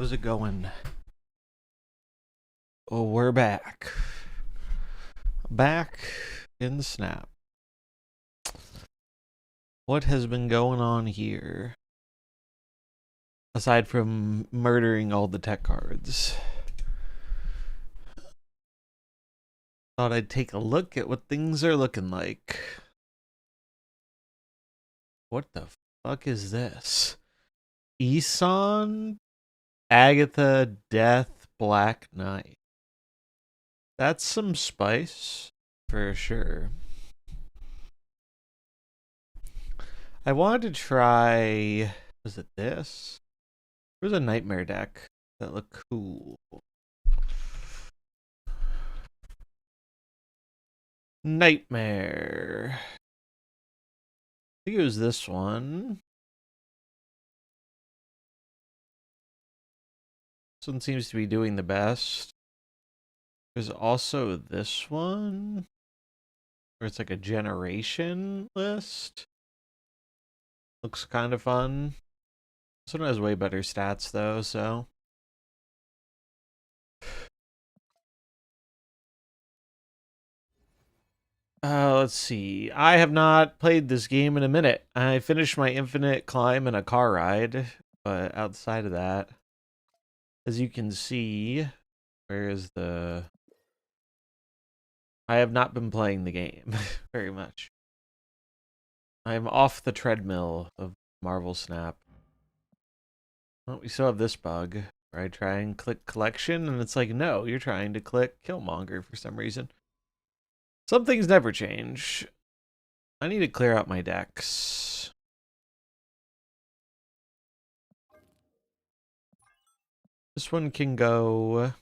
how's it going? Oh, we're back. Back in Snap. What has been going on here? Aside from murdering all the tech cards. Thought I'd take a look at what things are looking like. What the fuck is this? Isan, Agatha, Death, Black Knight. That's some spice, for sure. I wanted to try... Was it this? There was a nightmare deck that looked cool. Nightmare. I think it was this one. This one seems to be doing the best. There's also this one, where it's like a generation list. Looks kind of fun. This one has way better stats though, so. Let's see. I have not played this game in a minute. I finished my infinite climb in a car ride, but outside of that, as you can see, where is the... I have not been playing the game very much. I'm off the treadmill of MarvelSnap. Well, we still have this bug where I try and click collection, and it's like, no, you're trying to click Killmonger for some reason. Some things never change. I need to clear out my decks. This one can go.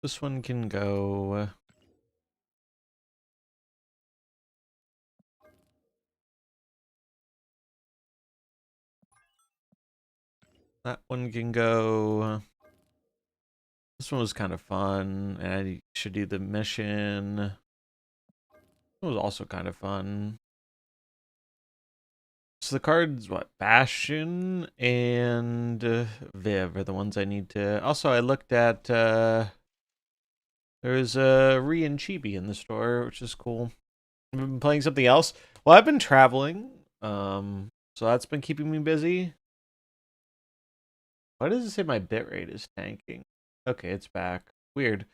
This one can go. That one can go. This one was kind of fun, and I should do the mission. It was also kind of fun. So the cards, what? Bastion and Viv are the ones I need to... Also, I looked at... There's a Rian Chibi in the store, which is cool. I've been playing something else. Well, I've been traveling, so that's been keeping me busy. Why does it say my bitrate is tanking? Okay, it's back. Weird.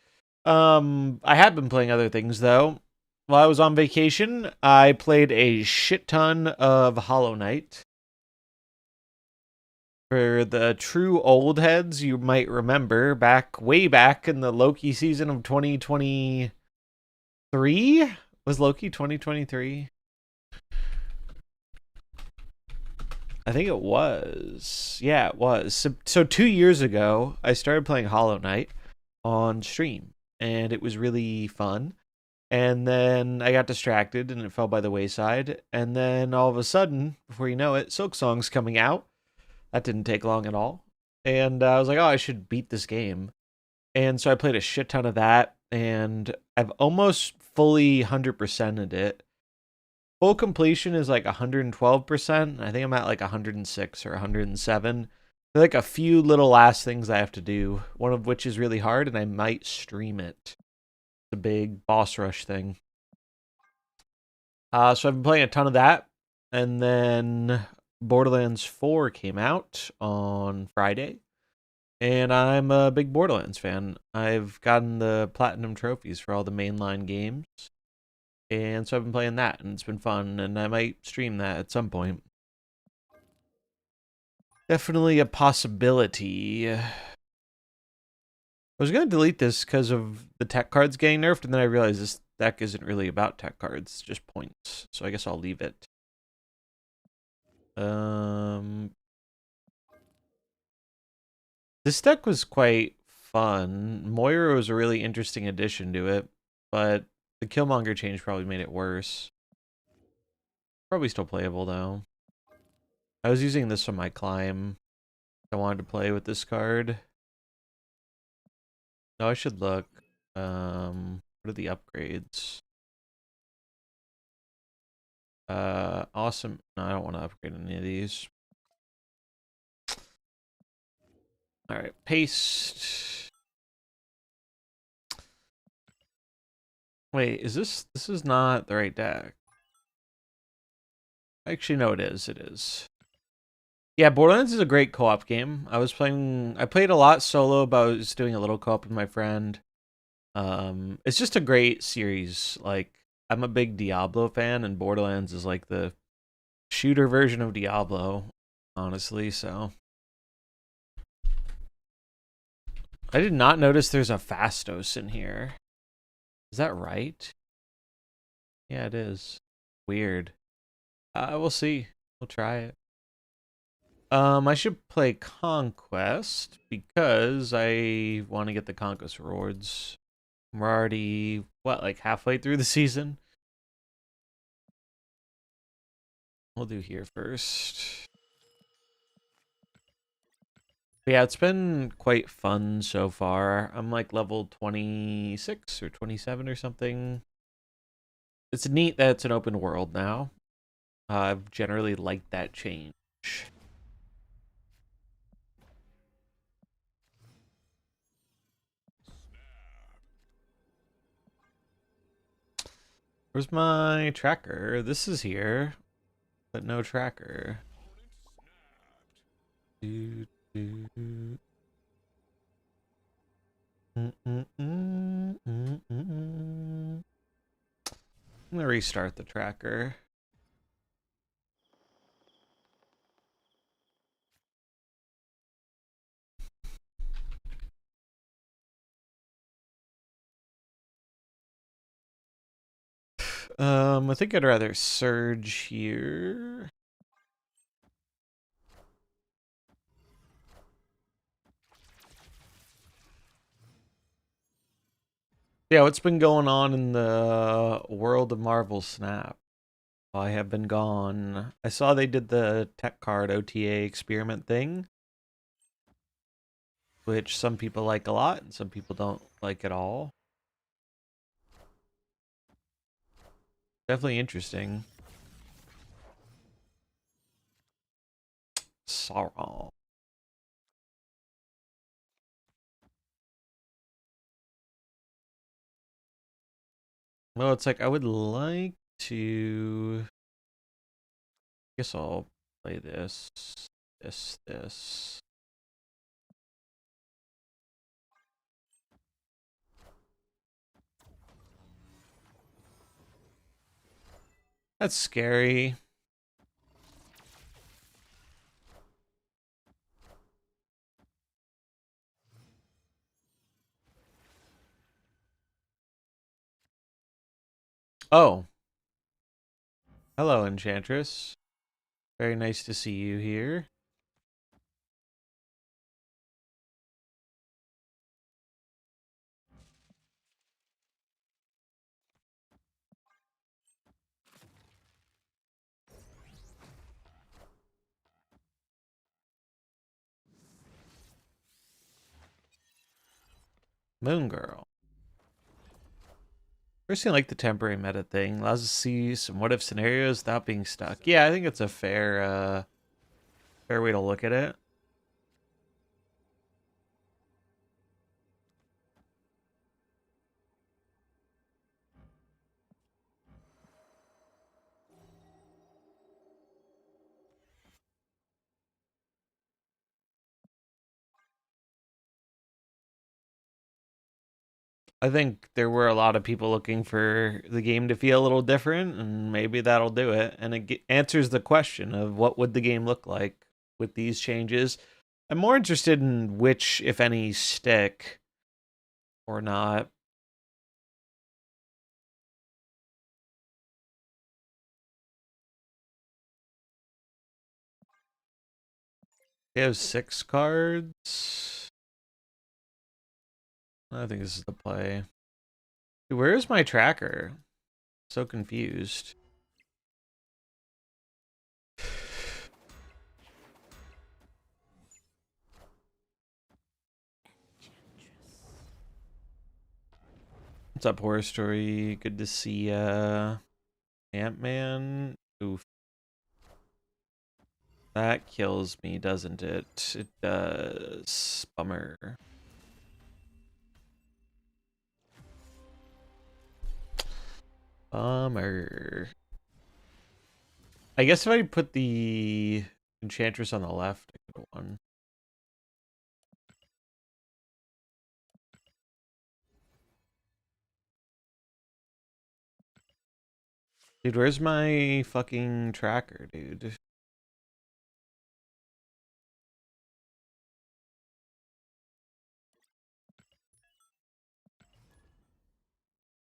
I have been playing other things, though. While I was on vacation, I played a shit ton of Hollow Knight. For the true old heads, you might remember way back in the Loki season of 2023. Was Loki 2023? I think it was. Yeah, it was. So 2 years ago, I started playing Hollow Knight on stream, and it was really fun. And then I got distracted, and it fell by the wayside. And then all of a sudden, before you know it, Silk Song's coming out. That didn't take long at all. And I was like, oh, I should beat this game. And so I played a shit ton of that, and I've almost fully 100%ed it. Full completion is like 112%. I think I'm at like 106 or 107. There are like a few little last things I have to do, one of which is really hard, and I might stream it. It's a big boss rush thing. So I've been playing a ton of that. And then Borderlands 4 came out on Friday. And I'm a big Borderlands fan. I've gotten the platinum trophies for all the mainline games. And so I've been playing that, and it's been fun, and I might stream that at some point. Definitely a possibility. I was going to delete this because of the tech cards getting nerfed, and then I realized this deck isn't really about tech cards, it's just points. So I guess I'll leave it. This deck was quite fun. Moira was a really interesting addition to it, but the Killmonger change probably made it worse. Probably still playable, though. I was using this on my climb. I wanted to play with this card. No, I should look. What are the upgrades? Awesome. No, I don't want to upgrade any of these. All right, paste. Wait, this is not the right deck. Actually, no, it is. It is. Yeah, Borderlands is a great co-op game. I played a lot solo, but I was doing a little co-op with my friend. It's just a great series. Like, I'm a big Diablo fan, and Borderlands is like the shooter version of Diablo, honestly, so. I did not notice there's a Fastos in here. Is that right? Yeah, it is. Weird. We'll see. We'll try it. I should play Conquest because I want to get the Conquest rewards. We're already, what, like halfway through the season? We'll do here first. But yeah, it's been quite fun so far. I'm like level 26 or 27 or something. It's neat that it's an open world now. I've generally liked that change. Where's my tracker? This is here, but no tracker. Do, do, do. I'm gonna restart the tracker. I think I'd rather surge here. Yeah, what's been going on in the world of MarvelSnap? I have been gone. I saw they did the tech card OTA experiment thing, which some people like a lot and some people don't like at all. Definitely interesting. Sauron. Well, it's like I would like to. I guess I'll play this. That's scary. Oh, hello, Enchantress. Very nice to see you here. Moon Girl. Personally, like the temporary meta thing. Allows us to see some what if scenarios without being stuck. Yeah, I think it's a fair way to look at it. I think there were a lot of people looking for the game to feel a little different, and maybe that'll do it. And it answers the question of what would the game look like with these changes. I'm more interested in which, if any, stick or not. They have 6 cards. I think this is the play. Dude, where is my tracker? So confused. What's up, Horror Story? Good to see Ant-Man. Oof. That kills me, doesn't it? It does. Bummer. Bummer. I guess if I put the Enchantress on the left, I could have won. Dude, where's my fucking tracker, dude?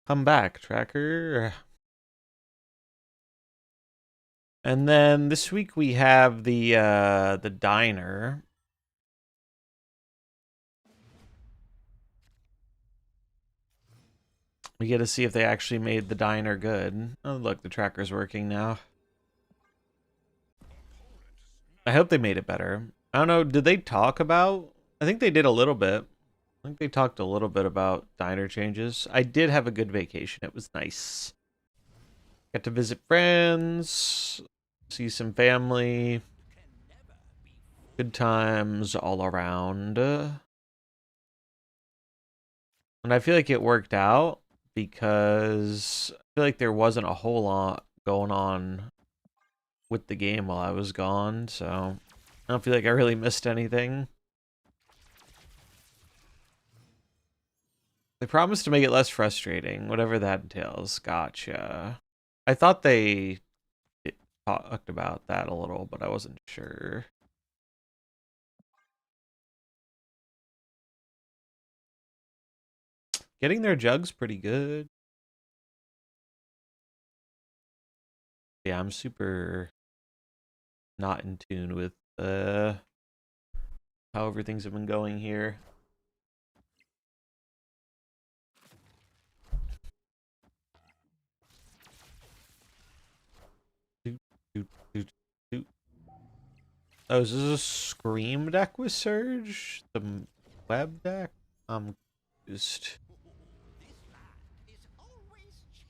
Come back, tracker. And then this week we have the diner. We get to see if they actually made the diner good. Oh, look, the tracker's working now. I hope they made it better. I don't know, did they talk about... I think they did a little bit. I think they talked a little bit about diner changes. I did have a good vacation. It was nice. Got to visit friends, see some family. Good times all around. And I feel like it worked out because I feel like there wasn't a whole lot going on with the game while I was gone, so I don't feel like I really missed anything. They promised to make it less frustrating, whatever that entails. Gotcha. I thought they talked about that a little, but I wasn't sure. Getting their jugs pretty good. Yeah, I'm super not in tune with how everything's been going here. Doot, doot, doot, doot. Oh, is this a Scream deck with Surge? The web deck? I'm confused.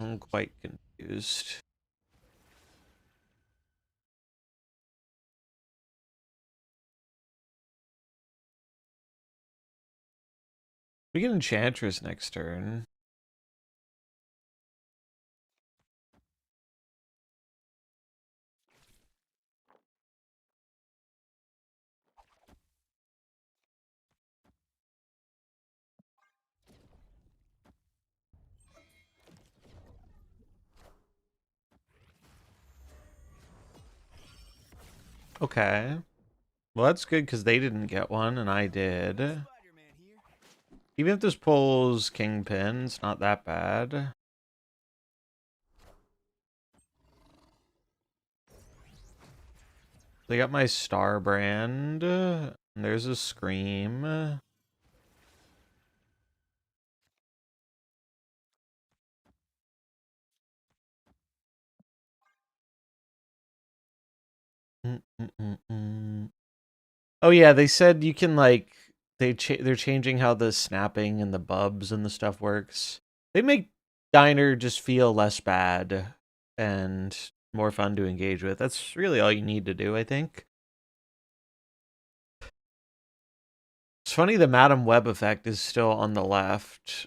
I'm quite confused. We get Enchantress next turn. Okay. Well, that's good because they didn't get one and I did. Even if this pulls Kingpin, it's not that bad. They got my Star Brand. And there's a Scream. Oh yeah, they said you can like they're changing how the snapping and the bubs and the stuff works. They make Diner just feel less bad and more fun to engage with. That's really all you need to do, I think. It's funny the Madam Web effect is still on the left.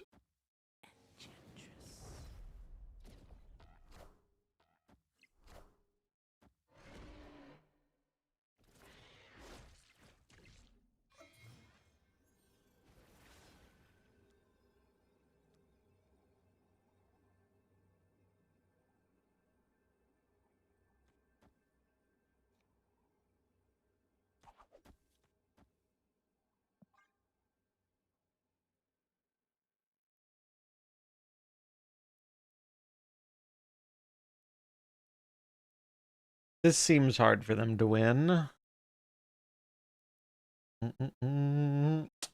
This seems hard for them to win. But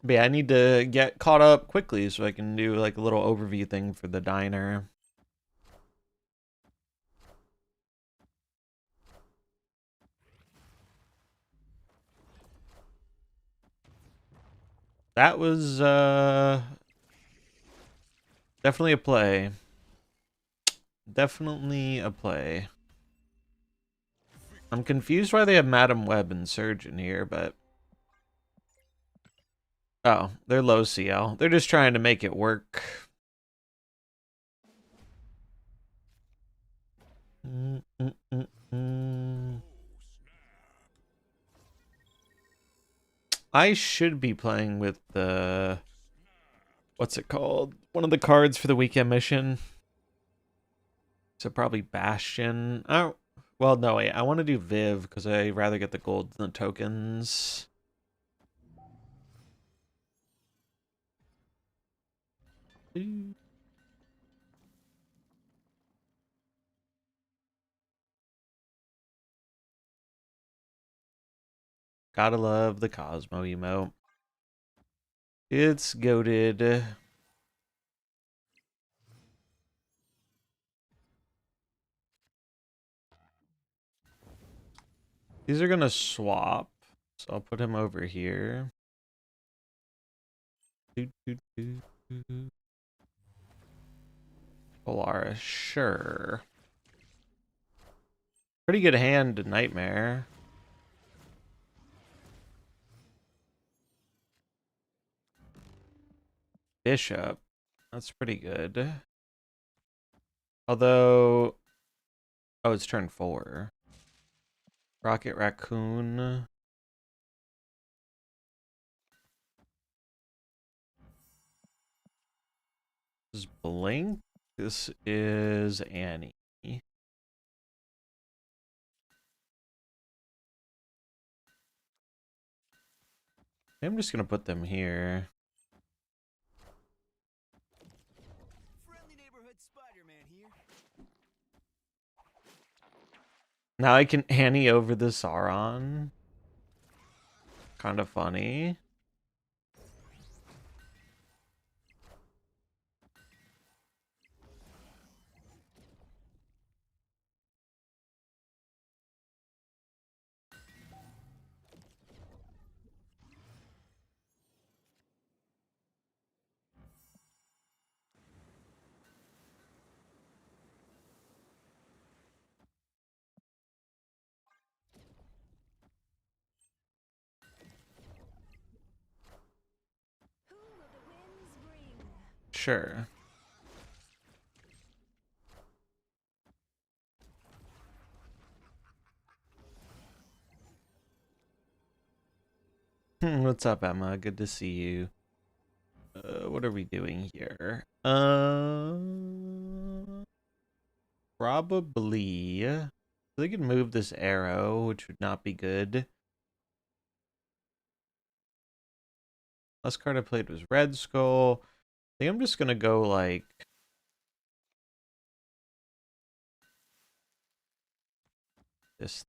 yeah, I need to get caught up quickly so I can do like a little overview thing for the diner. That was definitely a play. Definitely a play. I'm confused why they have Madam Web and Surgeon here, but... Oh, they're low CL. They're just trying to make it work. I should be playing with the... What's it called? One of the cards for the weekend mission. So probably Bastion. Oh, well, no, wait. I want to do Viv because I'd rather get the gold than the tokens. Gotta love the Cosmo emote. It's goated. These are gonna swap, so I'll put him over here. Polaris, sure. Pretty good hand, Nightmare. Bishop, that's pretty good. Although, oh, it's turn 4. Rocket Raccoon. This is Blink. This is Annie. I'm just gonna put them here. Friendly neighborhood Spider-Man here. Now I can Annie over the Sauron. Kind of funny. Who will the winds bring? Sure. What's up, Emma? Good to see you. What are we doing here? Probably. They could move this arrow, which would not be good. Last card I played was Red Skull. I think I'm just gonna go like this.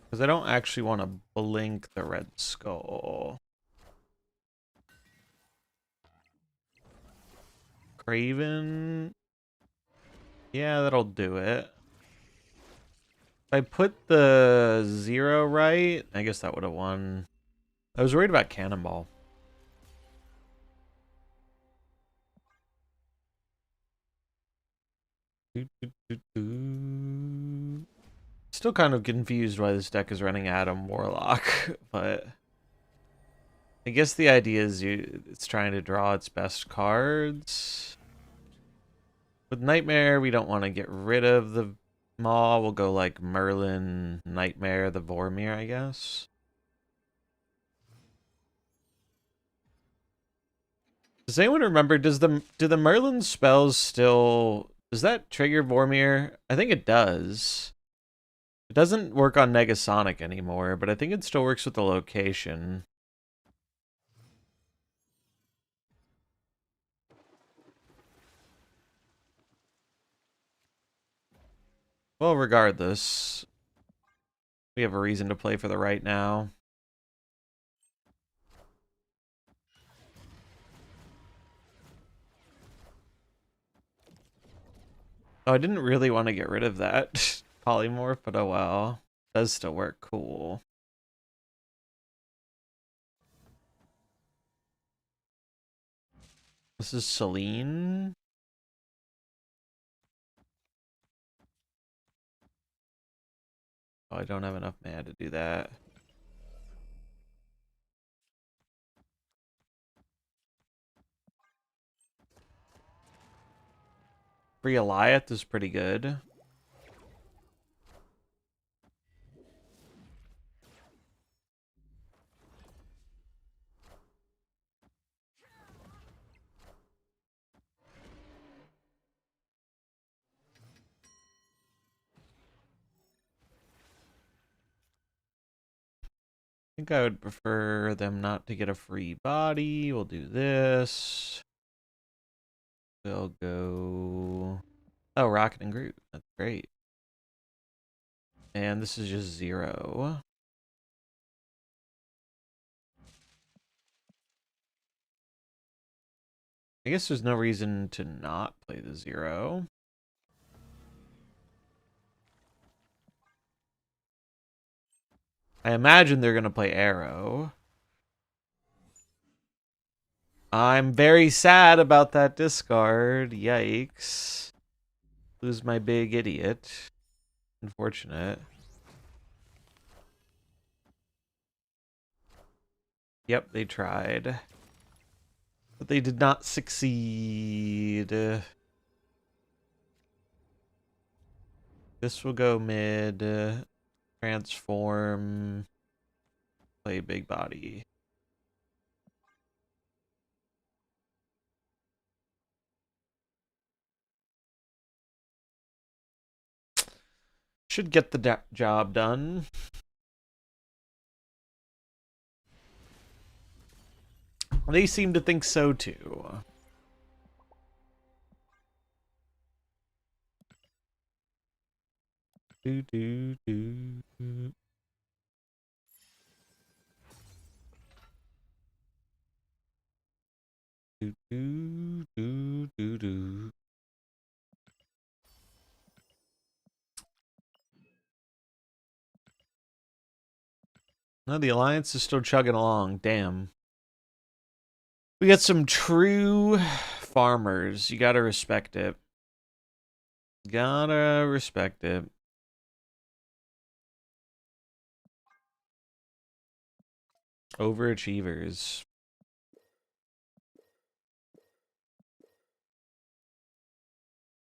Because I don't actually want to blink the Red Skull. Craven. Yeah, that'll do it. If I put the 0 right, I guess that would have won. I was worried about Cannonball. Still kind of confused why this deck is running Adam Warlock, but I guess the idea is it's trying to draw its best cards. With Nightmare, we don't want to get rid of the Maw. We'll go like Merlin, Nightmare, the Vormir, I guess. Does anyone remember, do the Merlin spells still, does that trigger Vormir? I think it does. It doesn't work on Negasonic anymore, but I think it still works with the location. Well, regardless, we have a reason to play for the right now. Oh, I didn't really want to get rid of that polymorph, but oh well. It does still work cool. This is Celine. Oh, I don't have enough mana to do that. Free Eliath is pretty good. I think I would prefer them not to get a free body. We'll do this. We'll go... Oh, Rocket and Groot. That's great. And this is just 0. I guess there's no reason to not play the 0. I imagine they're going to play Arrow. I'm very sad about that discard. Yikes. Lose my big idiot. Unfortunate. Yep, they tried. But they did not succeed. This will go mid. Transform. Play big body. Should get the job done. They seem to think so too. Do do do. Do do do do do. No, the Alliance is still chugging along. Damn. We got some true farmers. You gotta respect it. Gotta respect it. Overachievers.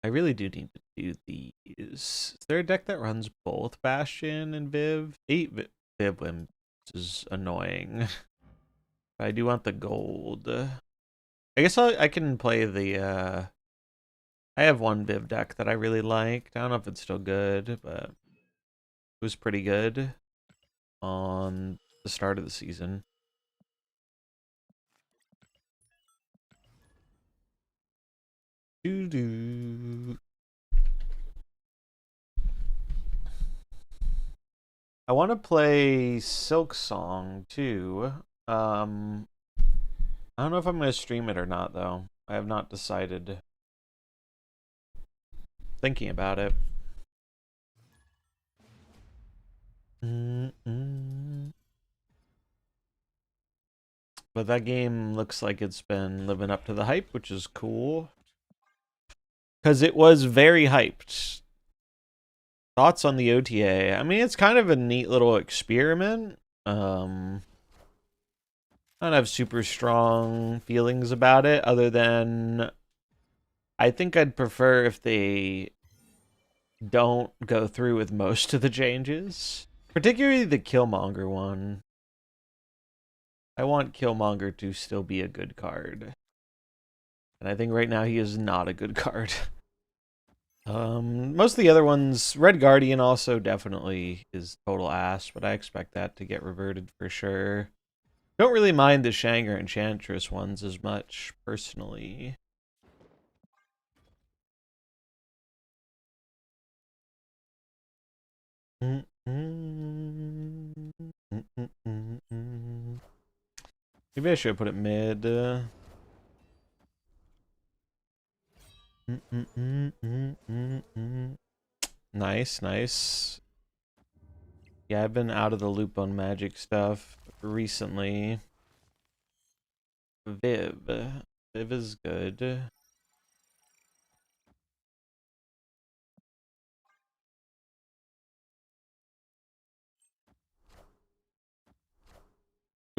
I really do need to do these. Is there a deck that runs both Bastion and Viv? 8 Viv wins is annoying. I do want the gold. I guess I can play the I have one Viv deck that I really liked. I don't know if it's still good, but it was pretty good on the start of the season. Doo-doo. I want to play Silk Song too. I don't know if I'm going to stream it or not though. I have not decided. Thinking about it. But that game looks like it's been living up to the hype, which is cool. Because it was very hyped. Thoughts on the OTA? I mean, it's kind of a neat little experiment. I don't have super strong feelings about it, other than I think I'd prefer if they don't go through with most of the changes. Particularly the Killmonger one. I want Killmonger to still be a good card. And I think right now he is not a good card. Most of the other ones, Red Guardian also definitely is total ass, but I expect that to get reverted for sure. Don't really mind the Shanger Enchantress ones as much, personally. Maybe I should put it mid. Nice, nice. Yeah, I've been out of the loop on Magic stuff recently. Viv. Viv is good.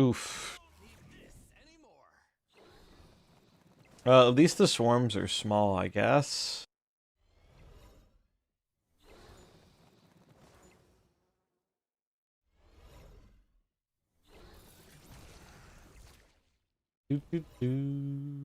Oof. Well, at least the swarms are small, I guess. Doo, doo, doo.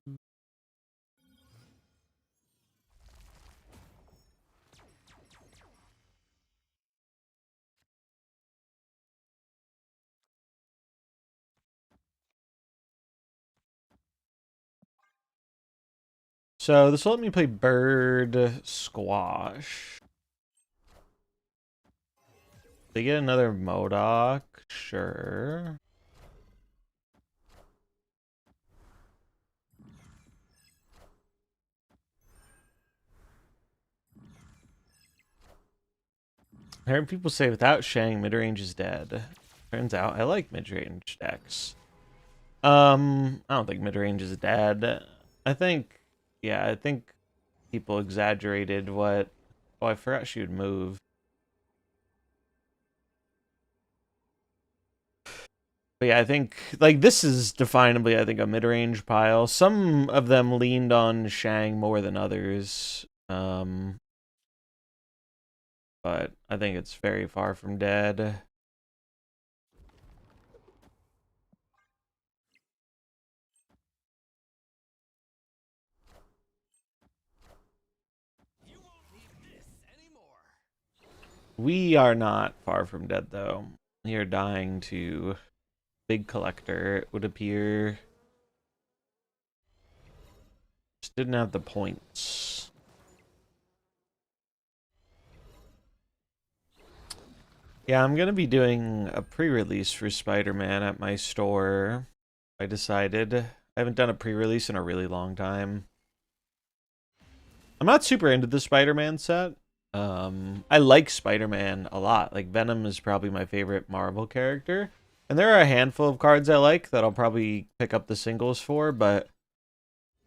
So this will let me play bird squash. They get another Modoc, sure. I heard people say without Shang, mid-range is dead. Turns out I like mid-range decks. I don't think mid-range is dead. I think, yeah, I think people exaggerated what... Oh, I forgot she would move. But yeah, I think, like, this is definably, I think, a mid-range pile. Some of them leaned on Shang more than others. But I think it's very far from dead. We are not far from dead, though. We are dying to big collector, it would appear. Just didn't have the points. Yeah, I'm gonna be doing a pre-release for Spider-Man at my store. I decided. I haven't done a pre-release in a really long time. I'm not super into the Spider-Man set. I like Spider-Man a lot. Like, Venom is probably my favorite Marvel character. And there are a handful of cards I like that I'll probably pick up the singles for, but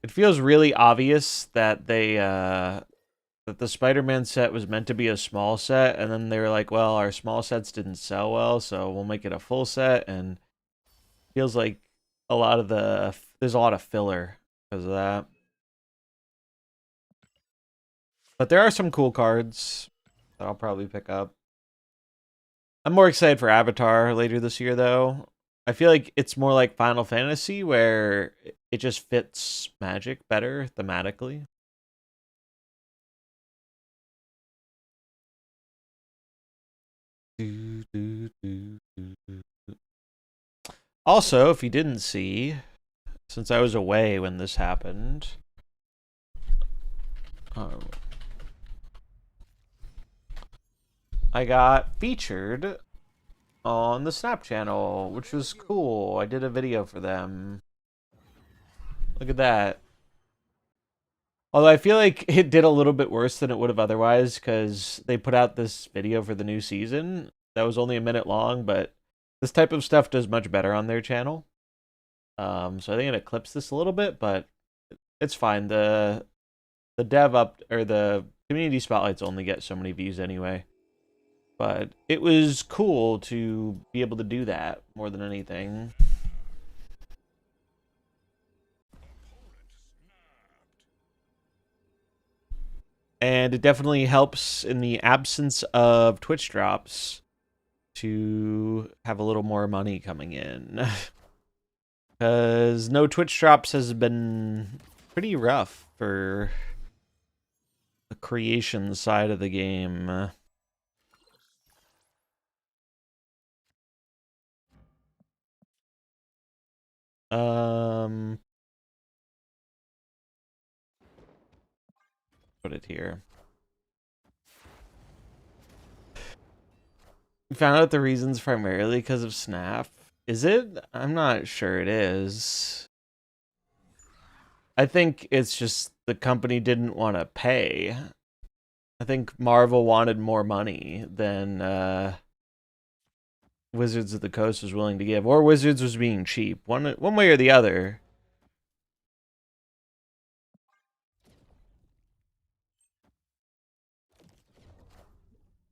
it feels really obvious that that the Spider-Man set was meant to be a small set, and then they were like, well, our small sets didn't sell well, so we'll make it a full set, and it feels like there's a lot of filler because of that. But there are some cool cards that I'll probably pick up. I'm more excited for Avatar later this year, though. I feel like it's more like Final Fantasy, where it just fits Magic better thematically. Also, if you didn't see, since I was away when this happened, I got featured on the Snap channel, which was cool. I did a video for them. Look at that. Although I feel like it did a little bit worse than it would have otherwise, because they put out this video for the new season that was only a minute long, but this type of stuff does much better on their channel. So I think it eclipsed this a little bit, but it's fine. The dev up or the community spotlights only get so many views anyway. But it was cool to be able to do that more than anything. And it definitely helps in the absence of Twitch drops to have a little more money coming in. Because no Twitch drops has been pretty rough for the creation side of the game. Put it here. Found out the reasons primarily because of Snap. Is it? I'm not sure it is. I think it's just the company didn't want to pay. I think Marvel wanted more money than Wizards of the Coast was willing to give, or Wizards was being cheap. One way or the other.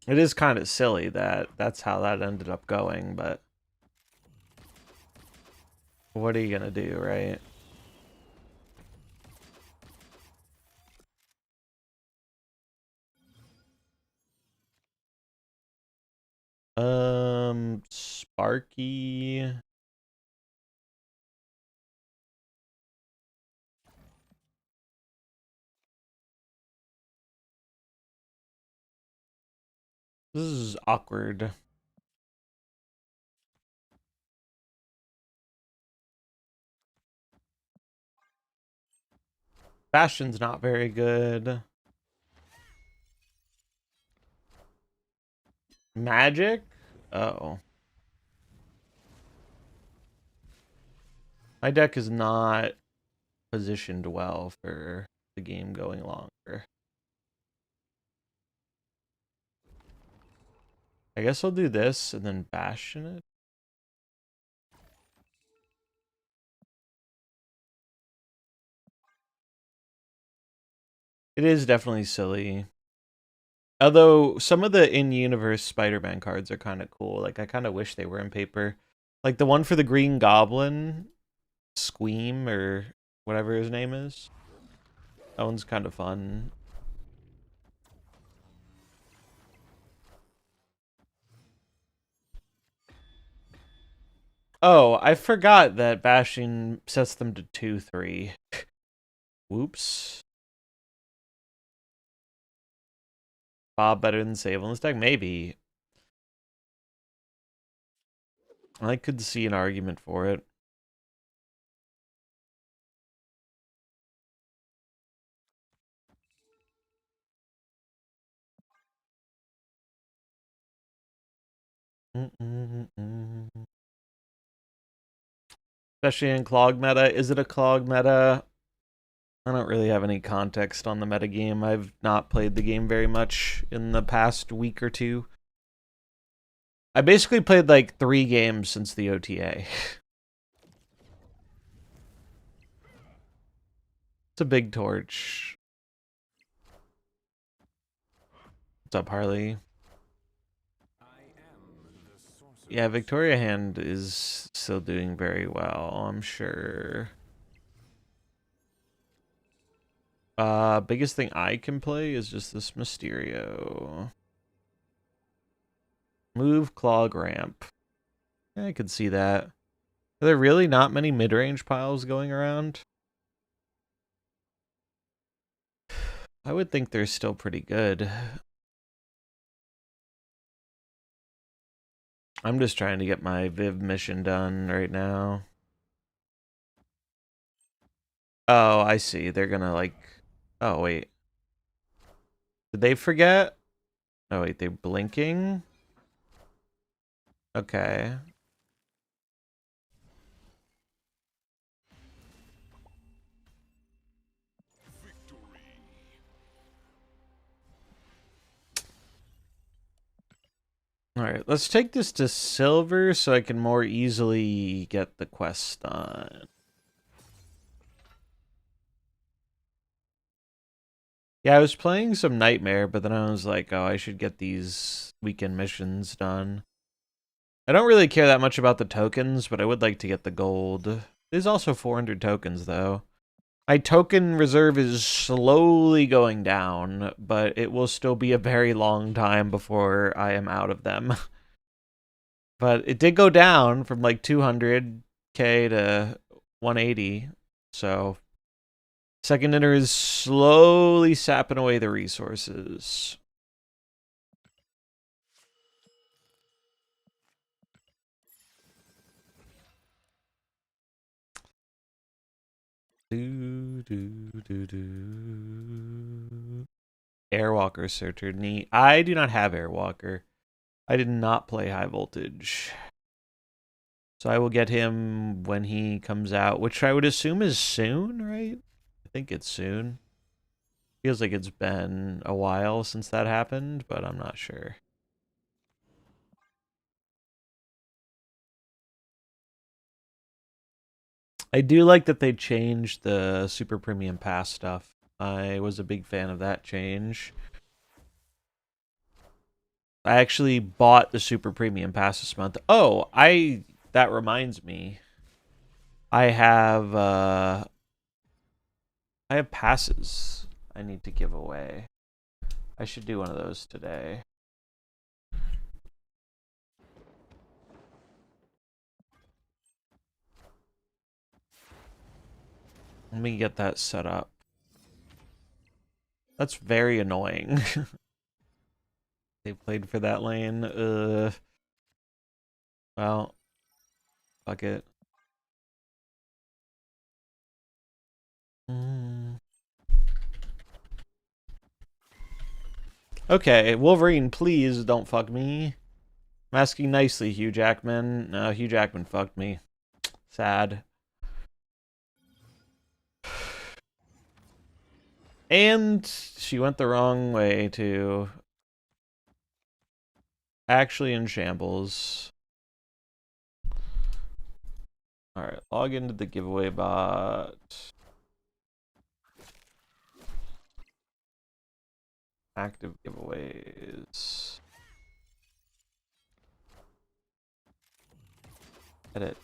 It is kind of silly that that's how that ended up going, but what are you gonna do, right? Sparky. This is awkward. Bastion's not very good. Magic? Oh. My deck is not positioned well for the game going longer. I guess I'll do this and then Bastion it. It is definitely silly. Although some of the in-universe Spider-Man cards are kind of cool. Like, I kind of wish they were in paper. Like the one for the Green Goblin, Squeam, or whatever his name is. That one's kind of fun. Oh, I forgot that bashing sets them to 2-3. Whoops. Bob better than Sable in this deck? Maybe. I could see an argument for it. Especially in clog meta. Is it a clog meta? I don't really have any context on the metagame. I've not played the game very much in the past week or two. I basically played like 3 games since the OTA. It's a big torch. What's up, Harley? Yeah, Victoria Hand is still doing very well, I'm sure. Biggest thing I can play is just this Mysterio. Move, clog, ramp. Yeah, I could see that. Are there really not many mid-range piles going around? I would think they're still pretty good. I'm just trying to get my Viv mission done right now. Oh, I see. They're gonna like... Oh, wait. Did they forget? Oh, wait. They're blinking? Okay. Alright, let's take this to silver so I can more easily get the quest done. Yeah, I was playing some Nightmare, but then I was like, oh, I should get these weekend missions done. I don't really care that much about the tokens, but I would like to get the gold. There's also 400 tokens, though. My token reserve is slowly going down, but it will still be a very long time before I am out of them. But it did go down from like 200k to 180, so second inner is slowly sapping away the resources. Airwalker Searcher, neat. I do not have Airwalker. I did not play High Voltage. So I will get him when he comes out, which I would assume is soon, right? I think it's soon. Feels like it's been a while since that happened, but I'm not sure. I do like that they changed the Super Premium Pass stuff. I was a big fan of that change. I actually bought the super premium pass this month. Oh, that reminds me. I have passes I need to give away. I should do one of those today. Let me get that set up. That's very annoying. They played for that lane. Well, fuck it. Okay, Wolverine, please don't fuck me. I'm asking nicely, Hugh Jackman. No, Hugh Jackman fucked me. Sad. And she went the wrong way, too. Actually in shambles. Alright, log into the giveaway bot. Active giveaways. Edit.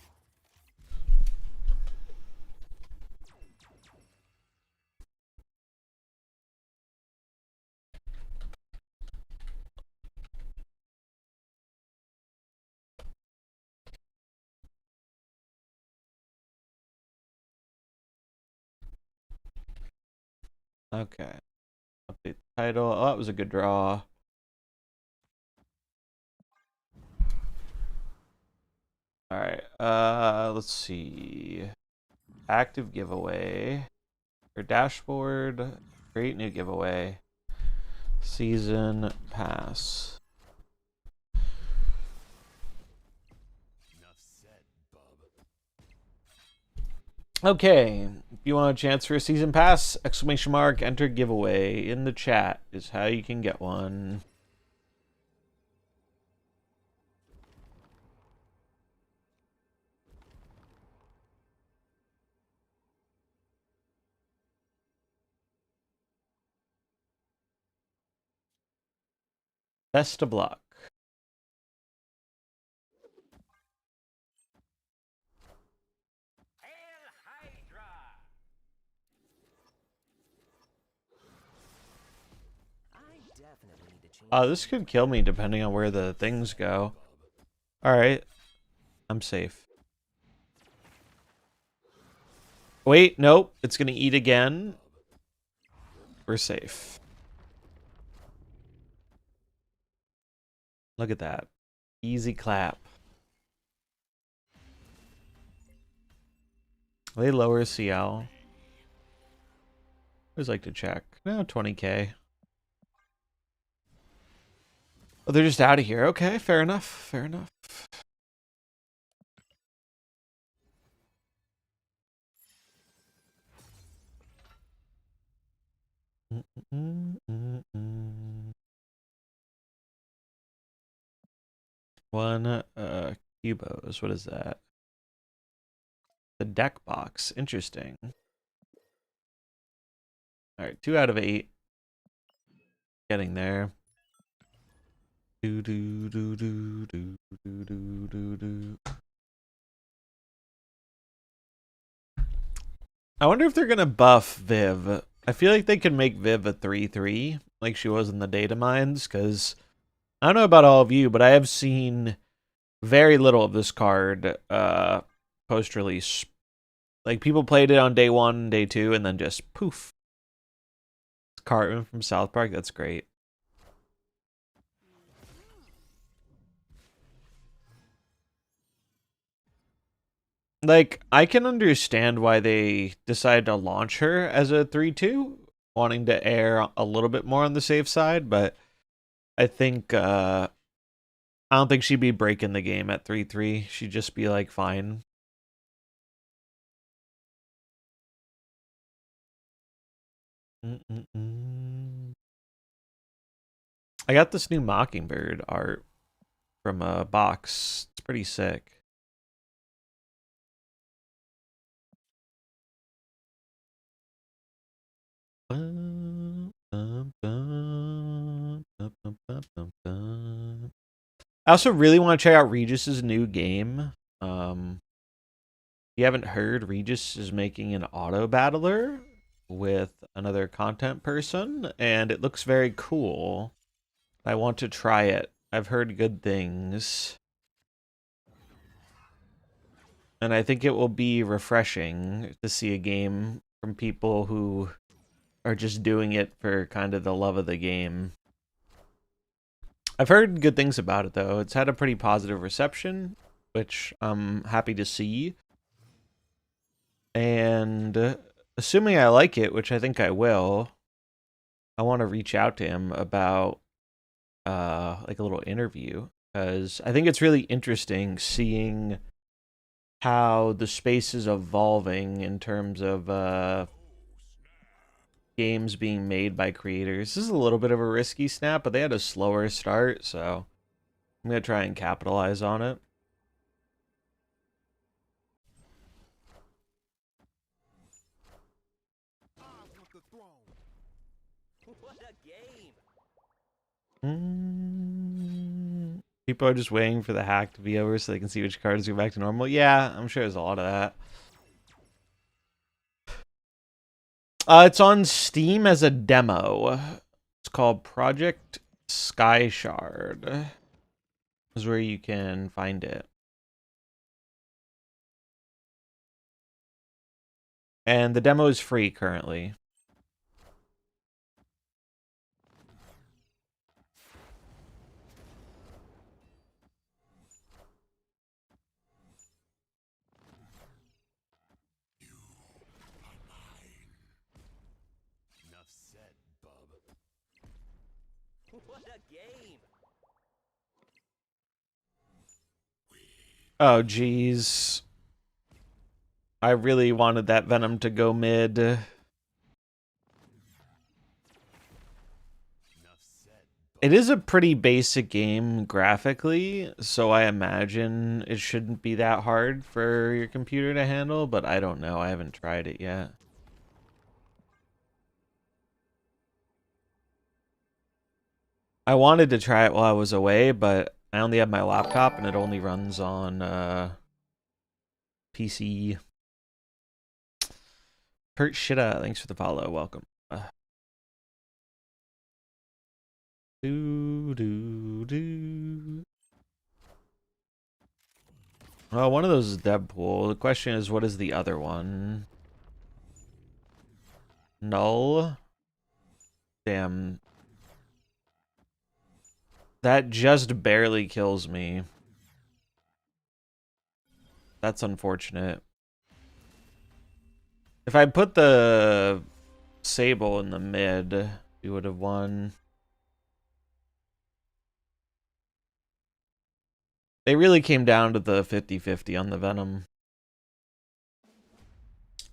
Okay. Update the title. Oh, that was a good draw. Alright, let's see. Active giveaway. Or dashboard. Create new giveaway. Season pass. Enough said, bub. Okay, if you want a chance for a season pass, exclamation mark, enter giveaway in the chat is how you can get one. Best of luck. I definitely need to change. This could kill me depending on where the things go. Alright. I'm safe. Wait, nope. It's gonna eat again. We're safe. Look at that. Easy clap. They lower CL. Always like to check. No, 20k. Oh, they're just out of here. Okay, fair enough. Fair enough. One cubos. What is that? The deck box. Interesting. All right, 2 out of 8. Getting there. Do do do do do do do do do. I wonder if they're gonna buff Viv. I feel like they could make Viv a 3/3 like she was in the data mines, because I don't know about all of you, but I have seen very little of this card post release. Like, people played it on day 1, day 2, and then just poof. Cartman from South Park, that's great. Like, I can understand why they decided to launch her as a 3/2, wanting to err a little bit more on the safe side, but I think I don't think she'd be breaking the game at 3/3. She'd just be like fine. I got this new Mockingbird art from a box. It's pretty sick. I also really want to check out Regis's new game. If you haven't heard, Regis is making an auto battler with another content person, and it looks very cool. I want to try it. I've heard good things. And I think it will be refreshing to see a game from people who are just doing it for kind of the love of the game. I've heard good things about it, though. It's had a pretty positive reception, which I'm happy to see. And assuming I like it, which I think I will, I want to reach out to him about like a little interview, because I think it's really interesting seeing how the space is evolving in terms of games being made by creators. This is a little bit of a risky snap, but they had a slower start, so I'm going to try and capitalize on it. What a game! People are just waiting for the hack to be over so they can see which cards go back to normal. Yeah, I'm sure there's a lot of that. It's on Steam as a demo. It's called Project Sky Shard. Is where you can find it. And the demo is free currently. Enough said, bub. What a game! Oh, geez. I really wanted that Venom to go mid. Enough said, bub. It is a pretty basic game graphically, so I imagine it shouldn't be that hard for your computer to handle, but I don't know. I haven't tried it yet. I wanted to try it while I was away, but I only have my laptop and it only runs on PC. Kurt Shitta, thanks for the follow. Welcome. Do. Oh, one of those is Deadpool. The question is, what is the other one? Null? Damn. That just barely kills me. That's unfortunate. If I put the Sable in the mid, we would have won. They really came down to the 50-50 on the Venom.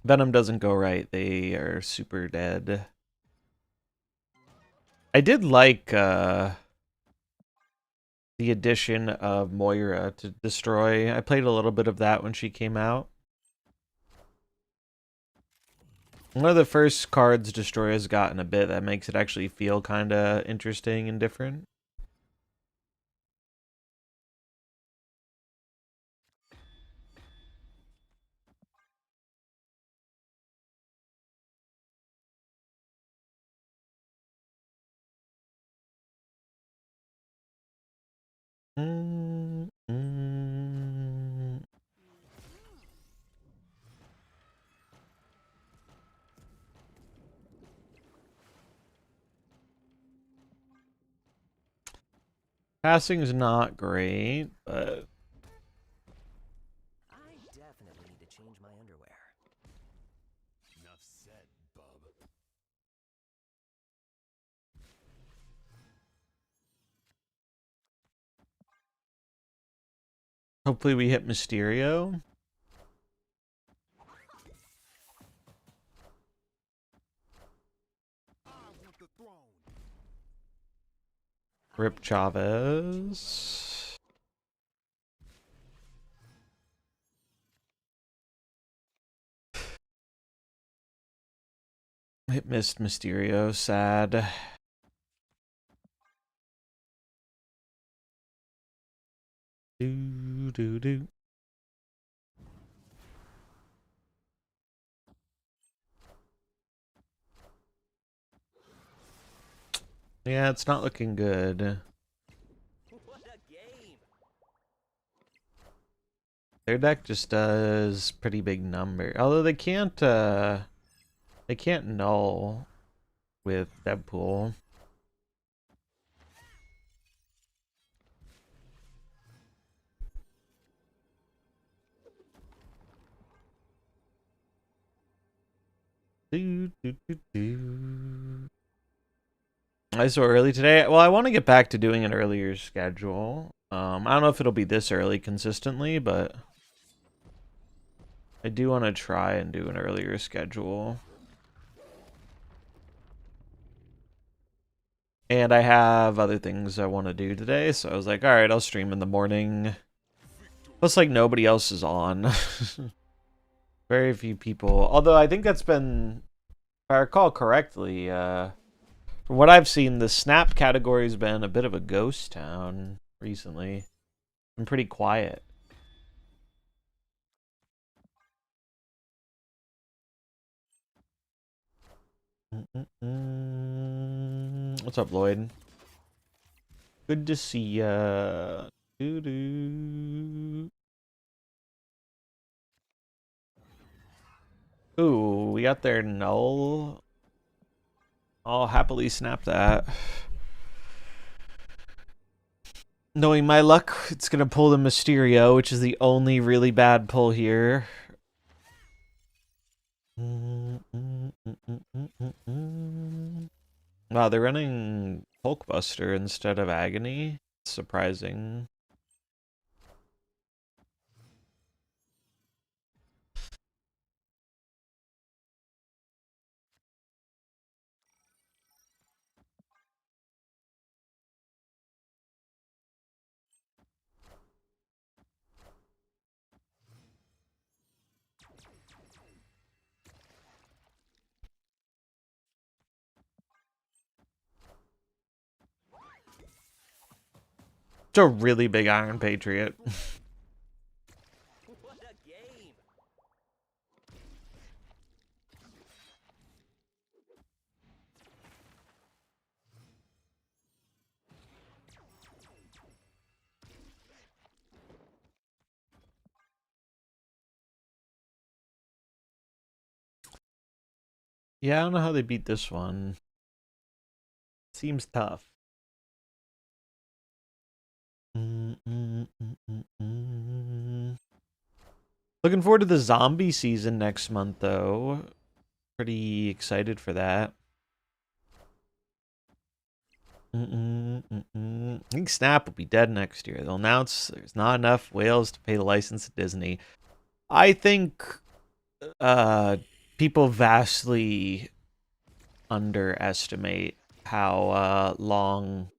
Venom doesn't go right. They are super dead. I did like the addition of Moira to destroy. I played a little bit of that when she came out. One of the first cards Destroy has gotten a bit that makes it actually feel kind of interesting and different. Passing's not great, but I definitely need to change my underwear. Enough said, bub. hopefully we hit Mysterio. Rip Chavez. It missed Mysterio. Sad. Do do do. Yeah, it's not looking good. What a game! Their deck just does pretty big number. Although they can't null with Deadpool. Do, do, do, do. I so early today. Well, I want to get back to doing an earlier schedule. I don't know if it'll be this early consistently, but I do want to try and do an earlier schedule. And I have other things I want to do today, so I was like, all right, I'll stream in the morning. Plus, like, nobody else is on. Very few people. Although I think that's been, if I recall correctly, from what I've seen, the Snap category's been a bit of a ghost town recently. Been pretty quiet. What's up, Lloyd? Good to see ya. Doo-doo. Ooh, we got their null. I'll happily snap that. Knowing my luck, it's gonna pull the Mysterio, which is the only really bad pull here. Wow, they're running Hulkbuster instead of Agony. Surprising. It's a really big Iron Patriot. What a game! Yeah, I don't know how they beat this one. Seems tough. Looking forward to the zombie season next month, though. Pretty excited for that. I think Snap will be dead next year. They'll announce there's not enough whales to pay the license to Disney. I think people vastly underestimate how long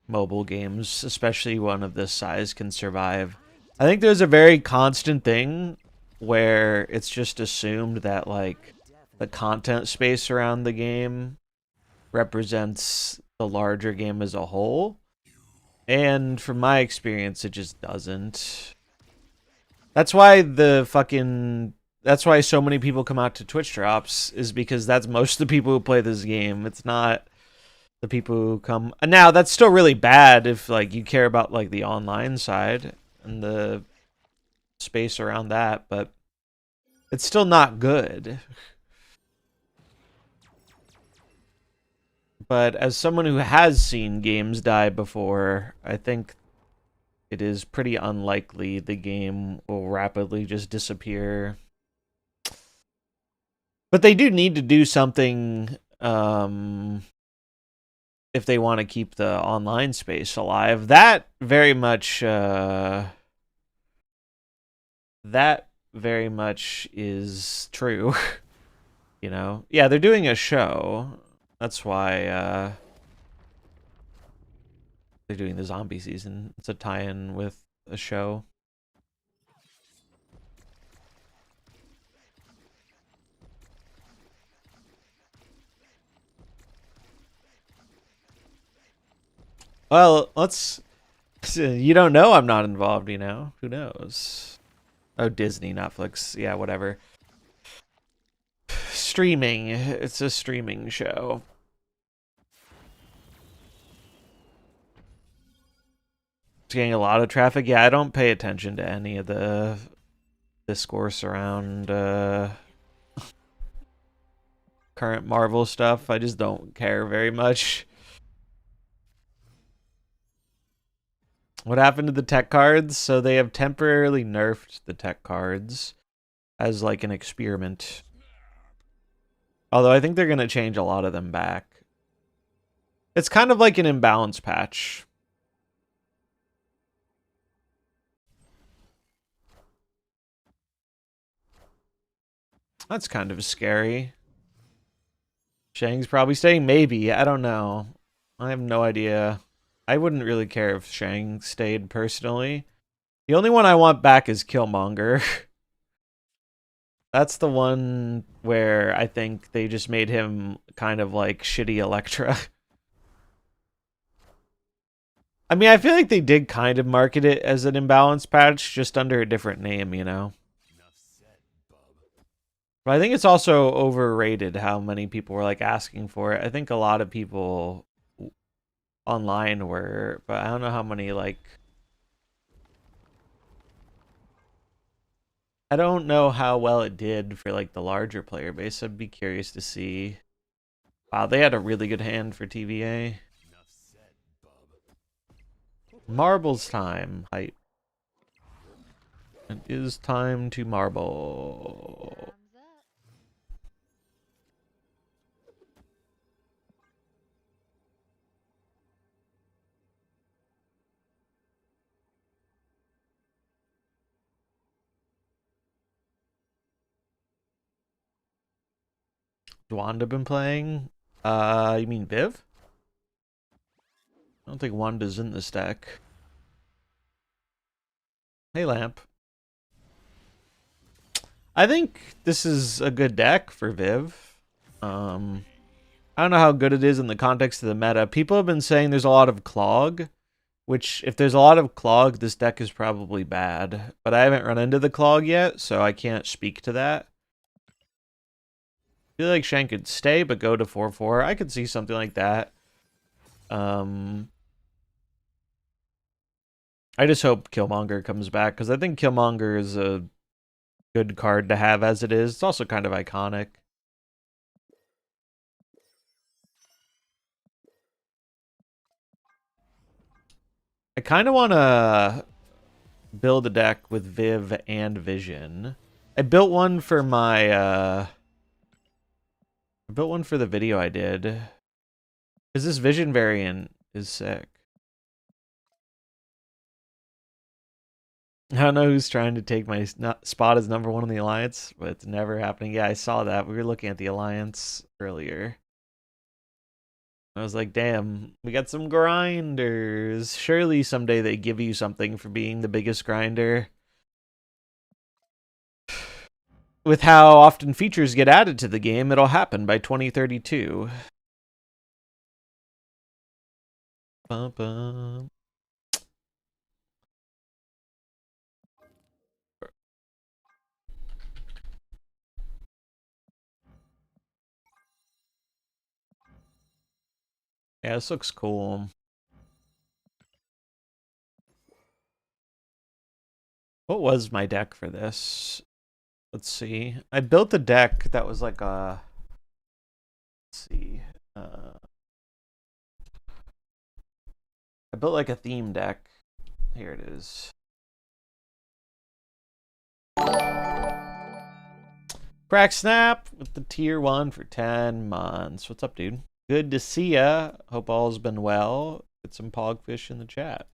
mobile games, especially one of this size, can survive. I think there's a very constant thing where it's just assumed that like the content space around the game represents the larger game as a whole. And from my experience, it just doesn't. That's why that's why so many people come out to Twitch drops, is because that's most of the people who play this game. It's not the people who come. Now, that's still really bad if like you care about like the online side and the space around that, but it's still not good. But as someone who has seen games die before, I think it is pretty unlikely the game will rapidly just disappear. But they do need to do something if they want to keep the online space alive. That very much is true. You know? Yeah, they're doing a show. That's why they're doing the zombie season. It's a tie-in with a show. Well, let's You don't know I'm not involved, you know? Who knows? Oh, Disney, Netflix. Yeah, whatever. Streaming. It's a streaming show. It's getting a lot of traffic. Yeah, I don't pay attention to any of the discourse around current Marvel stuff. I just don't care very much. What happened to the tech cards? So they have temporarily nerfed the tech cards as like an experiment. Although I think they're going to change a lot of them back. It's kind of like an imbalance patch. That's kind of scary. Shang's probably staying. Maybe. I don't know. I have no idea. I wouldn't really care if Shang stayed personally. The only one I want back is Killmonger. That's the one where I think they just made him kind of like shitty Elektra. I mean, I feel like they did kind of market it as an imbalance patch, just under a different name, you know? But I think it's also overrated how many people were like asking for it. I think a lot of people online were, but I don't know how many like... I don't know how well it did for like the larger player base. I'd be curious to see. Wow, they had a really good hand for TVA. Marbles time. Hype. It is time to marble. Wanda been playing? You mean Viv? I don't think Wanda's in this deck. Hey, Lamp. I think this is a good deck for Viv. I don't know how good it is in the context of the meta. People have been saying there's a lot of clog, which if there's a lot of clog, this deck is probably bad. But I haven't run into the clog yet, so I can't speak to that. I feel like Shank could stay, but go to 4/4. I could see something like that. I just hope Killmonger comes back, because I think Killmonger is a good card to have as it is. It's also kind of iconic. I kind of want to build a deck with Viv and Vision. I built one for my, I built one for the video I did. Because this Vision variant is sick. I don't know who's trying to take my spot as #1 in the Alliance, but it's never happening. Yeah, I saw that. We were looking at the Alliance earlier. I was like, damn, we got some grinders. Surely someday they give you something for being the biggest grinder. With how often features get added to the game, it'll happen by 2032. Bum, bum. Yeah, this looks cool. What was my deck for this? Let's see. I built a deck that was like a... Let's see. I built like a theme deck. Here it is. MarvelSnap with the tier 1 for 10 months. What's up, dude? Good to see ya. Hope all's been well. Get some pogfish in the chat.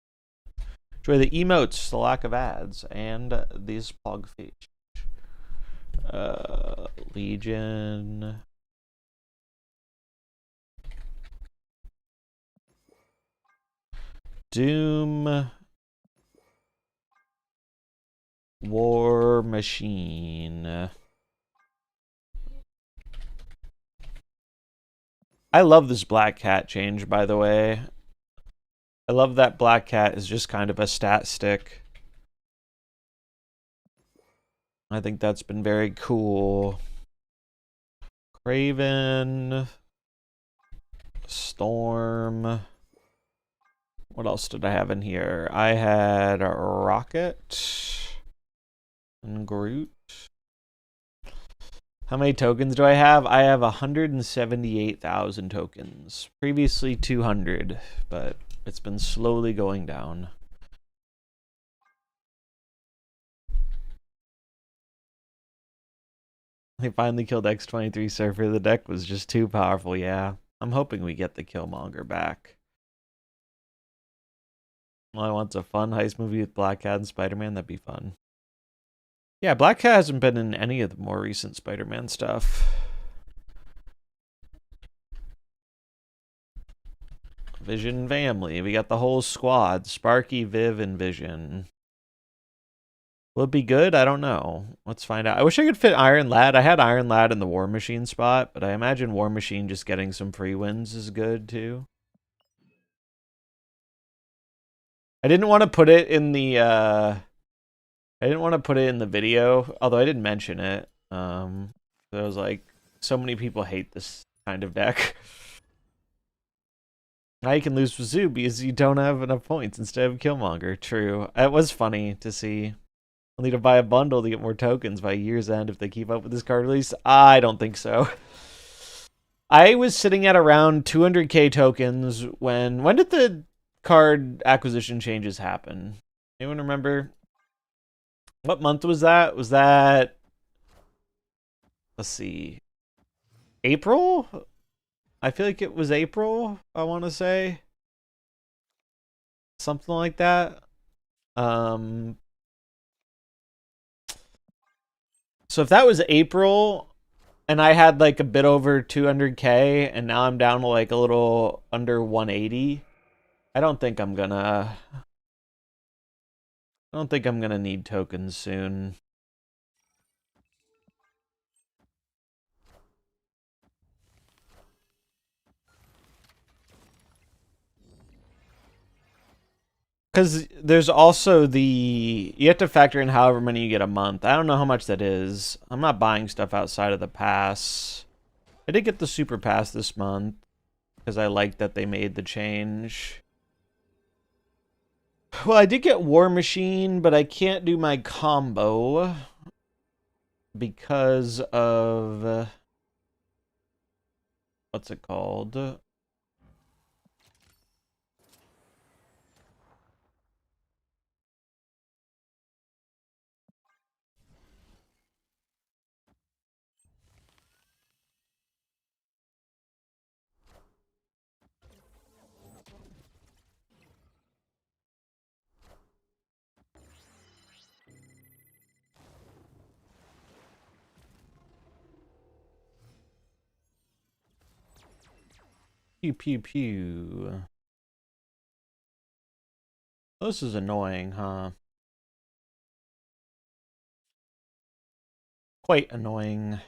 Enjoy the emotes, the lack of ads, and these pogfish. Legion. Doom. War Machine. I love this black cat change, by the way. I love that Black Cat is just kind of a stat stick. I think that's been very cool. Craven. Storm. What else did I have in here? I had a Rocket and Groot. How many tokens do I have? I have 178,000 tokens. Previously 200, but it's been slowly going down. They finally killed X-23 Surfer. The deck was just too powerful, yeah. I'm hoping we get the Killmonger back. All I want's a fun heist movie with Black Cat and Spider-Man. That'd be fun. Yeah, Black Cat hasn't been in any of the more recent Spider-Man stuff. Vision family. We got the whole squad. Sparky, Viv, and Vision. Will it be good? I don't know. Let's find out. I wish I could fit Iron Lad. I had Iron Lad in the War Machine spot, but I imagine War Machine just getting some free wins is good too. I didn't want to put it in the video, although I didn't mention it. I was like, so many people hate this kind of deck. Now you can lose with Zoo because you don't have enough points instead of Killmonger. True. It was funny to see. I'll need to buy a bundle to get more tokens by year's end if they keep up with this card release. I don't think so. I was sitting at around 200k tokens when did the card acquisition changes happen? Anyone remember? What month was that? Was that, let's see, April? I feel like it was April, I want to say. Something like that. So if that was April and I had like a bit over 200k and now I'm down to like a little under 180, I don't think I'm gonna need tokens soon. Because there's also you have to factor in however many you get a month. I don't know how much that is. I'm not buying stuff outside of the pass. I did get the super pass this month because I like that they made the change. Well, I did get War Machine, but I can't do my combo because of what's it called? Pew pew pew. This is annoying, huh? Quite annoying.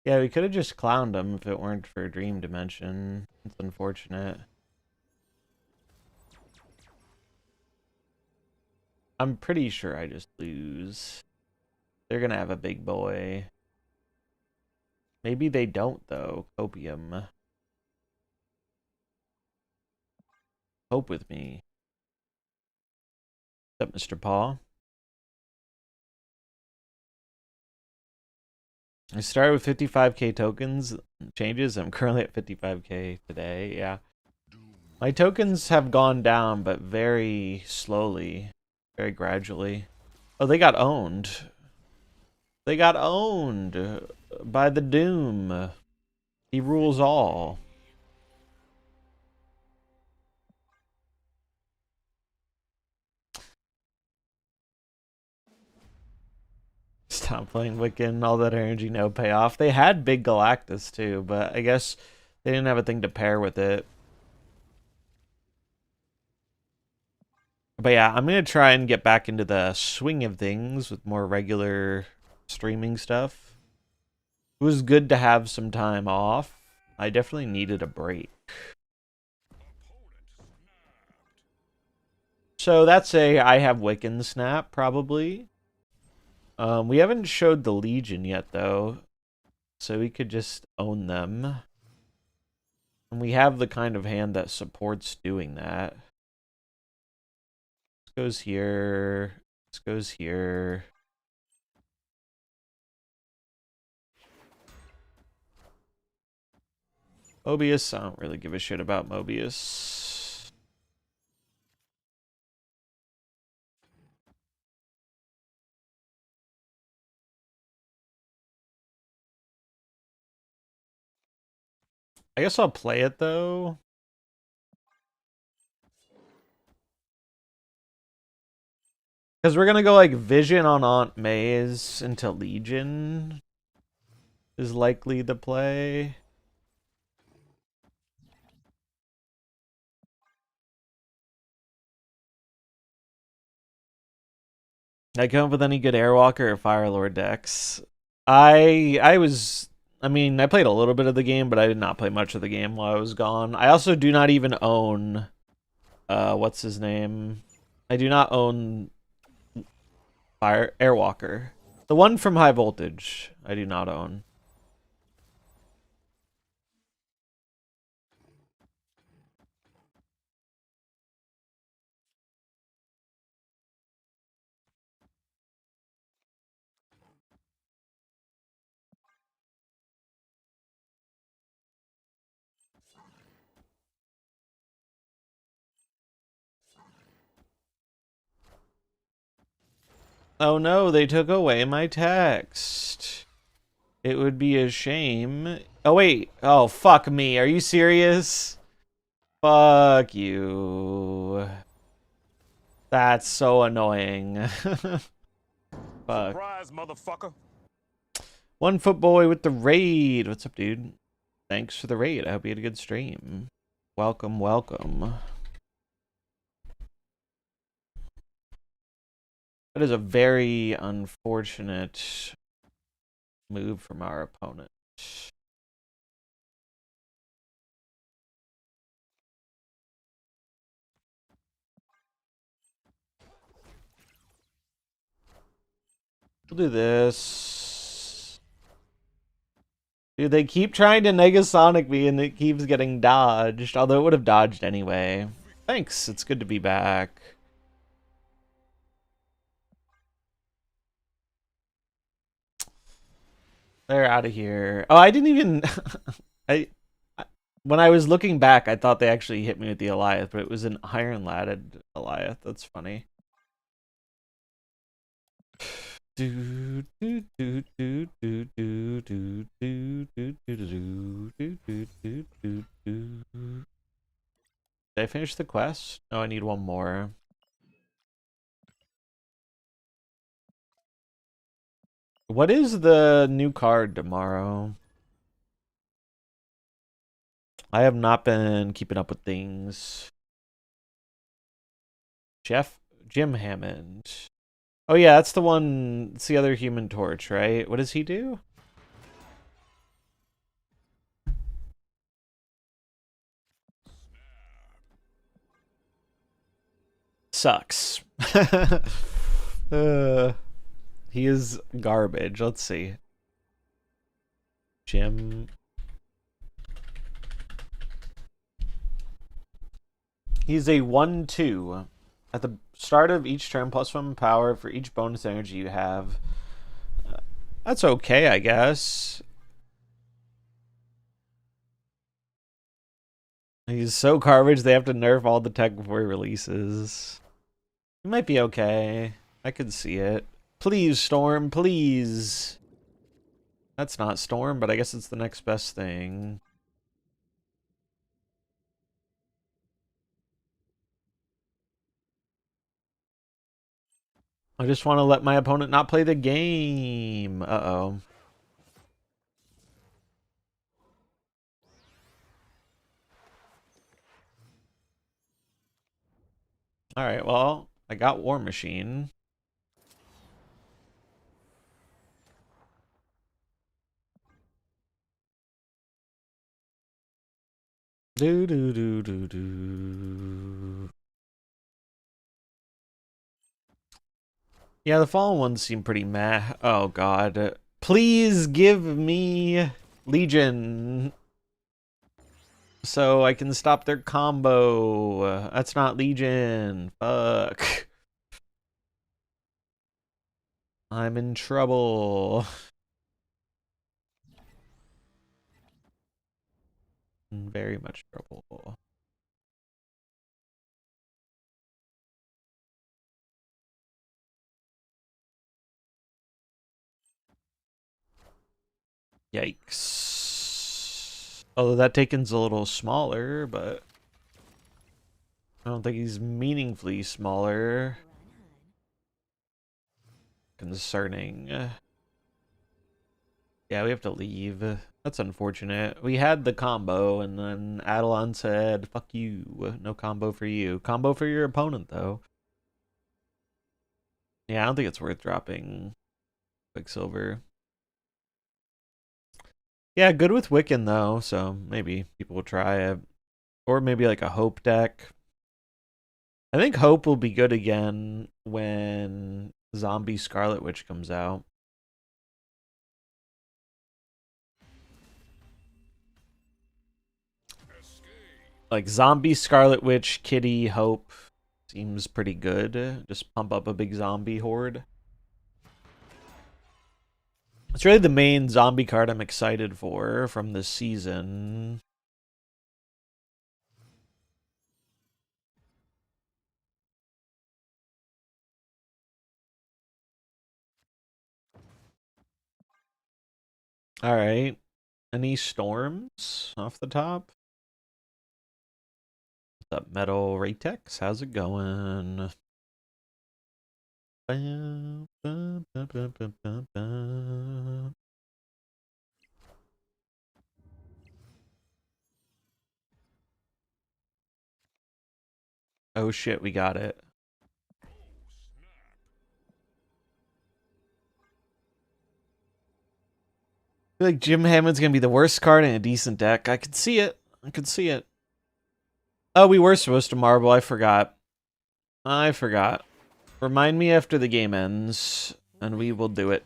Yeah, we could have just clowned him if it weren't for Dream Dimension. It's unfortunate. I'm pretty sure I just lose. They're gonna have a big boy. Maybe they don't, though. Copium. Hope with me. What's up, Mr. Paul? I started with 55k tokens. Changes. I'm currently at 55k today. Yeah. My tokens have gone down, but very slowly. Very gradually. Oh, they got owned. They got owned by the Doom. He rules all. Stop playing Wiccan, all that energy, no payoff. They had Big Galactus too, but I guess they didn't have a thing to pair with it. But yeah, I'm going to try and get back into the swing of things with more regular streaming stuff. It was good to have some time off, I definitely needed a break. So that's a I have Wiccan snap, probably. We haven't showed the Legion yet, though. So we could just own them. And we have the kind of hand that supports doing that. This goes here. This goes here. Mobius, I don't really give a shit about Mobius. I guess I'll play it, though. Because we're going to go, like, Vision on Aunt May's into Legion is likely the play. I come up with any good Airwalker or Firelord decks. I mean, I played a little bit of the game, but I did not play much of the game while I was gone. I also do not even own, what's his name? I do not own Airwalker. The one from High Voltage, I do not own. Oh no, they took away my text. It would be a shame. Oh wait. Oh, fuck me. Are you serious? Fuck you. That's so annoying. Fuck. Surprise, motherfucker. One Foot Boy with the raid. What's up, dude? Thanks for the raid. I hope you had a good stream. Welcome, welcome. That is a very unfortunate move from our opponent. We'll do this. Dude, they keep trying to Negasonic me and it keeps getting dodged. Although it would have dodged anyway. Thanks, it's good to be back. They're out of here. Oh, I didn't even... When I was looking back, I thought they actually hit me with the Eliath, but it was an iron-latted Eliath. That's funny. Did I finish the quest? No, I need one more. What is the new card tomorrow? I have not been keeping up with things. Jim Hammond. Oh yeah, that's the one. It's the other Human Torch, right? What does he do? Sucks. He is garbage. Let's see. Jim. He's a 1/2. At the start of each turn, +1 power for each bonus energy you have. That's okay, I guess. He's so garbage they have to nerf all the tech before he releases. He might be okay. I could see it. Please, Storm, please. That's not Storm, but I guess it's the next best thing. I just want to let my opponent not play the game. Uh-oh. Alright, well, I got War Machine. Do do do do do. Yeah, the fallen ones seem pretty meh. Oh god. Please give me Legion so I can stop their combo. That's not Legion. Fuck. I'm in trouble. In very much trouble. Yikes. Although that Taken's a little smaller, but I don't think he's meaningfully smaller. Concerning. Yeah, we have to leave. That's unfortunate. We had the combo, and then Adelon said, fuck you. No combo for you. Combo for your opponent, though. Yeah, I don't think it's worth dropping Quicksilver. Yeah, good with Wiccan, though, so maybe people will try it. Or maybe like a Hope deck. I think Hope will be good again when Zombie Scarlet Witch comes out. Like Zombie Scarlet Witch, Kitty, Hope seems pretty good. Just pump up a big zombie horde. It's really the main zombie card I'm excited for from this season. All right. Any storms off the top? What's up, Metal Ratex? How's it going? Oh shit, we got it. I feel like Jim Hammond's gonna be the worst card in a decent deck. I could see it. I could see it. Oh, we were supposed to marble. I forgot. I forgot. Remind me after the game ends, and we will do it.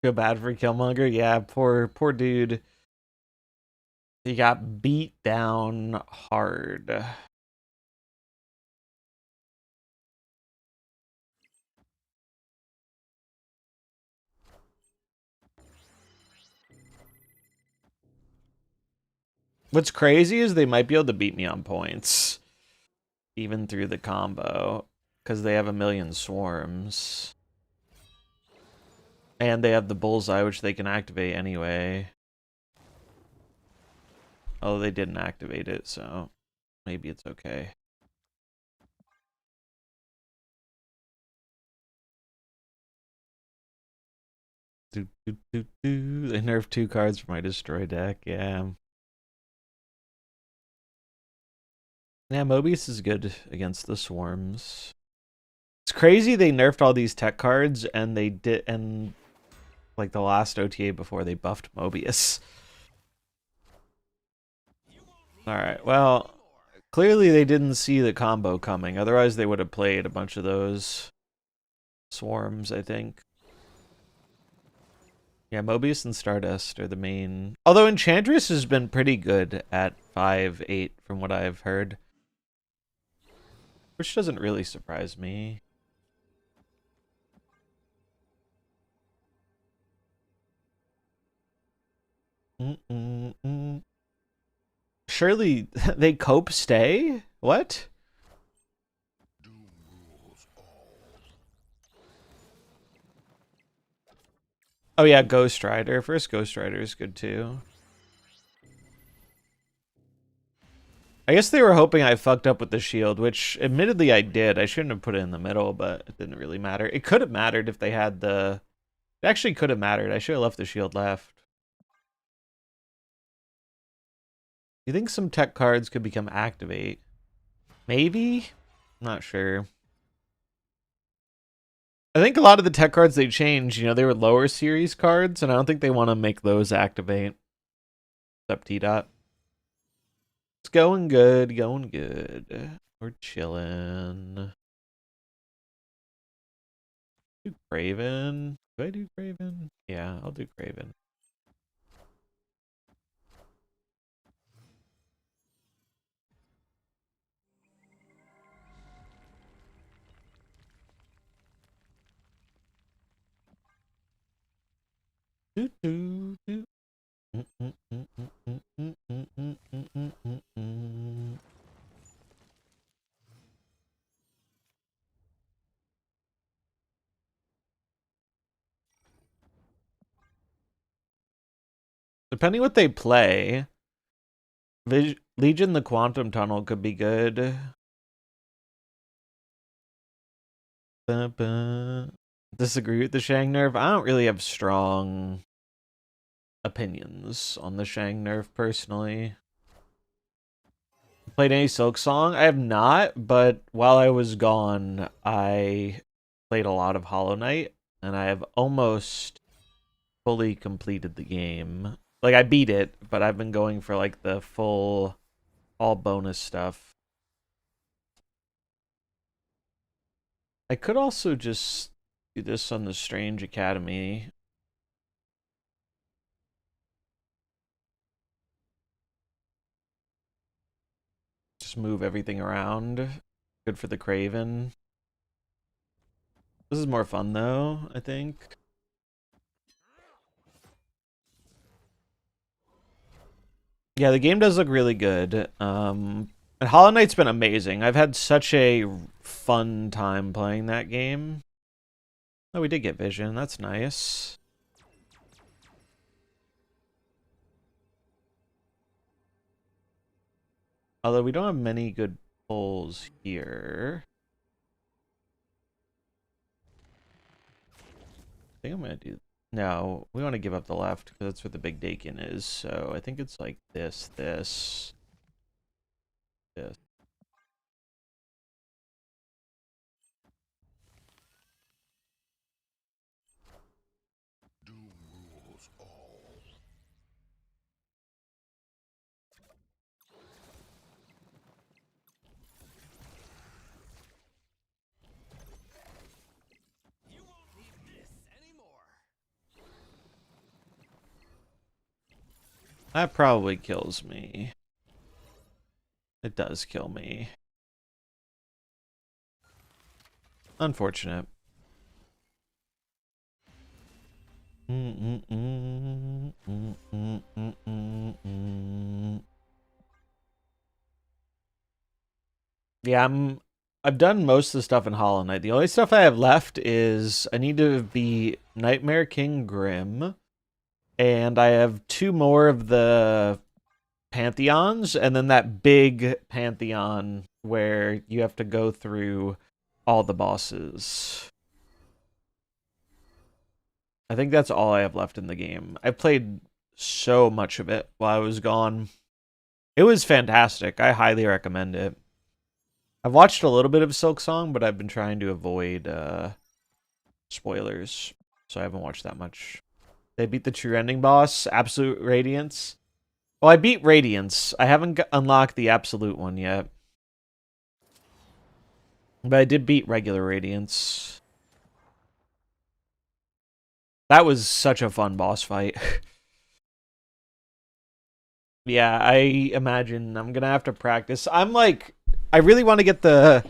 Feel bad for Killmonger. Yeah, poor dude. He got beat down hard. What's crazy is they might be able to beat me on points, even through the combo, because they have a million swarms. And they have the bullseye, which they can activate anyway. Oh, they didn't activate it, so maybe it's okay. They nerfed 2 cards for my destroy deck. Yeah. Yeah, Mobius is good against the swarms. It's crazy they nerfed all these tech cards and they did, and like the last OTA before they buffed Mobius. Alright, well, clearly they didn't see the combo coming. Otherwise they would have played a bunch of those swarms, I think. Yeah, Mobius and Stardust are the main. Although Enchantress has been pretty good at 5-8 from what I've heard. Which doesn't really surprise me. Surely they cope stay? What? Oh yeah, Ghost Rider. First Ghost Rider is good too. I guess they were hoping I fucked up with the shield, which admittedly I did. I shouldn't have put it in the middle, but it didn't really matter. It could have mattered if they had the... It actually could have mattered. I should have left the shield left. You think some tech cards could become activate? Maybe? Not sure. I think a lot of the tech cards they changed, they were lower series cards, and I don't think they want to make those activate. Except T-Dot. It's going good, going good. We're chilling. Do Craven? Do I do Craven? Yeah, I'll do Craven. Do do do. Depending what they play, Legion the Quantum Tunnel could be good. Disagree with the Shang nerf? I don't really have strong opinions on the Shang nerf personally. Played any Silk Song? I have not, but while I was gone, I played a lot of Hollow Knight, and I have almost fully completed the game. Like, I beat it, but I've been going for, like, the full, all bonus stuff. I could also just do this on the Strange Academy. Just move everything around. Good for the Craven. This is more fun, though, I think. Yeah, the game does look really good. And Hollow Knight's been amazing. I've had such a fun time playing that game. Oh, we did get vision. That's nice. Although we don't have many good pulls here. I think I'm going to do... No, we want to give up the left because that's where the big Dakin is. So I think it's like this, this. You won't need this anymore. That probably kills me. It does kill me. Unfortunate. Yeah, I've done most of the stuff in Hollow Knight. The only stuff I have left is I need to be Nightmare King Grim, and I have 2 more of the Pantheons, and then that big Pantheon where you have to go through all the bosses. I think that's all I have left in the game. I played so much of it while I was gone. It was fantastic. I highly recommend it. I've watched a little bit of Silk Song, but I've been trying to avoid spoilers, so I haven't watched that much. They beat the true ending boss, Absolute Radiance. Well, I beat Radiance. I haven't unlocked the Absolute one yet. But I did beat regular Radiance. That was such a fun boss fight. Yeah, I imagine I'm gonna have to practice. I really want to get the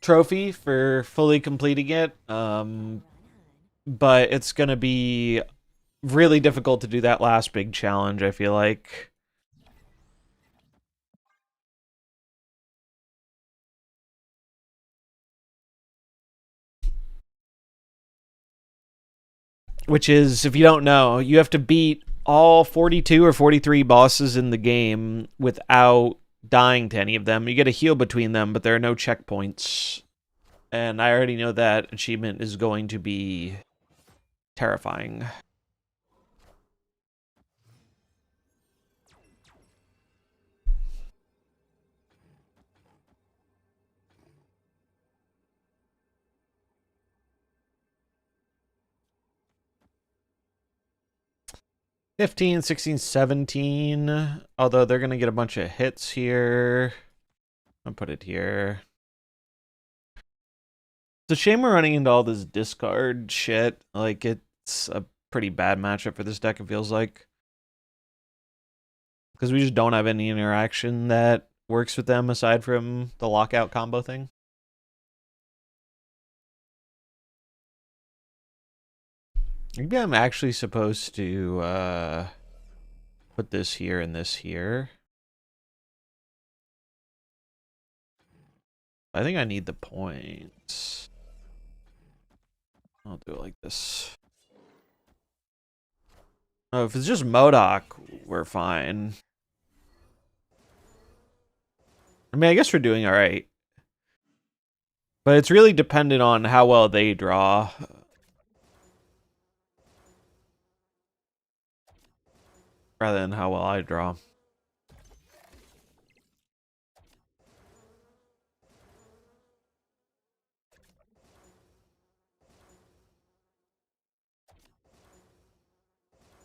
trophy for fully completing it. But it's gonna be really difficult to do that last big challenge, I feel like. Which is, if you don't know, you have to beat all 42 or 43 bosses in the game without dying to any of them. You get a heal between them, but there are no checkpoints. And I already know that achievement is going to be terrifying. 15, 16, 17. Although they're going to get a bunch of hits here. I'll put it here. It's a shame we're running into all this discard shit. Like, it's a pretty bad matchup for this deck, it feels like. Because we just don't have any interaction that works with them aside from the lockout combo thing. Maybe I'm actually supposed to put this here and this here. I think I need the points. I'll do it like this. Oh, if it's just MODOK, we're fine. I mean, I guess we're doing alright. But it's really dependent on how well they draw. Rather than how well I draw.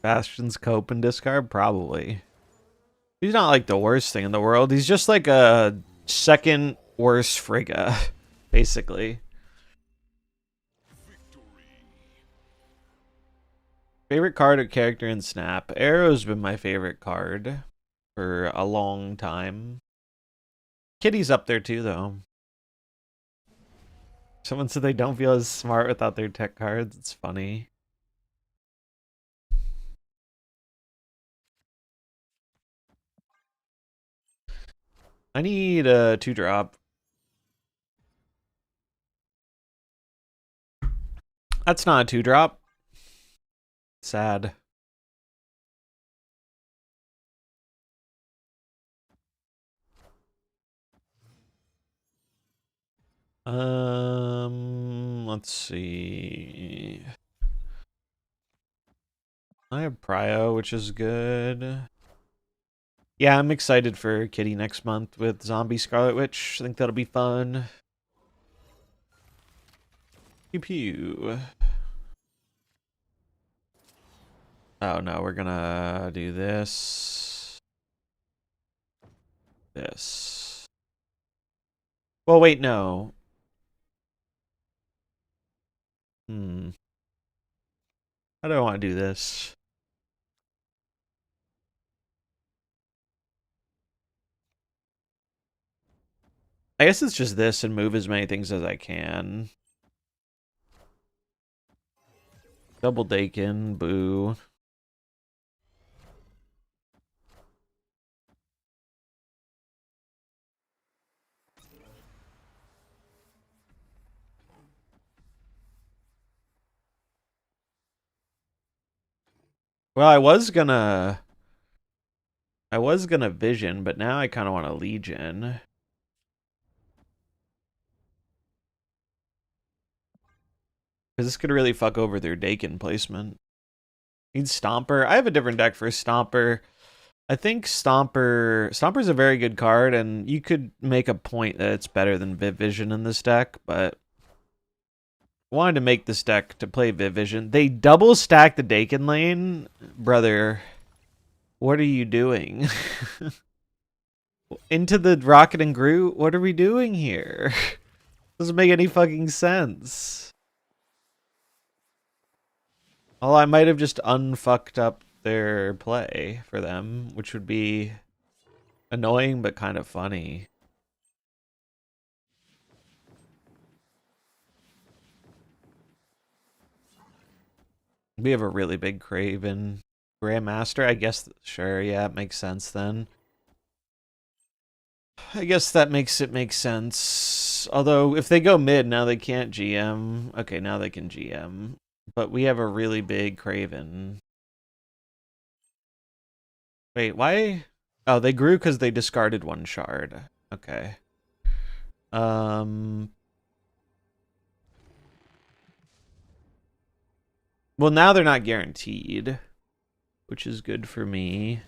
Bastion's cope and discard? Probably. He's not like the worst thing in the world. He's just like a second worst Frigga, basically. Favorite card or character in Snap? Arrow's been my favorite card for a long time. Kitty's up there too, though. Someone said they don't feel as smart without their tech cards. It's funny. I need a 2-drop. That's not a 2-drop. Sad. Let's see. I have Prio, which is good. Yeah, I'm excited for Kitty next month with Zombie Scarlet Witch. I think that'll be fun. Pew pew. Oh no, we're gonna do this. This. Well, wait, no. How do I want to do this? I guess it's just this and move as many things as I can. Double Dakin, boo. Well, I was gonna Vision, but now I kind of want a Legion. Because this could really fuck over their Dakin placement. Need Stomper. I have a different deck for Stomper. I think Stomper's a very good card, and you could make a point that it's better than Vision in this deck, but I wanted to make this deck to play Vision. They double stack the Dakin lane. Brother, what are you doing? Into the Rocket and Groot? What are we doing here? Doesn't make any fucking sense. Well, I might have just unfucked up their play for them, which would be annoying but kind of funny. We have a really big Craven. Grandmaster, I guess, sure, yeah, it makes sense then. I guess that makes it make sense. Although, if they go mid, now they can't GM. Okay, now they can GM. But we have a really big Craven. Wait, why? Oh, they grew because they discarded one shard. Okay. Well, now they're not guaranteed, which is good for me.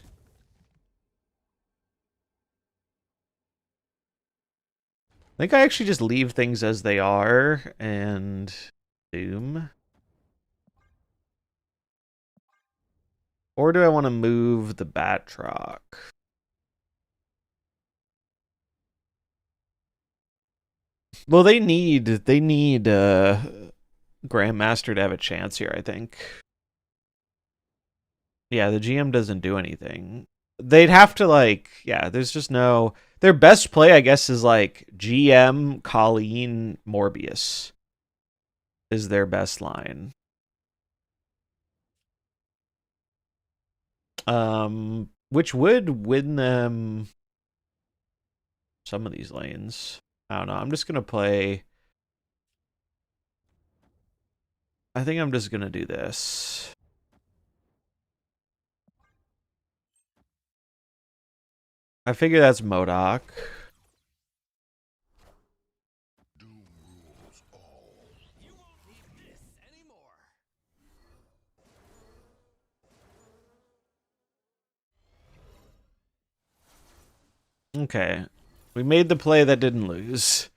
I think I actually just leave things as they are and Doom. Or do I want to move the Batroc? Well, they need Grandmaster to have a chance here, I think. Yeah, the GM doesn't do anything. They'd have to, like, yeah, there's just no... Their best play, I guess, is, like, GM, Colleen, Morbius is their best line. Which would win them some of these lanes. I don't know. I'm just going to play... I think I'm just going to do this. I figure that's MODOK. Okay. We made the play that didn't lose.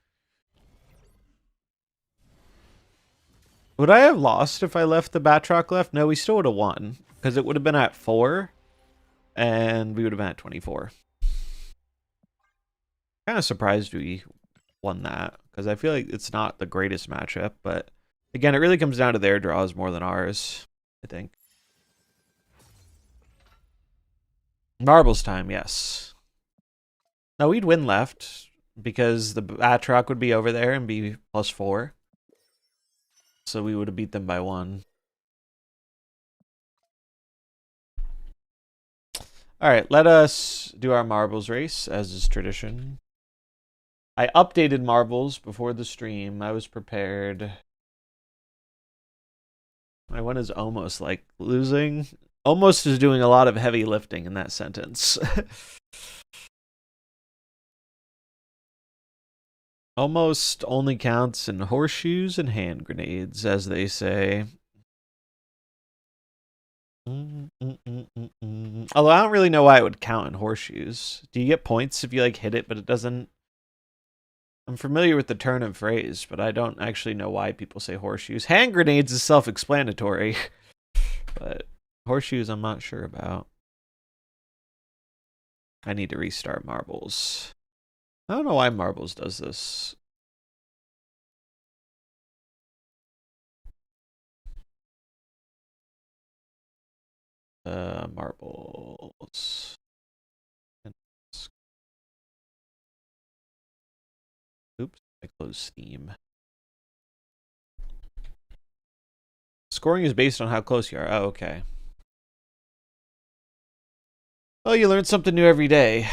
Would I have lost if I left the Batroc left? No, we still would have won. Because it would have been at 4. And we would have been at 24. Kind of surprised we won that. Because I feel like it's not the greatest matchup. But again, it really comes down to their draws more than ours, I think. Marbles time, yes. No, we'd win left. Because the Batroc would be over there and be +4. So we would have beat them by 1. Alright, let us do our marbles race, as is tradition. I updated marbles before the stream. I was prepared. My one is almost like losing. Almost is doing a lot of heavy lifting in that sentence. Almost only counts in horseshoes and hand grenades, as they say. Although I don't really know why it would count in horseshoes. Do you get points if you like hit it, but it doesn't? I'm familiar with the turn of phrase, but I don't actually know why people say horseshoes. Hand grenades is self-explanatory, but horseshoes I'm not sure about. I need to restart marbles. I don't know why marbles does this. Marbles. Oops, I closed Steam. Scoring is based on how close you are. Oh, okay. Well, you learn something new every day.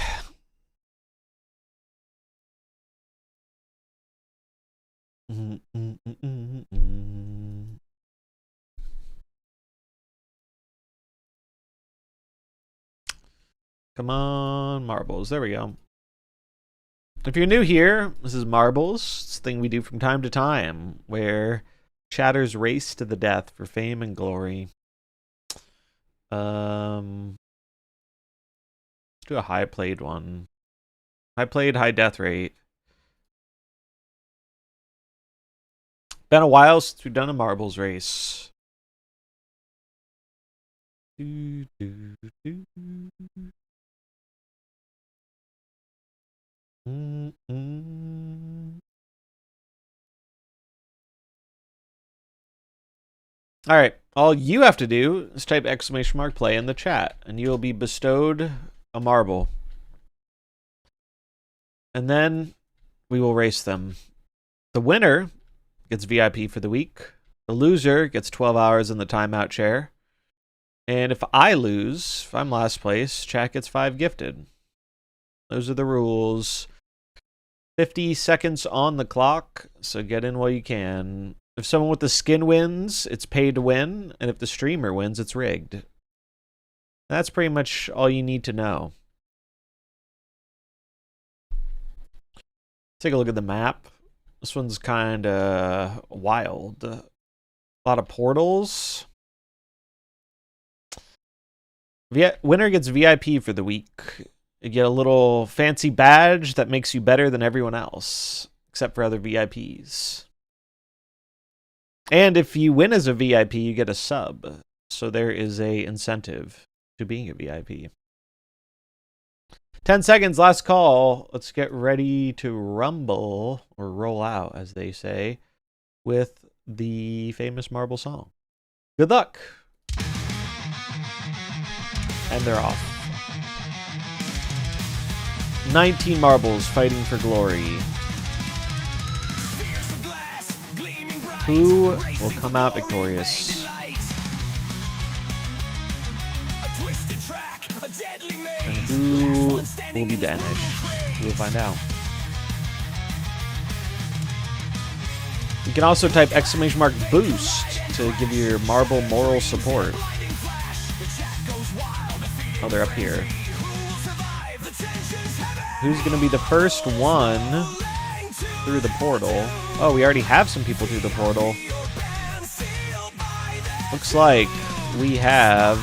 Come on, marbles. There we go. If you're new here, this is Marbles. It's a thing we do from time to time, where chatters race to the death for fame and glory. Let's do a high played one. High played, high death rate. Been a while since we've done a marbles race. Do, do, do. All right, all you have to do is type !play in the chat, and you will be bestowed a marble. And then we will race them. The winner gets VIP for the week. The loser gets 12 hours in the timeout chair. And if I lose, if I'm last place, chat gets 5 gifted. Those are the rules. 50 seconds on the clock, so get in while you can. If someone with the skin wins, it's paid to win, and if the streamer wins, it's rigged. That's pretty much all you need to know. Take a look at the map. This one's kind of wild. A lot of portals. Winner gets VIP for the week. You get a little fancy badge that makes you better than everyone else, except for other VIPs. And if you win as a VIP, you get a sub. So there is a incentive. to being a VIP. 10 seconds, last call. Let's get ready to rumble, or roll out, as they say, with the famous Marvel song. Good luck. And they're off. 19 marbles fighting for glory. Who will come out victorious? And who will be banished? We'll find out. You can also type !boost to give your marble moral support. Oh, they're up here. Who's going to be the first one through the portal? Oh, we already have some people through the portal. Looks like we have...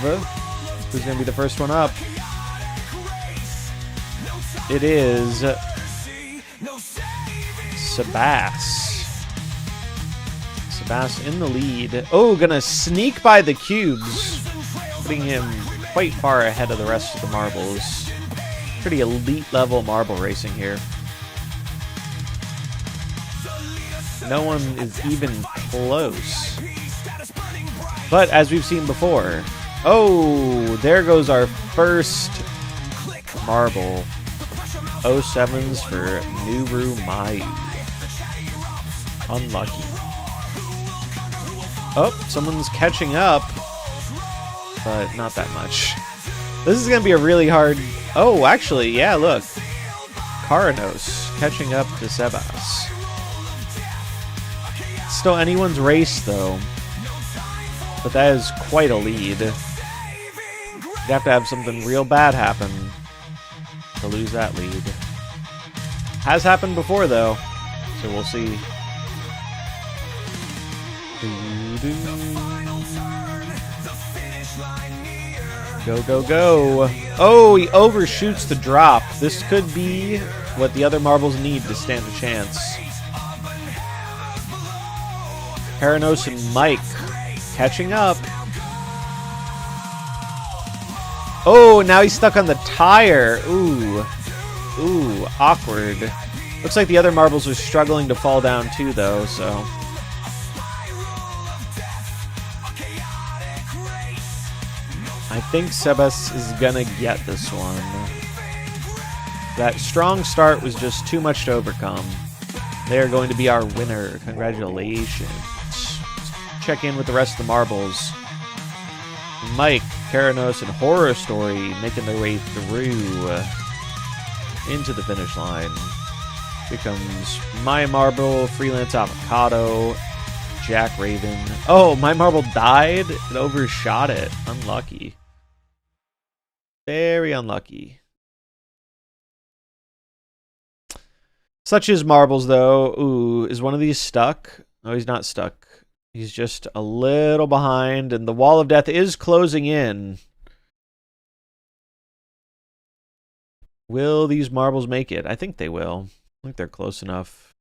Who's going to be the first one up? It is... Sebas in the lead. Oh, gonna sneak by the cubes, putting him quite far ahead of the rest of the marbles. Pretty elite level marble racing here. No one is even close. But as we've seen before, oh, there goes our first marble. 07s for Nuru Mayu. Unlucky. Oh, someone's catching up, but not that much. This is going to be a really hard... Oh, actually, yeah, look. Karanos catching up to Sebas. Still anyone's race, though. But that is quite a lead. You have to have something real bad happen to lose that lead. Has happened before, though, so we'll see. Go, go, go. Oh, he overshoots the drop. This could be what the other marbles need to stand a chance. Paranos and Mike catching up. Oh, now he's stuck on the tire. Ooh. Ooh, awkward. Looks like the other marbles are struggling to fall down too, though, so... I think Sebas is gonna get this one. That strong start was just too much to overcome. They are going to be our winner. Congratulations. Check in with the rest of the marbles. Mike, Karanos, and Horror Story making their way through into the finish line. Here comes My Marble, Freelance Avocado, Jack Raven. Oh, My Marble died? It overshot it. Unlucky. Very unlucky. Such is marbles, though. Ooh, is one of these stuck? No, he's not stuck. He's just a little behind, and the wall of death is closing in. Will these marbles make it? I think they will. I think they're close enough.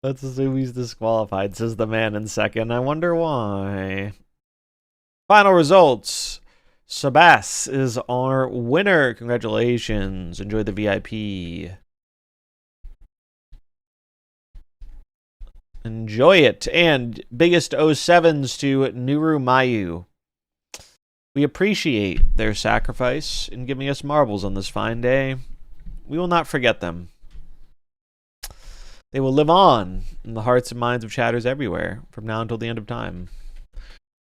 Let's assume he's disqualified, says the man in second. I wonder why. Final results. Sebas is our winner. Congratulations. Enjoy the VIP. Enjoy it. And biggest 07s to Nuru Mayu. We appreciate their sacrifice in giving us marbles on this fine day. We will not forget them. They will live on in the hearts and minds of chatters everywhere from now until the end of time.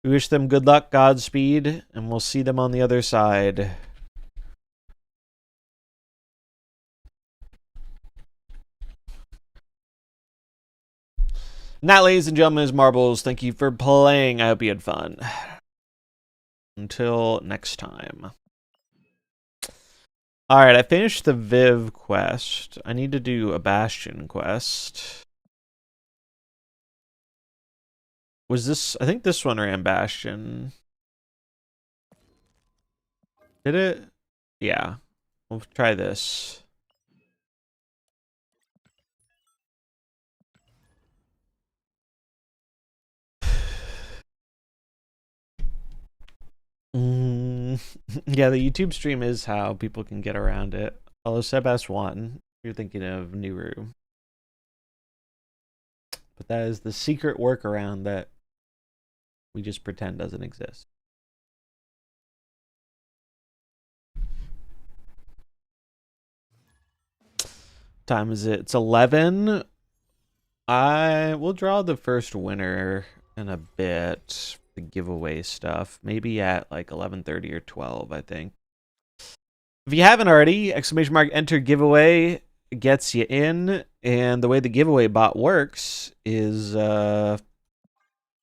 We wish them good luck, Godspeed, and we'll see them on the other side. And that, ladies and gentlemen, is Marbles. Thank you for playing. I hope you had fun. Until next time. Alright, I finished the Viv quest. I need to do a Bastion quest. Was this... I think this one ran Bastion. Did it? Yeah. We'll try this. Yeah, the YouTube stream is how people can get around it. Although Sebas1, you're thinking of Nuru. But that is the secret workaround that we just pretend doesn't exist. Time is it? It's 11. I will draw the first winner in a bit. The giveaway stuff. Maybe at like 11:30 or 12, I think. If you haven't already, !enter giveaway gets you in. And the way the giveaway bot works is the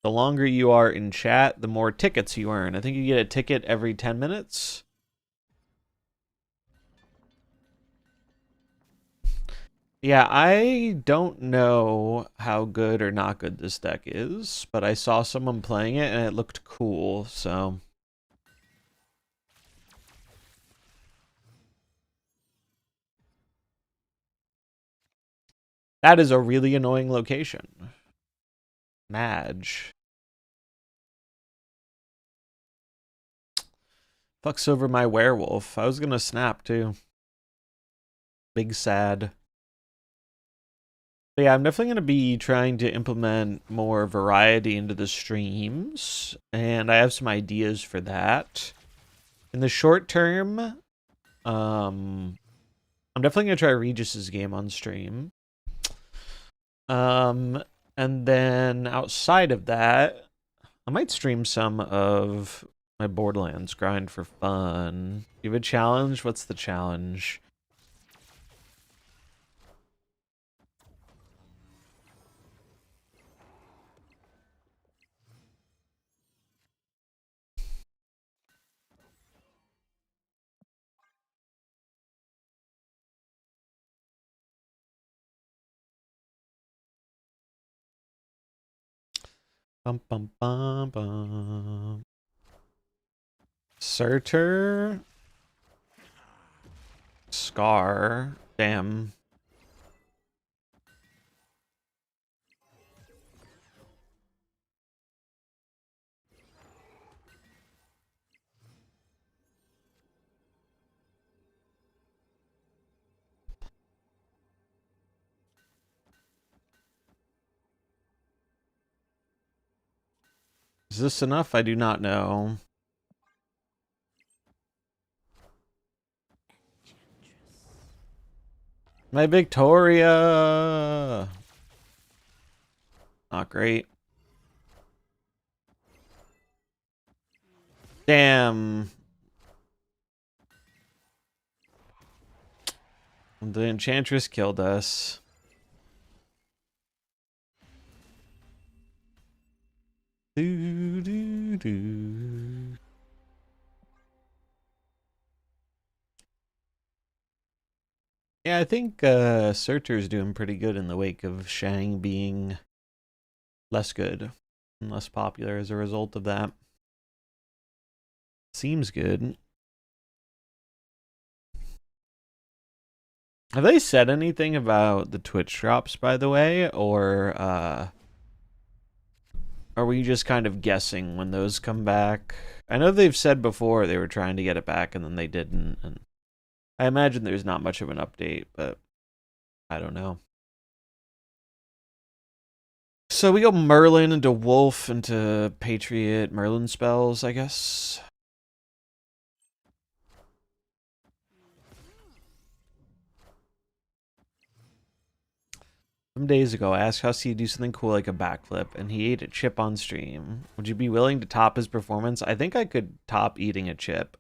longer you are in chat, the more tickets you earn. I think you get a ticket every 10 minutes. Yeah, I don't know how good or not good this deck is, but I saw someone playing it and it looked cool, so... That is a really annoying location. Madge. Fucks over my werewolf. I was gonna snap, too. Big sad. But yeah, I'm definitely going to be trying to implement more variety into the streams, and I have some ideas for that. In the short term, I'm definitely going to try Regis's game on stream. And then outside of that, I might stream some of my Borderlands grind for fun. You have a challenge? What's the challenge? Bum bum bum bum. Surtur. Scar. Damn. Is this enough? I do not know. My Victoria! Not great. Damn. The Enchantress killed us. Do, do, do. Yeah, I think Surtur's doing pretty good in the wake of Shang being less good and less popular as a result of that. Seems good. Have they said anything about the Twitch drops, by the way, or are we just kind of guessing when those come back? I know they've said before they were trying to get it back and then they didn't, and I imagine there's not much of an update, but I don't know. So we go Merlin into Wolf into Patriot Merlin spells, I guess. Some days ago, I asked Husky to do something cool like a backflip, and he ate a chip on stream. Would you be willing to top his performance? I think I could top eating a chip.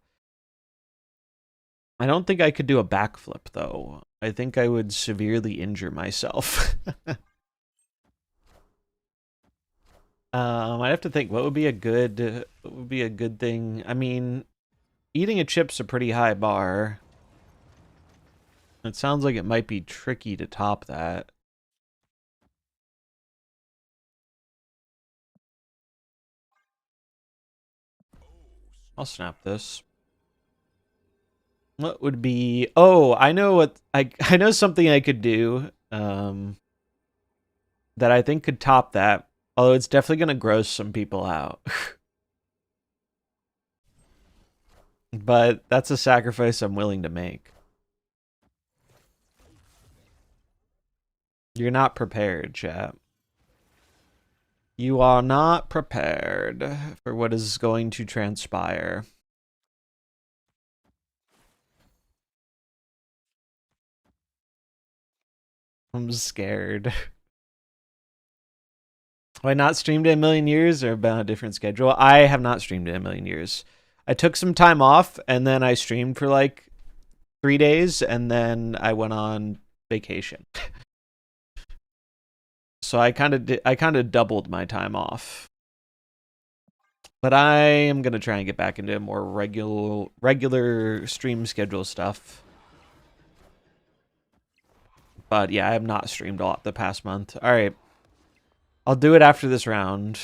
I don't think I could do a backflip, though. I think I would severely injure myself. I'd have to think what would be a good thing. I mean, eating a chip's a pretty high bar. It sounds like it might be tricky to top that. I'll snap this. What would be... Oh, I know what... I know something I could do that I think could top that. Although it's definitely going to gross some people out. But that's a sacrifice I'm willing to make. You're not prepared, chat. You are not prepared for what is going to transpire. I'm scared. Have I not streamed in a million years or been on a different schedule? I have not streamed in a million years. I took some time off and then I streamed for like 3 days and then I went on vacation. So I kind of doubled my time off. But I am going to try and get back into more regular stream schedule stuff. But yeah, I have not streamed a lot the past month. All right. I'll do it after this round.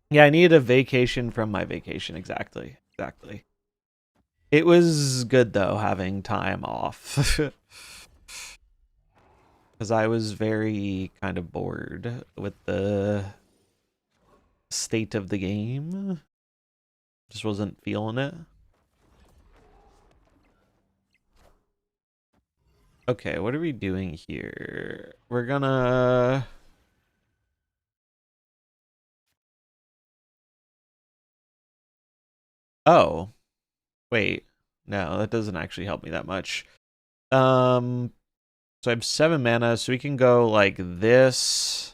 Yeah, I needed a vacation from my vacation. Exactly. It was good, though, having time off. Because I was very kind of bored with the state of the game. Just wasn't feeling it. Okay, what are we doing here? We're gonna... Oh. Wait. No, that doesn't actually help me that much. So I have 7 mana, so we can go like this.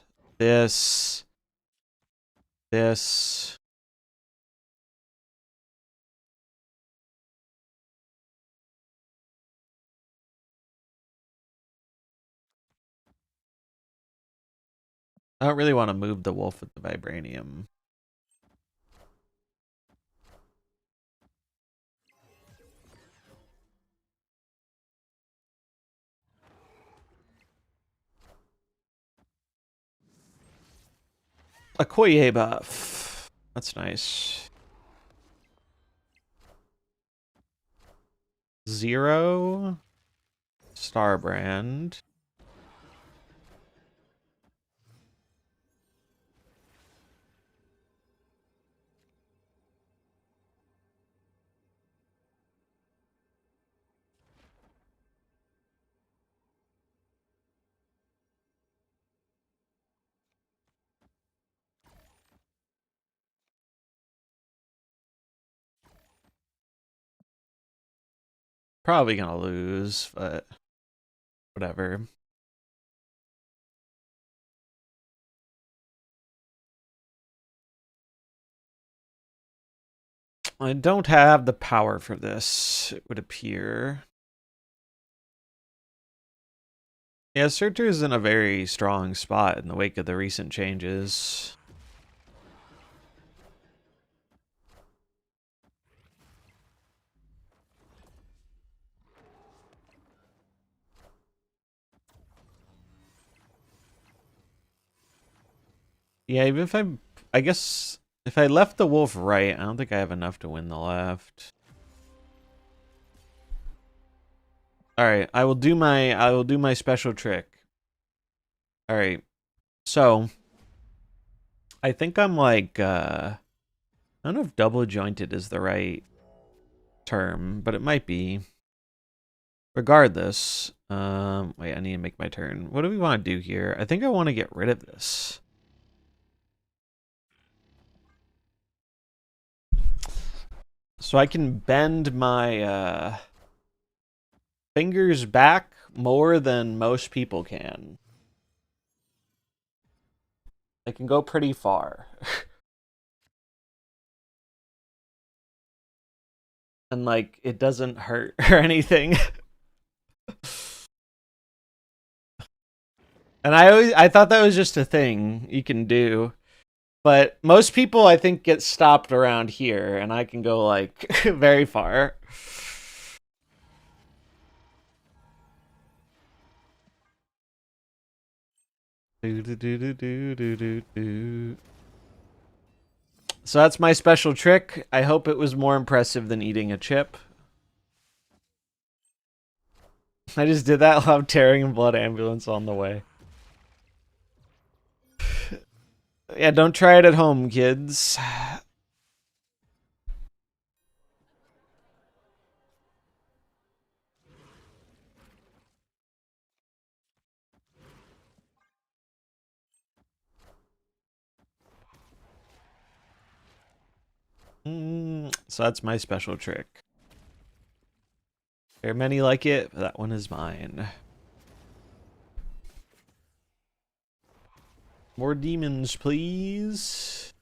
I don't really want to move the wolf with the vibranium. A Koye buff. That's nice. 0. Starbrand. Probably gonna lose, but whatever. I don't have the power for this, it would appear. Yeah, Surtur's in a very strong spot in the wake of the recent changes. Yeah, even if I guess if I left the wolf right, I don't think I have enough to win the left. All right, I will do my special trick. All right. So, I think I'm like I don't know if double jointed is the right term, but it might be. Regardless, wait, I need to make my turn. What do we want to do here? I think I want to get rid of this. So I can bend my fingers back more than most people can. I can go pretty far. And like it doesn't hurt or anything. And I thought that was just a thing you can do. But most people I think get stopped around here and I can go like very far. So that's my special trick. I hope it was more impressive than eating a chip. I just did that while I'm tearing a blood ambulance on the way. Yeah, don't try it at home, kids. So that's my special trick. There are many like it, but that one is mine. More demons, please.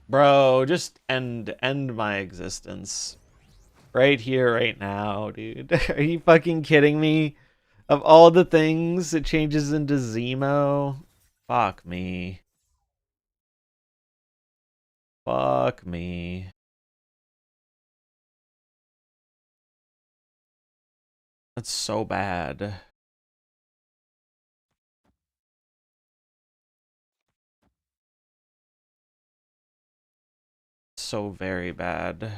Bro, just end my existence. Right here, right now, dude. Are you fucking kidding me? Of all the things, it changes into Zemo. Fuck me. Fuck me. That's so bad. So very bad.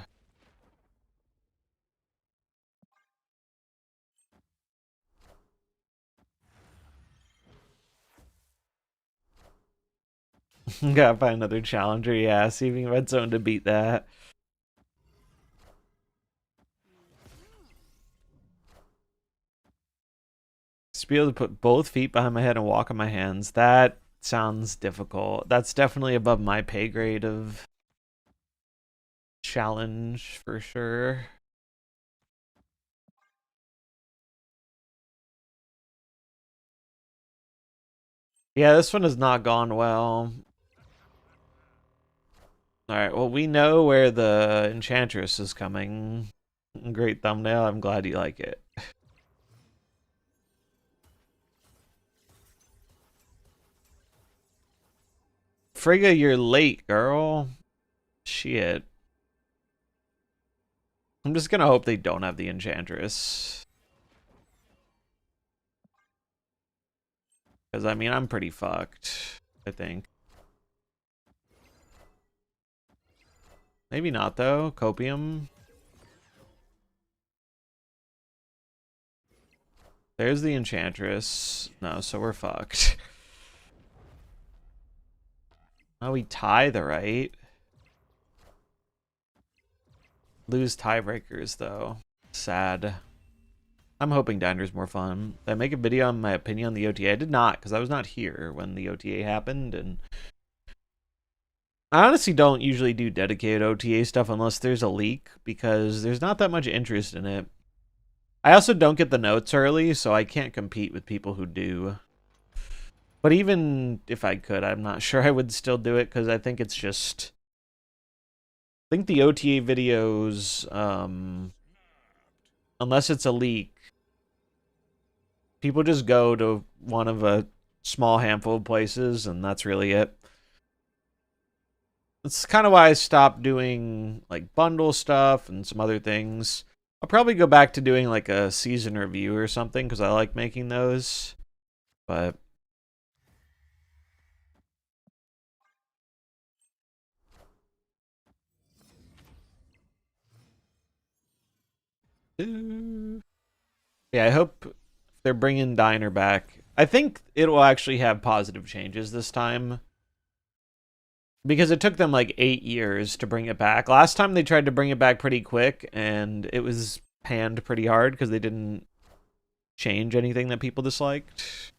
Gotta find another challenger. Yeah, see if we can find someone to beat that. Just be able to put both feet behind my head and walk on my hands. That sounds difficult. That's definitely above my pay grade of challenge for sure. Yeah, this one has not gone well. Alright, well, we know where the Enchantress is coming. Great thumbnail. I'm glad you like it. Frigga, you're late, girl. Shit. I'm just gonna hope they don't have the Enchantress. Because, I mean, I'm pretty fucked, I think. Maybe not, though. Copium. There's the Enchantress. No, so we're fucked. Oh, we tie the right. Lose tiebreakers, though. Sad. I'm hoping Diner's more fun. Did I make a video on my opinion on the OTA? I did not, because I was not here when the OTA happened, and I honestly don't usually do dedicated OTA stuff unless there's a leak, because there's not that much interest in it. I also don't get the notes early, so I can't compete with people who do. But even if I could, I'm not sure I would still do it, because I think it's just... I think the OTA videos, unless it's a leak, people just go to one of a small handful of places, and that's really it. That's kind of why I stopped doing like bundle stuff and some other things. I'll probably go back to doing like a season review or something because I like making those. But yeah, I hope they're bringing Diner back. I think it will actually have positive changes this time. Because it took them like 8 years to bring it back. Last time they tried to bring it back pretty quick, and it was panned pretty hard because they didn't change anything that people disliked.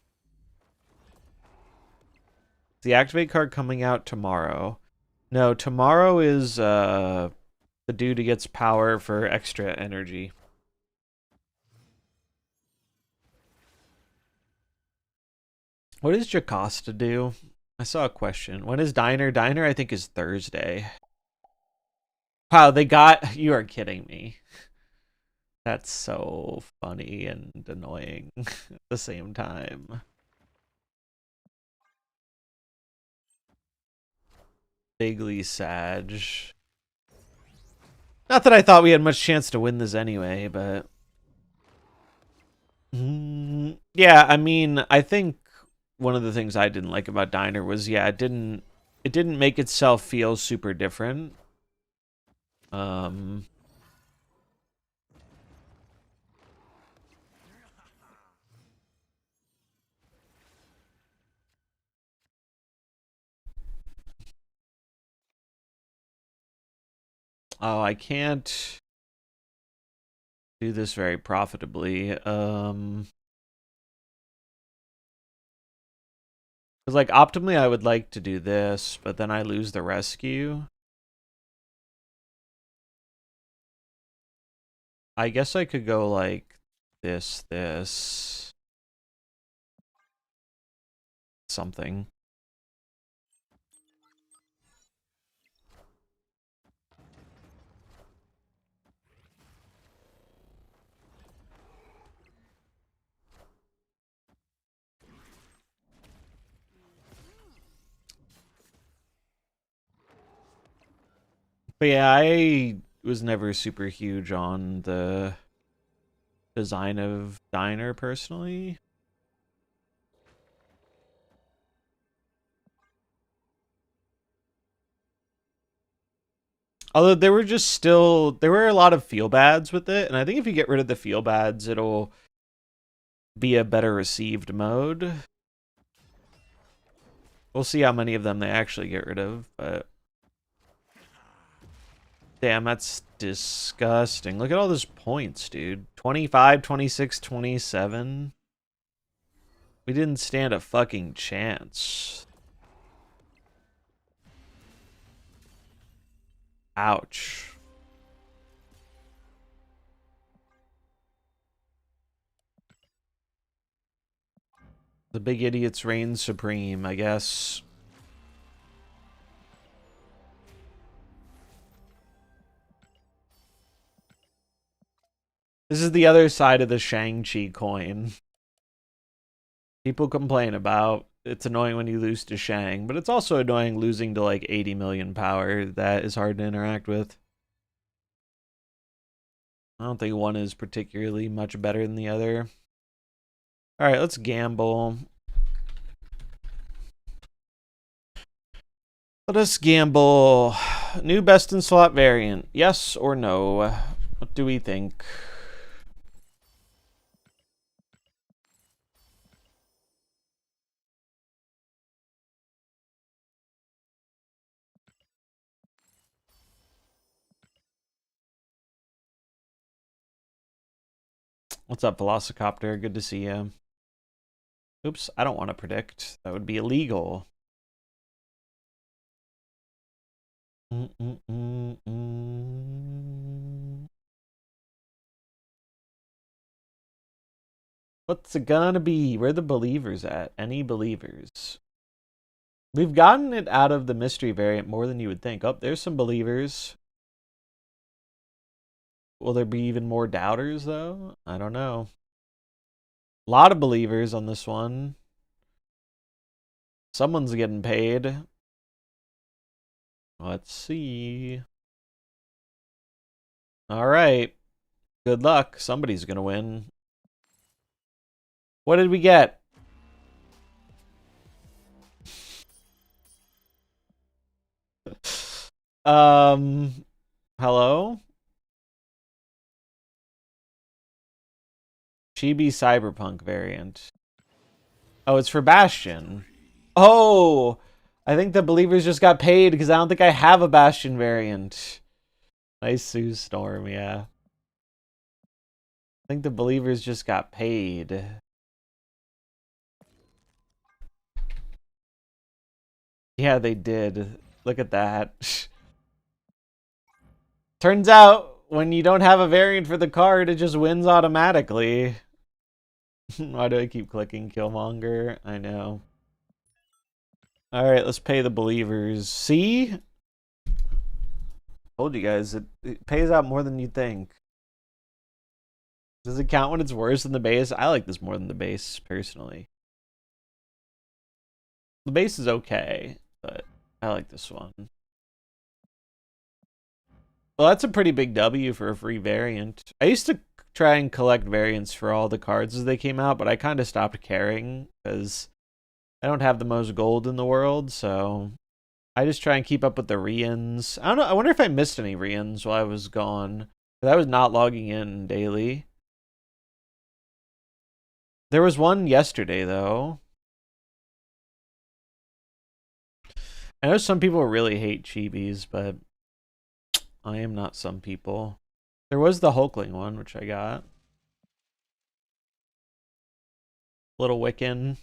The activate card coming out tomorrow. No, tomorrow is the dude who gets power for extra energy. What does Jocasta do? I saw a question. When is Diner? Diner, I think, is Thursday. Wow, they got... You are kidding me. That's so funny and annoying at the same time. Vaguely Sag. Not that I thought we had much chance to win this anyway, but... yeah, I mean, I think one of the things I didn't like about Diner was, yeah, it didn't make itself feel super different. Oh, I can't do this very profitably. Because, like, optimally, I would like to do this, but then I lose the rescue. I guess I could go, like, this. Something. But yeah, I was never super huge on the design of Diner personally. Although there were a lot of feel bads with it, and I think if you get rid of the feel bads, it'll be a better received mode. We'll see how many of them they actually get rid of, but damn, that's disgusting. Look at all those points, dude. 25, 26, 27. We didn't stand a fucking chance. Ouch. The big idiots reign supreme, I guess. This is the other side of the Shang-Chi coin. People complain about it's annoying when you lose to Shang, but it's also annoying losing to like 80 million power that is hard to interact with. I don't think one is particularly much better than the other. Alright, let's gamble. Let us gamble. New best in slot variant. Yes or no? What do we think? What's up, Velocicopter? Good to see you. Oops, I don't want to predict. That would be illegal. What's it gonna be? Where are the believers at? Any believers? We've gotten it out of the mystery variant more than you would think. Oh, there's some believers. Will there be even more doubters, though? I don't know. A lot of believers on this one. Someone's getting paid. Let's see. All right. Good luck. Somebody's going to win. What did we get? Hello? Chibi Cyberpunk variant. Oh, it's for Bastion. Oh, I think the believers just got paid because I don't think I have a Bastion variant. Nice Sue Storm, yeah. I think the believers just got paid. Yeah, they did. Look at that. Turns out, when you don't have a variant for the card, it just wins automatically. Why do I keep clicking Killmonger? I know. Alright, let's pay the believers. See? Told you guys, it pays out more than you think. Does it count when it's worse than the base? I like this more than the base, personally. The base is okay, but I like this one. Well, that's a pretty big W for a free variant. I used to try and collect variants for all the cards as they came out, but I kind of stopped caring because I don't have the most gold in the world, so I just try and keep up with the re-ins. I don't know. I wonder if I missed any re-ins while I was gone. But I was not logging in daily. There was one yesterday, though. I know some people really hate chibis, but I am not some people. There was the Hulkling one, which I got. Little Wiccan.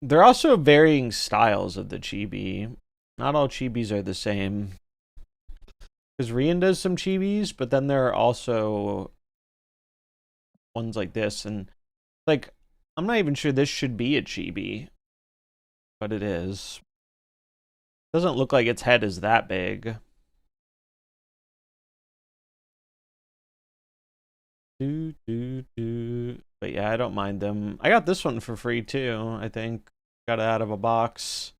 There are also varying styles of the chibi. Not all chibis are the same. Because Rian does some chibis, but then there are also ones like this. And, like, I'm not even sure this should be a chibi. But it is. Doesn't look like its head is that big. But yeah, I don't mind them. I got this one for free too, I think. Got it out of a box.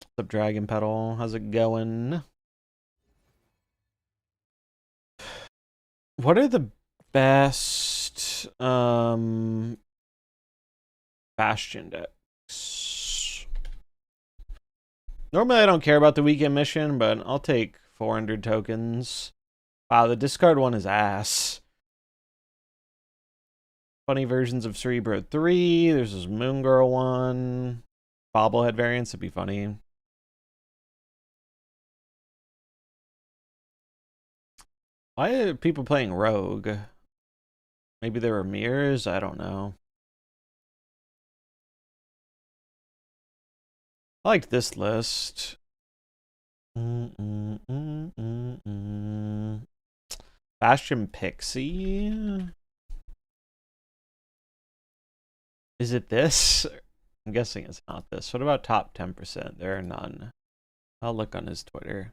What's up, Dragon Petal? How's it going? What are the best Bastion decks? Normally I don't care about the weekend mission, but I'll take 400 tokens. Wow, the discard one is ass. Funny versions of Cerebro 3. There's this Moon Girl one. Bobblehead variants would be funny. Why are people playing Rogue? Maybe there were mirrors? I don't know. I liked this list. Bastion Pixie? Is it this? I'm guessing it's not this. What about top 10%? There are none. I'll look on his Twitter.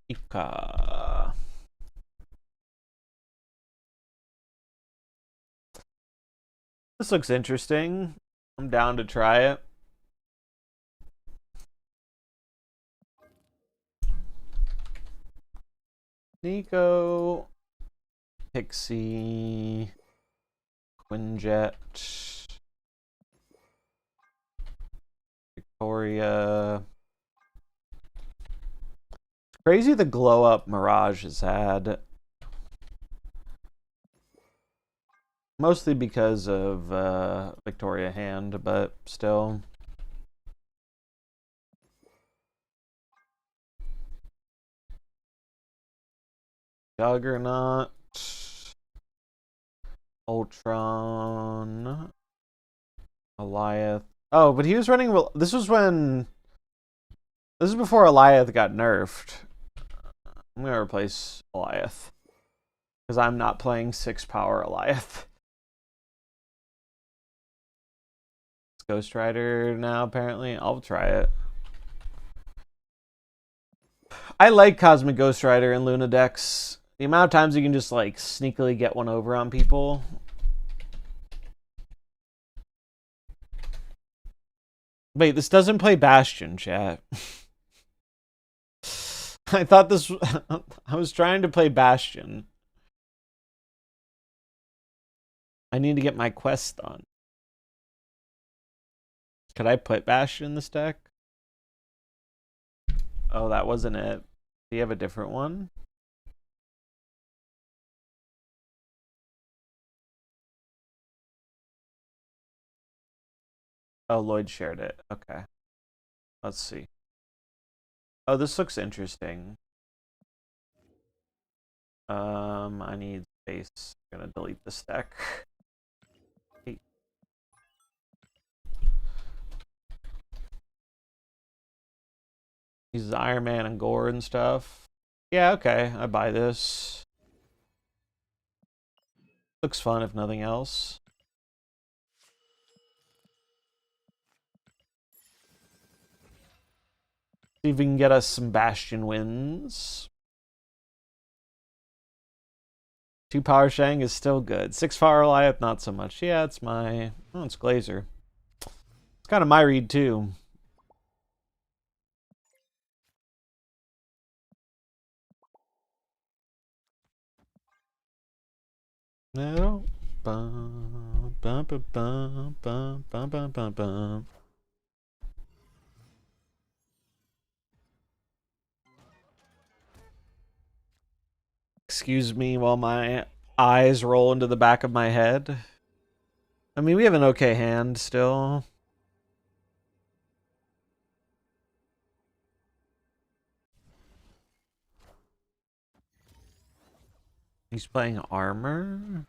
Ika. This looks interesting. I'm down to try it. Nico. Pixie. Quinjet. Victoria. It's crazy the glow up Mirage has had. Mostly because of Victoria hand, but still. Juggernaut. Ultron. Eliath. Oh, but he was running. This was when. This is before Eliath got nerfed. I'm gonna replace Eliath because I'm not playing 6-power Eliath. It's Ghost Rider now. Apparently, I'll try it. I like Cosmic Ghost Rider and Luna decks. The amount of times you can just like sneakily get one over on people. Wait, this doesn't play Bastion, chat. I thought this... I was trying to play Bastion. I need to get my quest done. Could I put Bastion in this deck? Oh, that wasn't it. Do you have a different one? Oh, Lloyd shared it. Okay. Let's see. Oh, this looks interesting. I need space. I'm gonna delete this deck. Hey. Uses Iron Man and Gore and stuff. Yeah, okay. I buy this. Looks fun if nothing else. See if we can get us some Bastion wins. 2-power Shang is still good. 6-power Goliath, not so much. Yeah, it's my... Oh, it's Glazer. It's kind of my read, too. No. Bum, bum, bum, bum, bum, bum, bum, bum, bum. Excuse me while my eyes roll into the back of my head. I mean, we have an okay hand still. He's playing armor.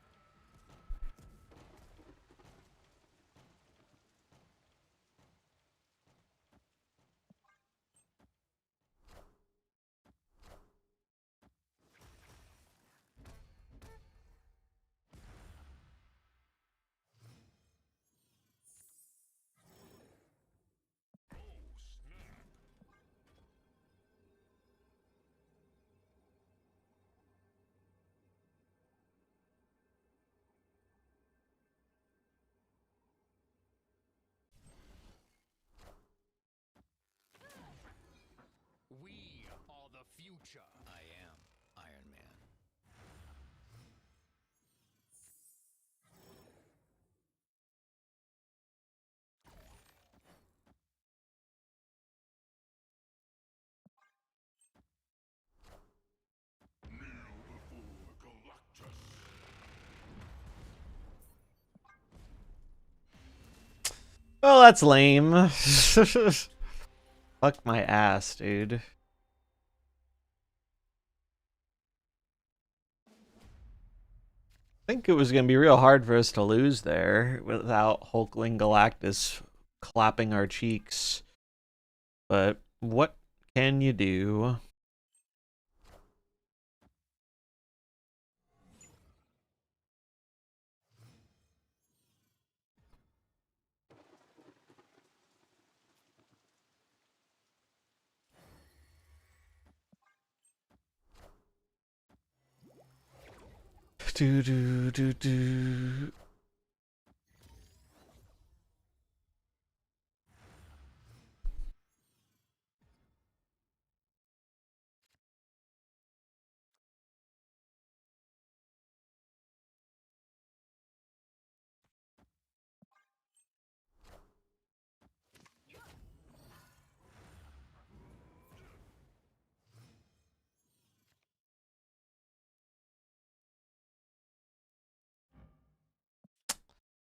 We are the future. I am Iron Man. Well, that's lame. Fuck my ass, dude. I think it was gonna be real hard for us to lose there without Hulkling Galactus clapping our cheeks. But what can you do? Do do do do.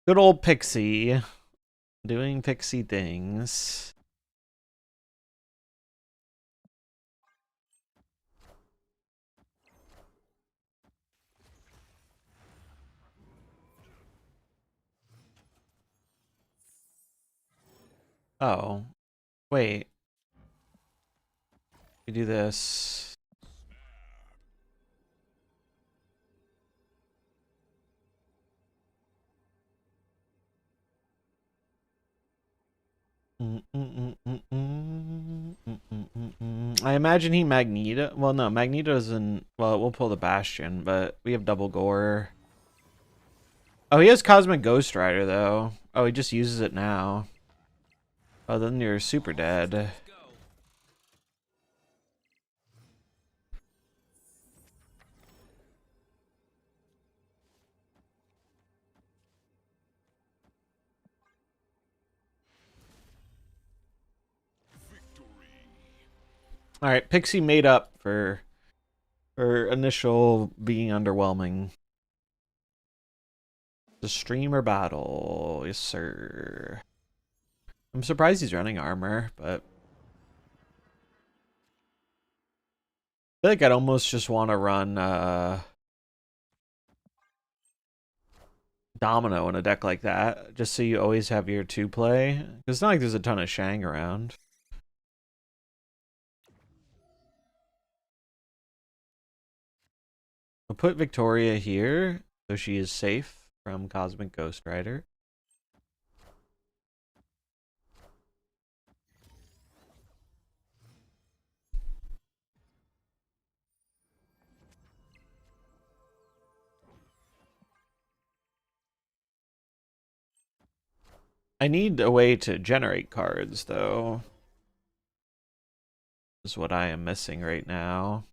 Good old Pixie. Doing Pixie things. Oh. Wait. We do this. I imagine he Magneto. Well, no, Magneto doesn't. Well, we'll pull the Bastion, but we have double gore. Oh, he has Cosmic Ghost Rider, though. Oh, he just uses it now. Oh, then you're super dead. All right, Pixie made up for initial being underwhelming. The streamer battle, yes sir. I'm surprised he's running armor, but I feel like I'd almost just want to run Domino in a deck like that, just so you always have your 2 play. Because it's not like there's a ton of Shang around. I'll put Victoria here, so she is safe from Cosmic Ghost Rider. I need a way to generate cards, though. This is what I am missing right now.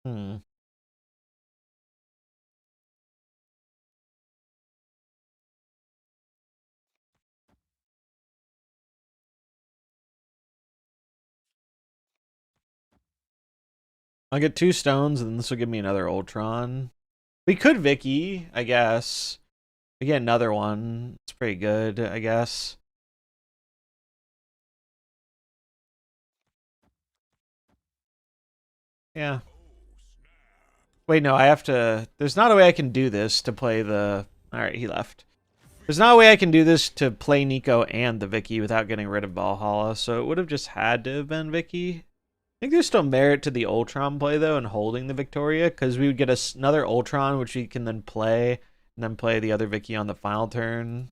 Hmm. I'll get 2 stones, and this will give me another Ultron. We could Vicky, I guess. We get another one. It's pretty good, I guess. Yeah. Wait, no, I have to... There's not a way I can do this to play the... Alright, he left. There's not a way I can do this to play Nico and the Vicky without getting rid of Valhalla, so it would have just had to have been Vicky. I think there's still merit to the Ultron play, though, and holding the Victoria, because we would get another Ultron, which we can then play, and then play the other Vicky on the final turn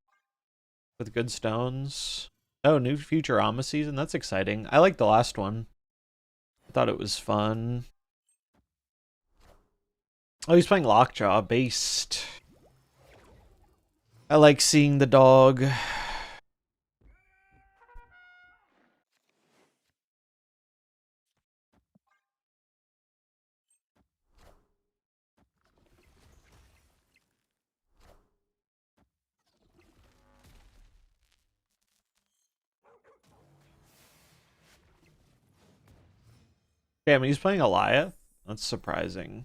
with good stones. Oh, new Futurama season? That's exciting. I like the last one. I thought it was fun. Oh, he's playing Lockjaw, based. I like seeing the dog. Damn, he's playing Eliath? That's surprising.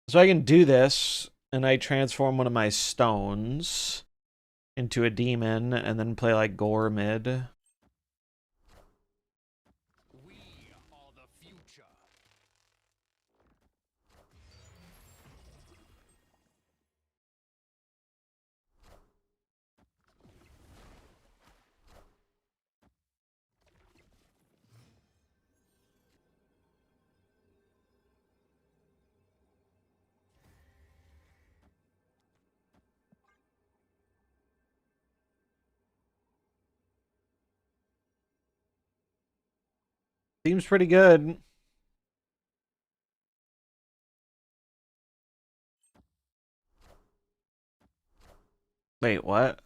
So I can do this, and I transform one of my stones into a demon, and then play like Gore mid. We are the future. Seems pretty good. Wait, what?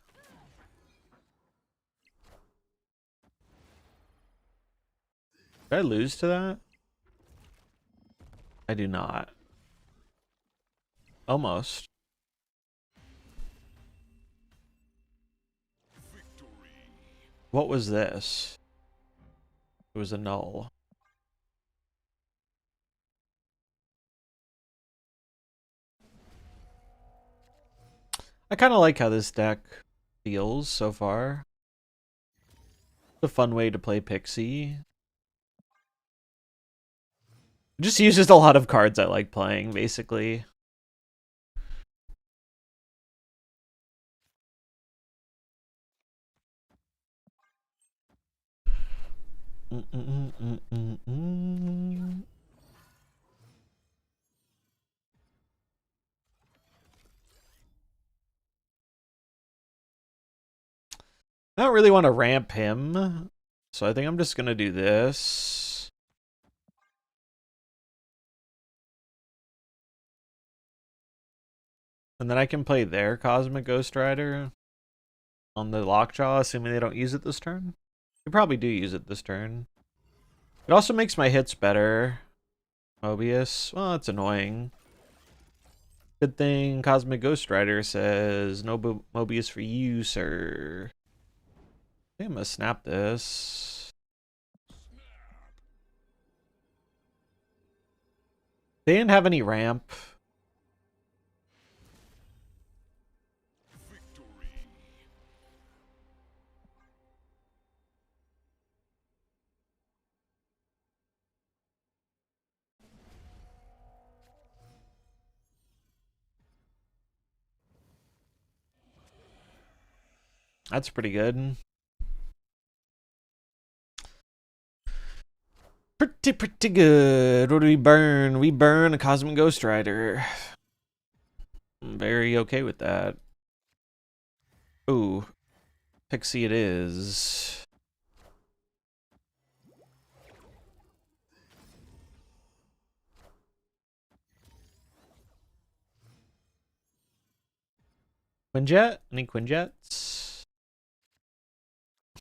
Did I lose to that? I do not. Almost. What was this? It was a null. I kind of like how this deck feels so far. It's a fun way to play Pixie. It just uses a lot of cards I like playing, basically. I don't really want to ramp him, so I think I'm just gonna do this. And then I can play their Cosmic Ghost Rider on the Lockjaw, assuming they don't use it this turn. They probably do use it this turn. It also makes my hits better. Mobius. Well, that's annoying. Good thing Cosmic Ghost Rider says no Mobius for you, sir. I think I'm gonna snap this. They didn't have any ramp. That's pretty good. Pretty good. What do we burn? We burn a Cosmic Ghost Rider. I'm very okay with that. Ooh. Pixie it is. Quinjet? Any Quinjets?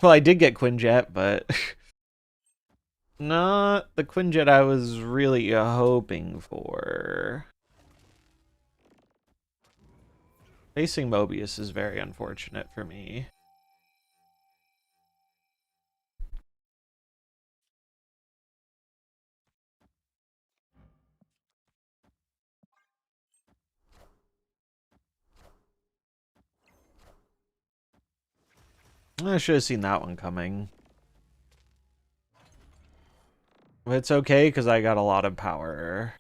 Well, I did get Quinjet, but Not the Quinjet I was really hoping for. Facing Mobius is very unfortunate for me. I should have seen that one coming. But it's okay because I got a lot of power.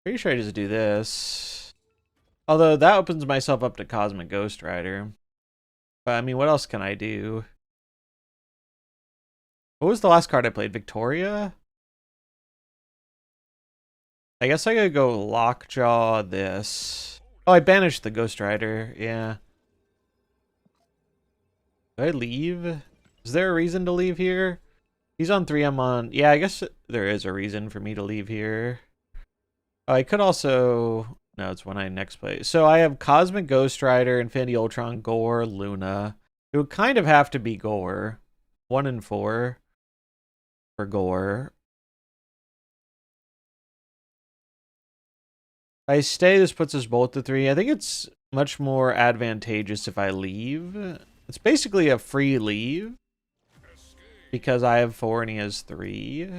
Pretty sure I just do this. Although that opens myself up to Cosmic Ghost Rider. But I mean, what else can I do? What was the last card I played? Victoria? I guess I could go Lockjaw this. Oh, I banished the Ghost Rider. Yeah. Do I leave? Is there a reason to leave here? He's on 3, I'm on... Yeah, I guess there is a reason for me to leave here. Oh, I could also... No, it's when I next play. So I have Cosmic Ghost Rider, Infinity Ultron, Gore, Luna. It would kind of have to be Gore. 1 and 4 for Gore. If I stay, this puts us both to 3. I think it's much more advantageous if I leave. It's basically a free leave. Because I have 4 and he has 3.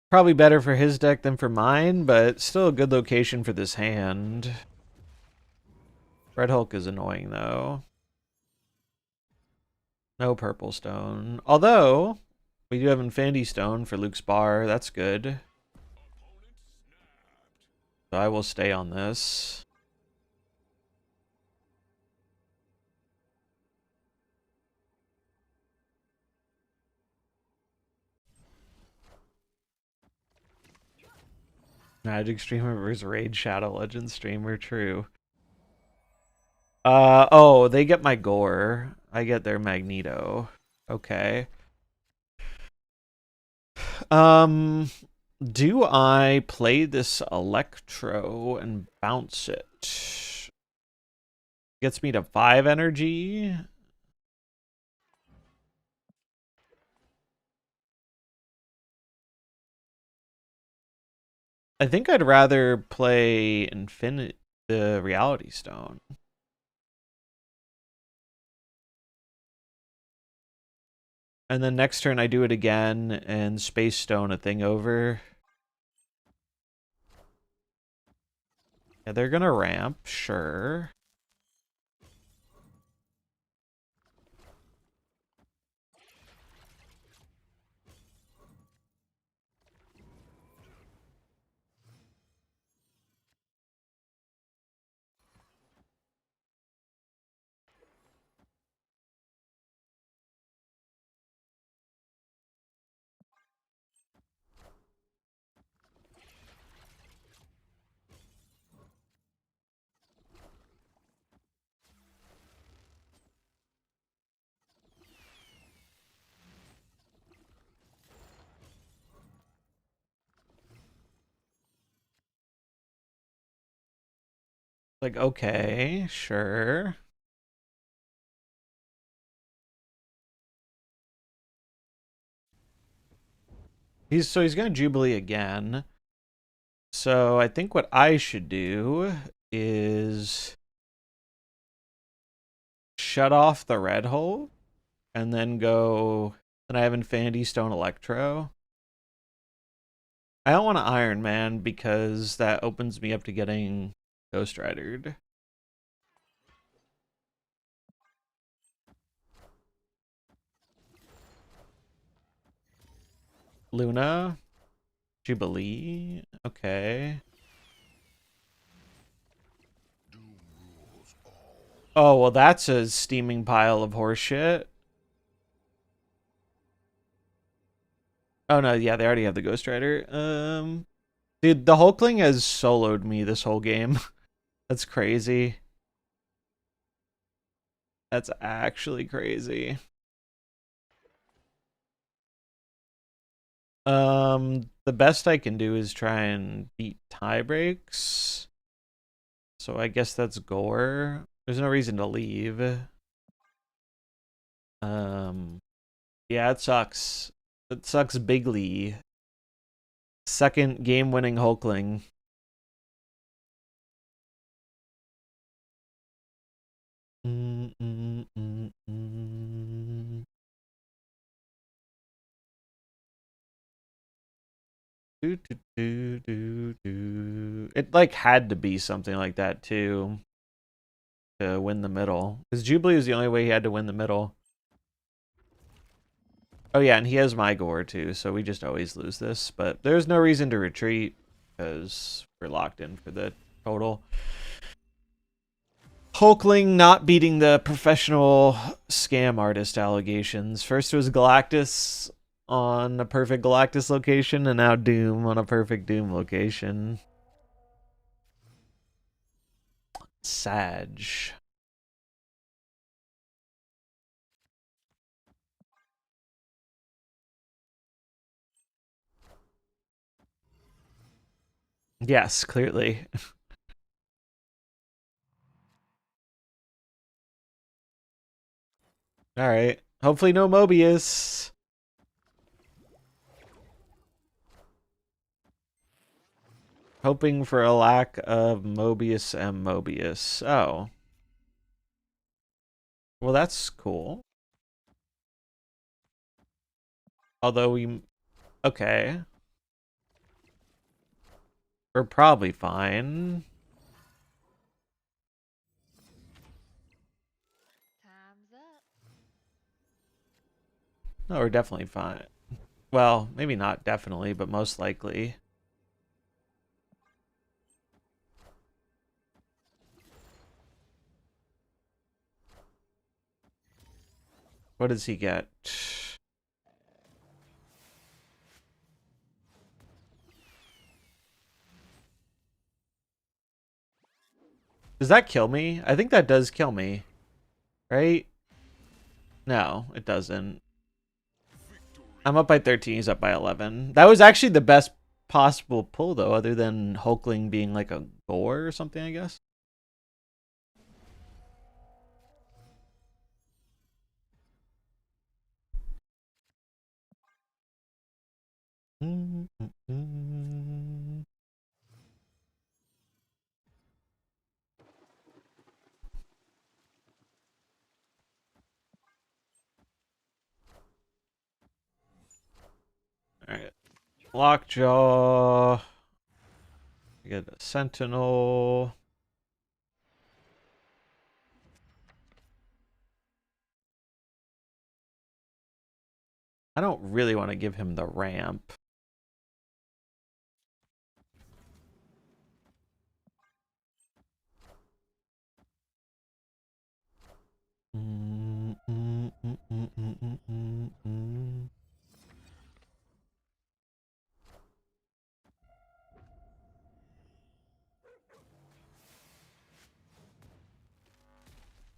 Probably better for his deck than for mine, but still a good location for this hand. Red Hulk is annoying, though. No purple stone. Although, we do have Infinity Stone for Luke's bar. That's good. So I will stay on this. Magic streamer versus Raid Shadow Legends streamer, true. Oh, they get my Gore. I get their Magneto. Okay. Do I play this Electro and bounce it? Gets me to 5 energy. I think I'd rather play the Reality Stone. And then next turn I do it again and Space Stone a thing over. Yeah, they're gonna ramp, sure. Like, okay, sure. He's gonna Jubilee again. So I think what I should do is shut off the red hole and then go. Then I have Infinity Stone Electro. I don't want to Iron Man because that opens me up to getting Ghost Ridered. Luna, Jubilee. Okay. Oh, well, that's a steaming pile of horseshit. Oh, no, yeah, they already have the Ghost Rider. Dude, the Hulkling has soloed me this whole game. That's crazy. That's actually crazy. The best I can do is try and beat tie breaks. So I guess that's gore. There's no reason to leave. Yeah, it sucks. It sucks bigly. Second game-winning Hulkling. It like had to be something like that too to win the middle. Because Jubilee was the only way he had to win the middle. Oh yeah, and he has my gore too, so we just always lose this. But there's no reason to retreat because we're locked in for the total. Hulkling not beating the professional scam artist allegations. First it was Galactus on a perfect Galactus location, and now Doom on a perfect Doom location. Sag. Yes, clearly. Alright. Hopefully no Mobius. Hoping for a lack of Mobius and Mobius. Oh. Well, that's cool. Although we... Okay. We're probably fine. Time's up. No, we're definitely fine. Well, maybe not definitely, but most likely. What does he get? Does that kill me? I think that does kill me. Right? No, it doesn't. I'm up by 13, he's up by 11. That was actually the best possible pull, though, other than Hulkling being like a gore or something, I guess. Alright. Lockjaw. Get a Sentinel. I don't really want to give him the ramp.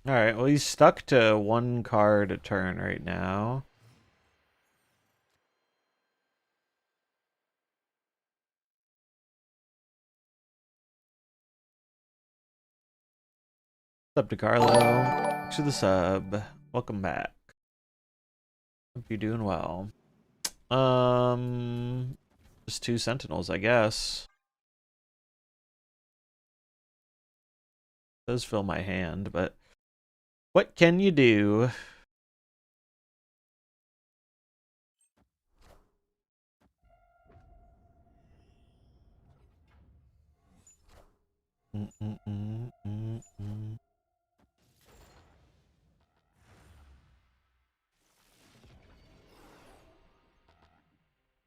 Alright, well, he's stuck to one card a turn right now. What's up, DeCarlo? Thanks for the sub. Welcome back. Hope you're doing well. Just two Sentinels, I guess. Does fill my hand, but what can you do?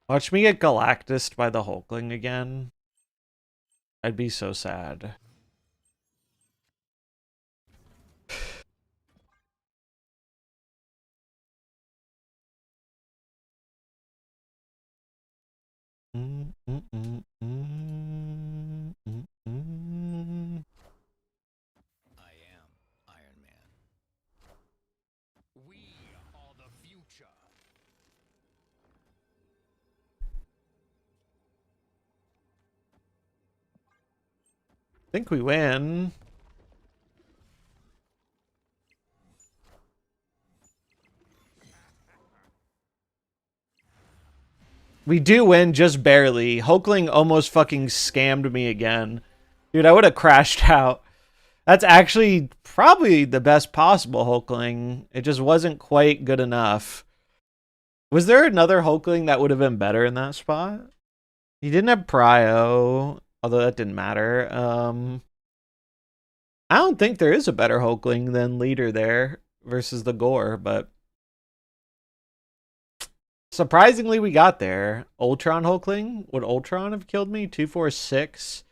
Watch me get Galactused by the Hulkling again. I'd be so sad. think we win. We do win, just barely. Hulkling almost fucking scammed me again. Dude, I would have crashed out. That's actually probably the best possible Hulkling. It just wasn't quite good enough. Was there another Hulkling that would have been better in that spot? He didn't have Prio, although that didn't matter. I don't think there is a better Hulkling than Leader there versus the Gore, but surprisingly we got there. Ultron Hulkling? Would Ultron have killed me? 2, 4, 6.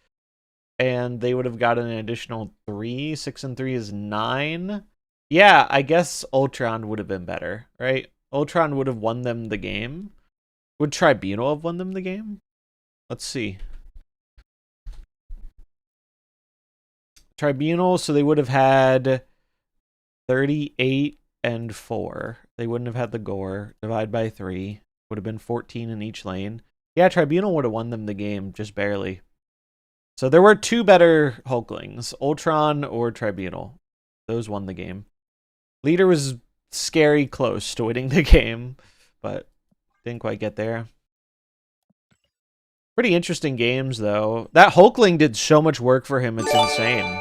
And they would have gotten an additional 3. 6 and 3 is 9. Yeah, I guess Ultron would have been better, right? Ultron would have won them the game. Would Tribunal have won them the game? Let's see. Tribunal, so they would have had 38 and 4. They wouldn't have had the Gore. Divide by 3. Would have been 14 in each lane. Yeah, Tribunal would have won them the game, just barely. So there were 2 better Hulklings, Ultron or Tribunal. Those won the game. Leader was scary close to winning the game, but didn't quite get there. Pretty interesting games, though. That Hulkling did so much work for him, it's insane.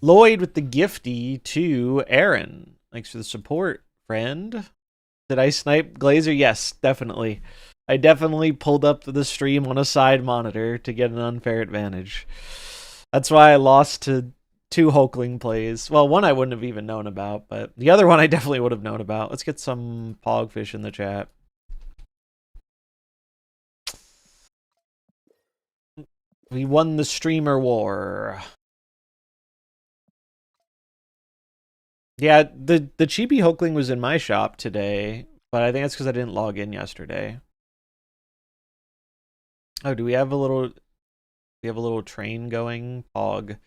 Lloyd with the gifty to Aaron. Thanks for the support, friend. Did I snipe Glazer? Yes, definitely. I definitely pulled up the stream on a side monitor to get an unfair advantage. That's why I lost to 2 Hulkling plays. Well, one I wouldn't have even known about, but the other one I definitely would have known about. Let's get some Pogfish in the chat. We won the streamer war. Yeah, the cheapy Hulkling was in my shop today, but I think that's because I didn't log in yesterday. Oh, do we have a little train going? Pog.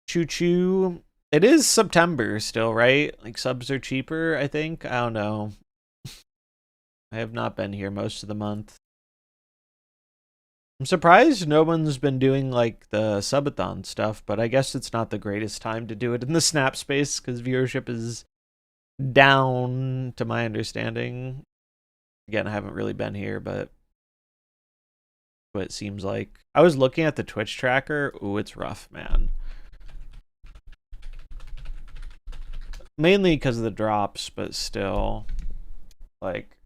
Choo choo. It is September still, right? Like subs are cheaper, I think. I don't know. I have not been here most of the month. I'm surprised no one's been doing like the subathon stuff, but I guess it's not the greatest time to do it in the Snap space because viewership is down to my understanding. Again, I haven't really been here, but what it seems like. I was looking at the Twitch tracker. Ooh, it's rough, man. Mainly because of the drops, but still, like,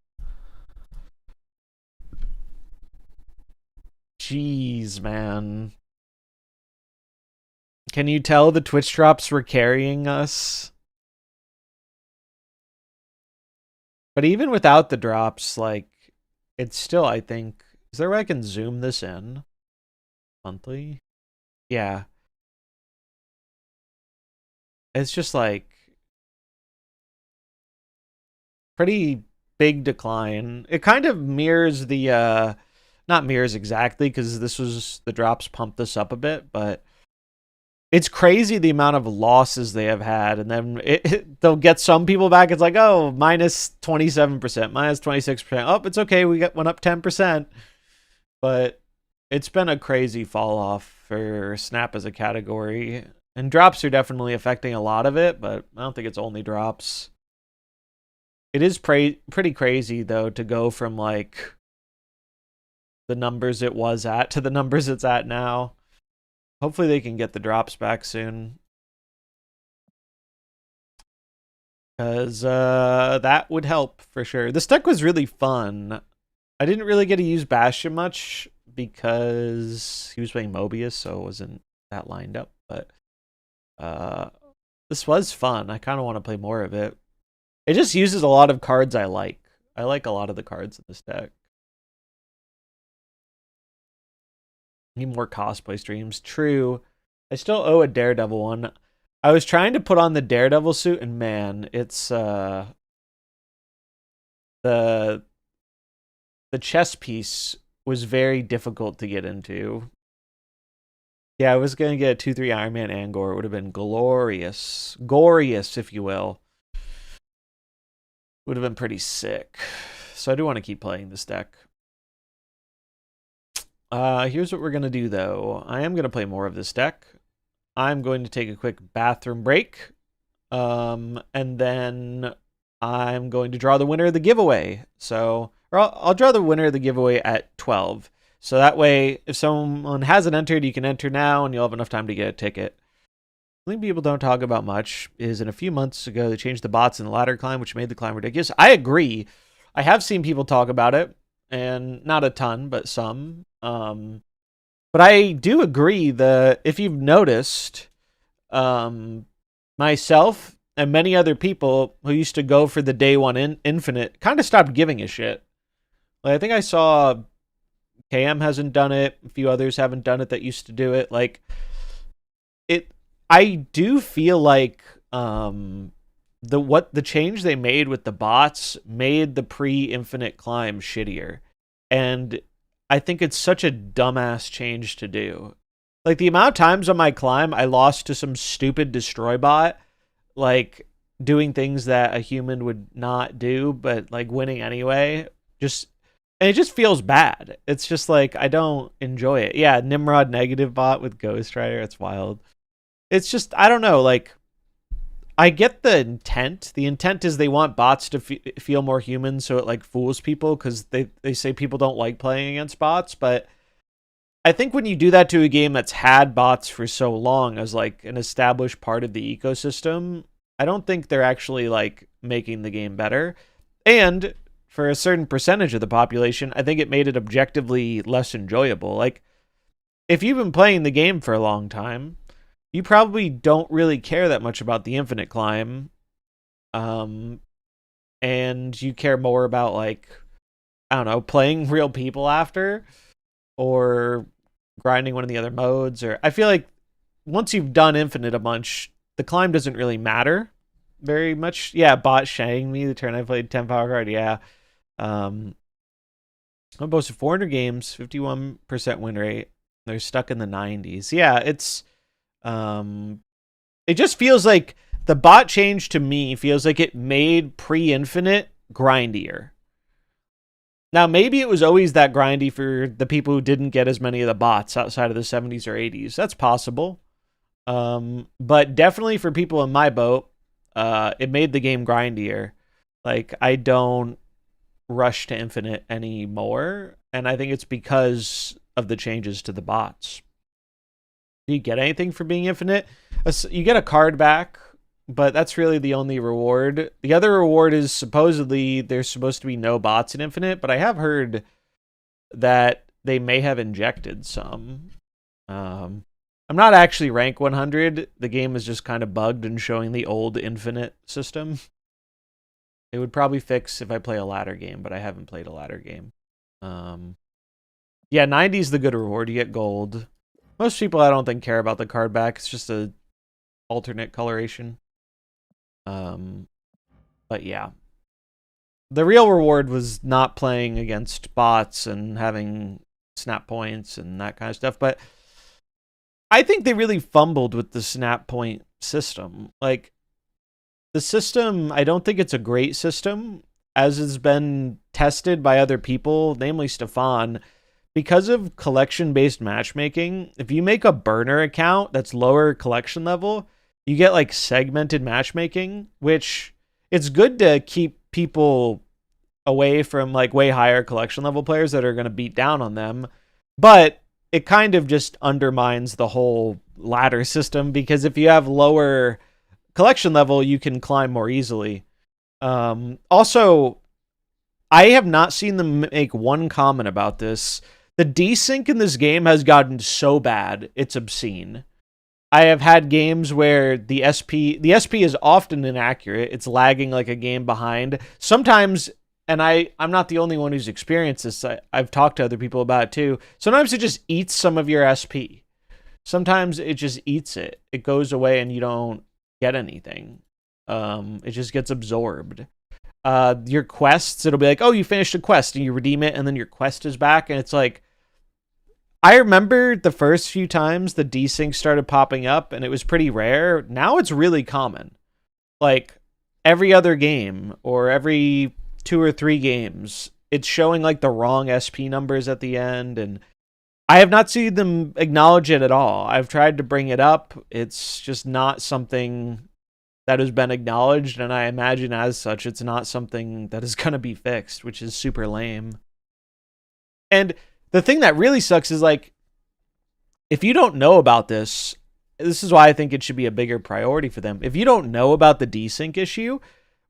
jeez, man. Can you tell the Twitch drops were carrying us? But even without the drops, like, it's still, I think... Is there a way I can zoom this in? Monthly? Yeah. It's just, like... pretty big decline. It kind of mirrors the... not mirrors exactly, because this was... The drops pumped this up a bit, but... It's crazy the amount of losses they have had, and then they'll get some people back. It's like, oh, minus 27%, minus 26%. Oh, it's okay. Went up 10%. But it's been a crazy fall off for Snap as a category. And drops are definitely affecting a lot of it, but I don't think it's only drops. It is pretty crazy, though, to go from, like, the numbers it was at to the numbers it's at now. Hopefully they can get the drops back soon. Because that would help for sure. This deck was really fun. I didn't really get to use Bastion much because he was playing Mobius, so it wasn't that lined up. But this was fun. I kind of want to play more of it. It just uses a lot of cards I like. I like a lot of the cards in this deck. Need more cosplay streams. True. I still owe a Daredevil one. I was trying to put on the Daredevil suit, and man, it's the chess piece was very difficult to get into. Yeah, I was gonna get a 2/3 Iron Man Angor. It would have been glorious. Glorious, if you will. Would have been pretty sick. So I do want to keep playing this deck. Here's what we're going to do, though. I am going to play more of this deck. I'm going to take a quick bathroom break. And then I'm going to draw the winner of the giveaway. So, or I'll draw the winner of the giveaway at 12. So that way, if someone hasn't entered, you can enter now and you'll have enough time to get a ticket. Something people don't talk about much is in a few months ago, they changed the bots in the ladder climb, which made the climb ridiculous. I agree. I have seen people talk about it, and not a ton, but some. But I do agree that if you've noticed, myself and many other people who used to go for the day one infinite kind of stopped giving a shit. Like, I think I saw KM hasn't done it. A few others haven't done it that used to do it. Like, I do feel like the change they made with the bots made the pre-infinite climb shittier. And I think it's such a dumbass change to do. Like, the amount of times on my climb I lost to some stupid destroy bot, like doing things that a human would not do, but like winning anyway, and it just feels bad. It's just like, I don't enjoy it. Yeah, Nimrod negative bot with Ghost Rider, it's wild. It's just, I don't know, like, I get the intent. The intent is they want bots to feel more human, so it like fools people, because they say people don't like playing against bots. But I think when you do that to a game that's had bots for so long as like an established part of the ecosystem, I don't think they're actually like making the game better. And for a certain percentage of the population, I think it made it objectively less enjoyable. Like, if you've been playing the game for a long time, you probably don't really care that much about the infinite climb. And you care more about, like, I don't know, playing real people after, or grinding one of the other modes. Or I feel like once you've done infinite a bunch, the climb doesn't really matter very much. Yeah, bot shang me the turn I played 10 power card. Yeah. I posted 400 games, 51% win rate. They're stuck in the 90s. Yeah, it's it just feels like the bot change to me feels like it made pre-infinite grindier. Now, maybe it was always that grindy for the people who didn't get as many of the bots outside of the 70s or 80s. That's possible. But definitely for people in my boat, it made the game grindier. Like, I don't rush to infinite anymore, and I think it's because of the changes to the bots. Do you get anything for being infinite? You get a card back, but that's really the only reward. The other reward is supposedly there's supposed to be no bots in infinite, but I have heard that they may have injected some. I'm not actually rank 100. The game is just kind of bugged and showing the old infinite system. It would probably fix if I play a ladder game, but I haven't played a ladder game. Yeah, 90 is the good reward. You get gold. Most people, I don't think, care about the card back. It's just a alternate coloration. But yeah. The real reward was not playing against bots and having snap points and that kind of stuff. But I think they really fumbled with the snap point system. Like, the system, I don't think it's a great system, as has been tested by other people, namely Stefan. Because of collection-based matchmaking, if you make a burner account that's lower collection level, you get like segmented matchmaking, which it's good to keep people away from like way higher collection level players that are going to beat down on them. But it kind of just undermines the whole ladder system, because if you have lower collection level, you can climb more easily. Also, I have not seen them make one comment about this. The desync in this game has gotten so bad, it's obscene. I have had games where the SP is often inaccurate. It's lagging like a game behind. Sometimes, and I'm not the only one who's experienced this. I've talked to other people about it too. Sometimes it just eats some of your SP. Sometimes it just eats it. It goes away and you don't get anything. It just gets absorbed. Your quests, it'll be like, oh, you finished a quest, and you redeem it, and then your quest is back, and it's like, I remember the first few times the desync started popping up, and it was pretty rare. Now it's really common. Like, every other game, or every 2 or 3 games, it's showing like the wrong SP numbers at the end, and I have not seen them acknowledge it at all. I've tried to bring it up. It's just not something that has been acknowledged, and I imagine as such, it's not something that is going to be fixed, which is super lame. And the thing that really sucks is, like, if you don't know about this, this is why I think it should be a bigger priority for them. If you don't know about the desync issue,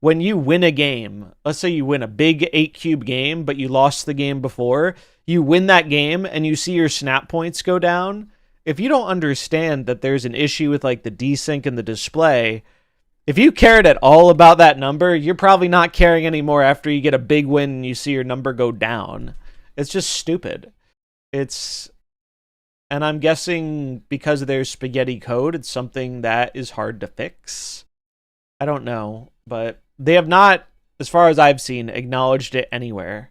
when you win a game, let's say you win a big 8-cube game, but you lost the game before, you win that game and you see your snap points go down. If you don't understand that there's an issue with like the desync and the display, if you cared at all about that number, you're probably not caring anymore after you get a big win and you see your number go down. It's just stupid. And I'm guessing because of their spaghetti code, it's something that is hard to fix. I don't know, but they have not, as far as I've seen, acknowledged it anywhere.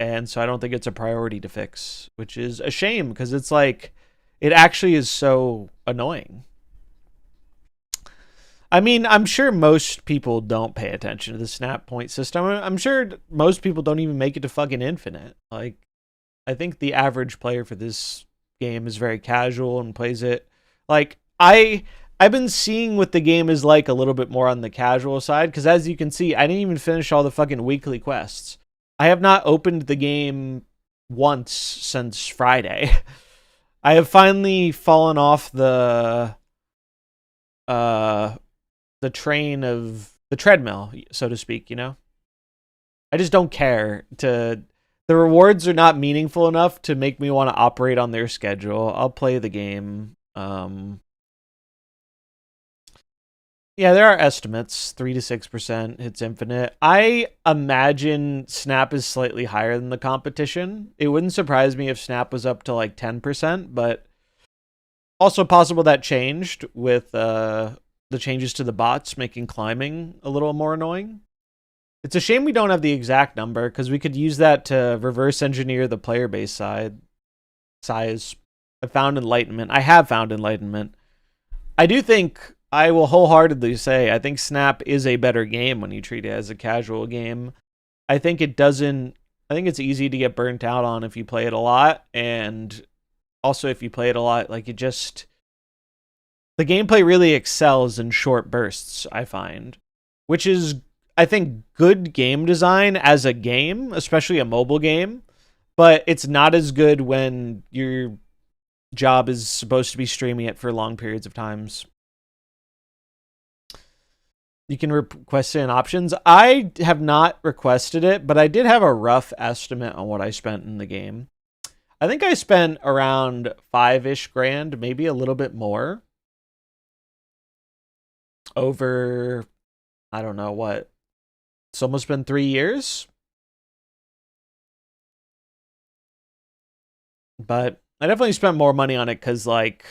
And so I don't think it's a priority to fix, which is a shame because it's like, it actually is so annoying. I mean, I'm sure most people don't pay attention to the snap point system. I'm sure most people don't even make it to fucking infinite. Like, I think the average player for this game is very casual and plays it. Like, I've been seeing what the game is like a little bit more on the casual side, because as you can see, I didn't even finish all the fucking weekly quests. I have not opened the game once since Friday. I have finally fallen off the train of the treadmill, so to speak, you know? I just don't care to... The rewards are not meaningful enough to make me want to operate on their schedule. I'll play the game. Yeah, there are estimates. 3 to 6% hits infinite. I imagine Snap is slightly higher than the competition. It wouldn't surprise me if Snap was up to like 10%, but also possible that changed with the changes to the bots, making climbing a little more annoying. It's a shame we don't have the exact number, because we could use that to reverse engineer the player base size. I found enlightenment. I have found enlightenment. I do think, I will wholeheartedly say, I think Snap is a better game when you treat it as a casual game. I think it's easy to get burnt out on if you play it a lot, and also if you play it a lot, like, the gameplay really excels in short bursts, I find, which is, I think, good game design as a game, especially a mobile game, but it's not as good when your job is supposed to be streaming it for long periods of times. You can request it in options. I have not requested it, but I did have a rough estimate on what I spent in the game. I think I spent around 5-ish grand, maybe a little bit more, over, I don't know what, it's almost been 3 years. But I definitely spent more money on it because, like,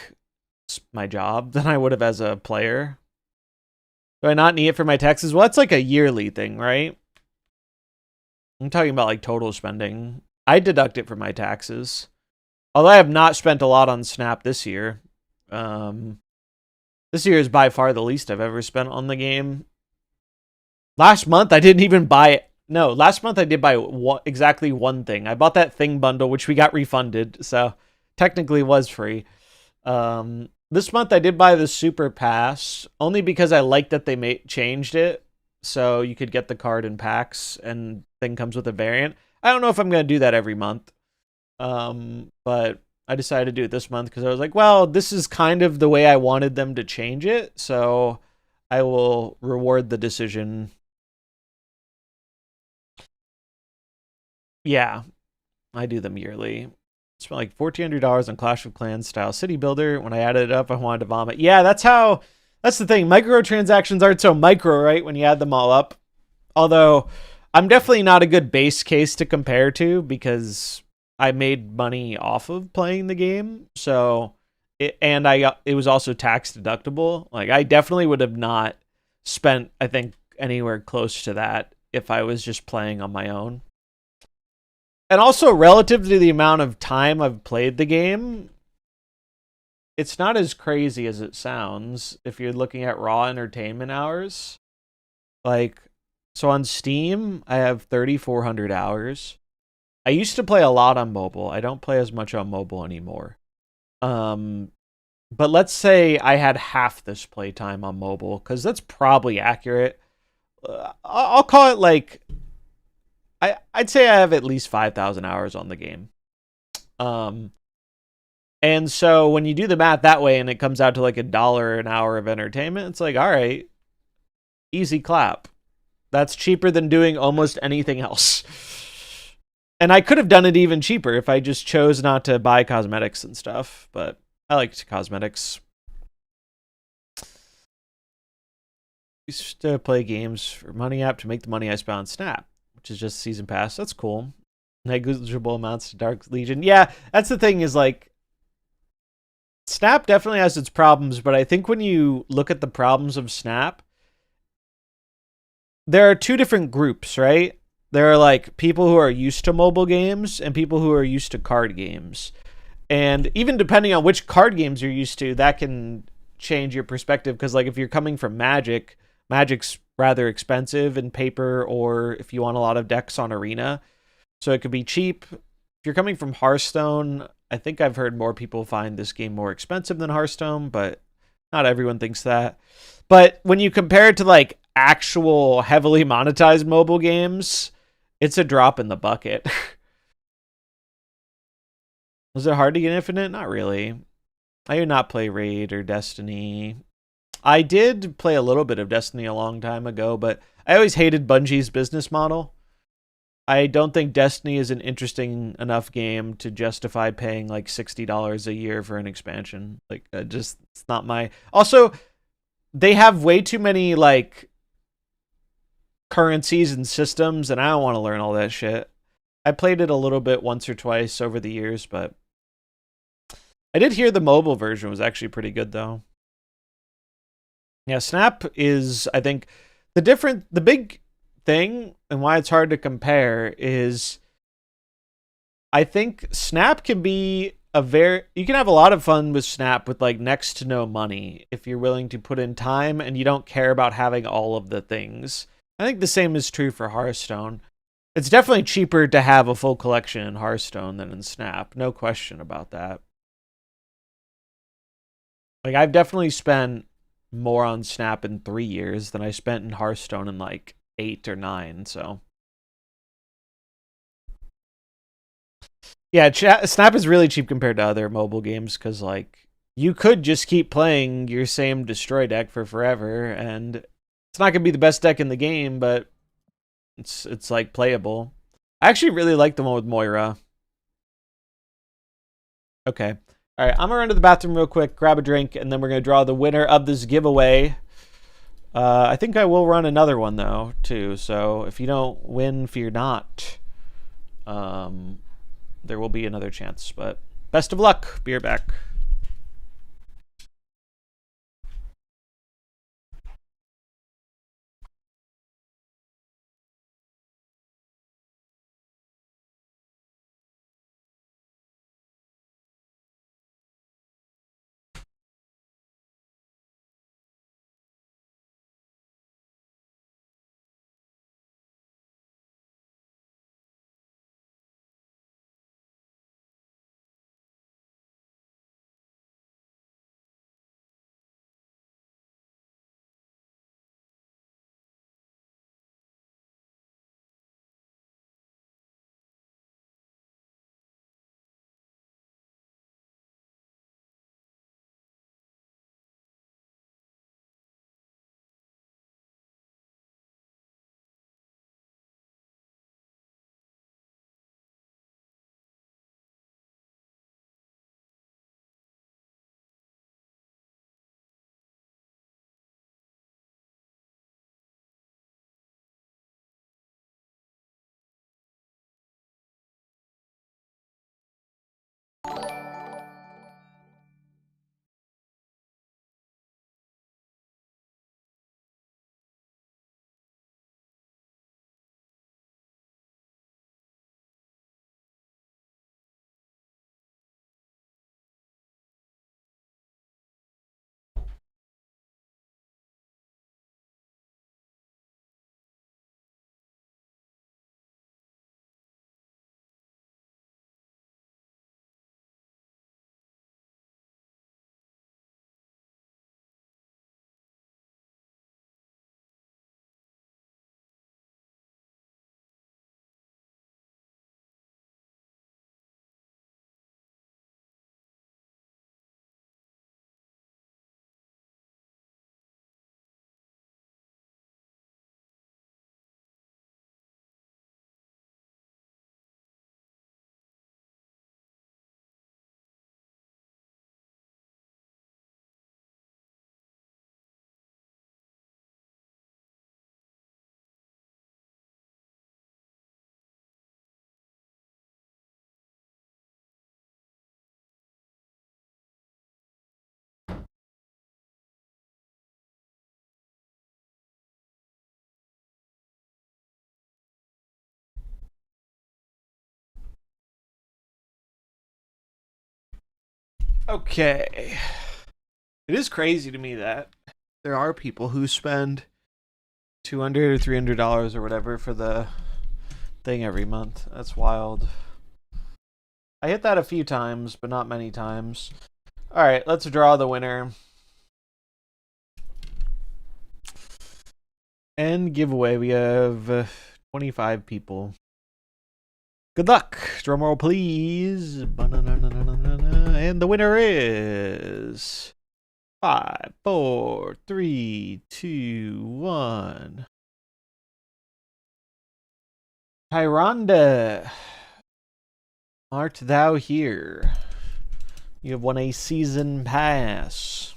it's my job than I would have as a player. Do I not need it for my taxes? Well, that's like a yearly thing, right? I'm talking about, like, total spending. I deduct it for my taxes. Although I have not spent a lot on Snap this year. This year is by far the least I've ever spent on the game. Last month, I didn't even buy it. No, last month I did buy exactly one thing. I bought that thing bundle, which we got refunded, so technically was free. This month I did buy the Super Pass, only because I liked that they changed it, so you could get the card in packs, and thing comes with a variant. I don't know if I'm going to do that every month, but I decided to do it this month because I was like, well, this is kind of the way I wanted them to change it, so I will reward the decision. Yeah, I do them yearly. Spent like $1,400 on Clash of Clans style city builder. When I added it up, I wanted to vomit. Yeah, that's the thing. Microtransactions aren't so micro, right, when you add them all up. Although, I'm definitely not a good base case to compare to because I made money off of playing the game. So, it was also tax deductible. Like, I definitely would have not spent, I think, anywhere close to that if I was just playing on my own. And also, relative to the amount of time I've played the game, it's not as crazy as it sounds if you're looking at raw entertainment hours. Like, so on Steam, I have 3,400 hours. I used to play a lot on mobile. I don't play as much on mobile anymore. Um, but let's say I had half this playtime on mobile, because that's probably accurate. I'll call it like I'd say I have at least 5,000 hours on the game. Um, and so when you do the math that way, and it comes out to like $1 an hour of entertainment, it's like, all right, easy clap. That's cheaper than doing almost anything else. And I could have done it even cheaper if I just chose not to buy cosmetics and stuff, but I liked cosmetics. Used to play games for Money App to make the money I spent on Snap, which is just season pass. That's cool. Negligible amounts to Dark Legion. Yeah, that's the thing, is like Snap definitely has its problems, but I think when you look at the problems of Snap, there are two different groups, right? There are like people who are used to mobile games and people who are used to card games. And even depending on which card games you're used to, that can change your perspective, because like if you're coming from Magic, Magic's rather expensive in paper, or if you want a lot of decks on Arena, so it could be cheap. If you're coming from Hearthstone, I think I've heard more people find this game more expensive than Hearthstone, but not everyone thinks that. But when you compare it to like actual heavily monetized mobile games, it's a drop in the bucket. Was it hard to get Infinite? Not really. I did not play Raid or Destiny. I did play a little bit of Destiny a long time ago, but I always hated Bungie's business model. I don't think Destiny is an interesting enough game to justify paying like $60 a year for an expansion. Like, just, it's not my. Also, they have way too many like currencies and systems, and I don't want to learn all that shit. I played it a little bit once or twice over the years, but I did hear the mobile version was actually pretty good though. Yeah, Snap is, I think, the big thing, and why it's hard to compare is I think Snap can be you can have a lot of fun with Snap with like next to no money if you're willing to put in time and you don't care about having all of the things. I think the same is true for Hearthstone. It's definitely cheaper to have a full collection in Hearthstone than in Snap. No question about that. Like, I've definitely spent more on Snap in 3 years than I spent in Hearthstone in like 8 or 9. So yeah, Snap is really cheap compared to other mobile games, because like you could just keep playing your same destroy deck for forever, and it's not gonna be the best deck in the game, but it's like playable. I actually really like the one with Moira. Okay. All right, I'm gonna run to the bathroom real quick, grab a drink, and then we're gonna draw the winner of this giveaway. I think I will run another one though too. So if you don't win, fear not. There will be another chance. But best of luck. Be right back. Okay. It is crazy to me that there are people who spend $200 or $300 or whatever for the thing every month. That's wild. I hit that a few times, but not many times. All right, let's draw the winner. And giveaway, we have 25 people. Good luck. Drum roll, please. And the winner is 5, 4, 3, 2, 1. Tyronda, art thou here? You have won a season pass.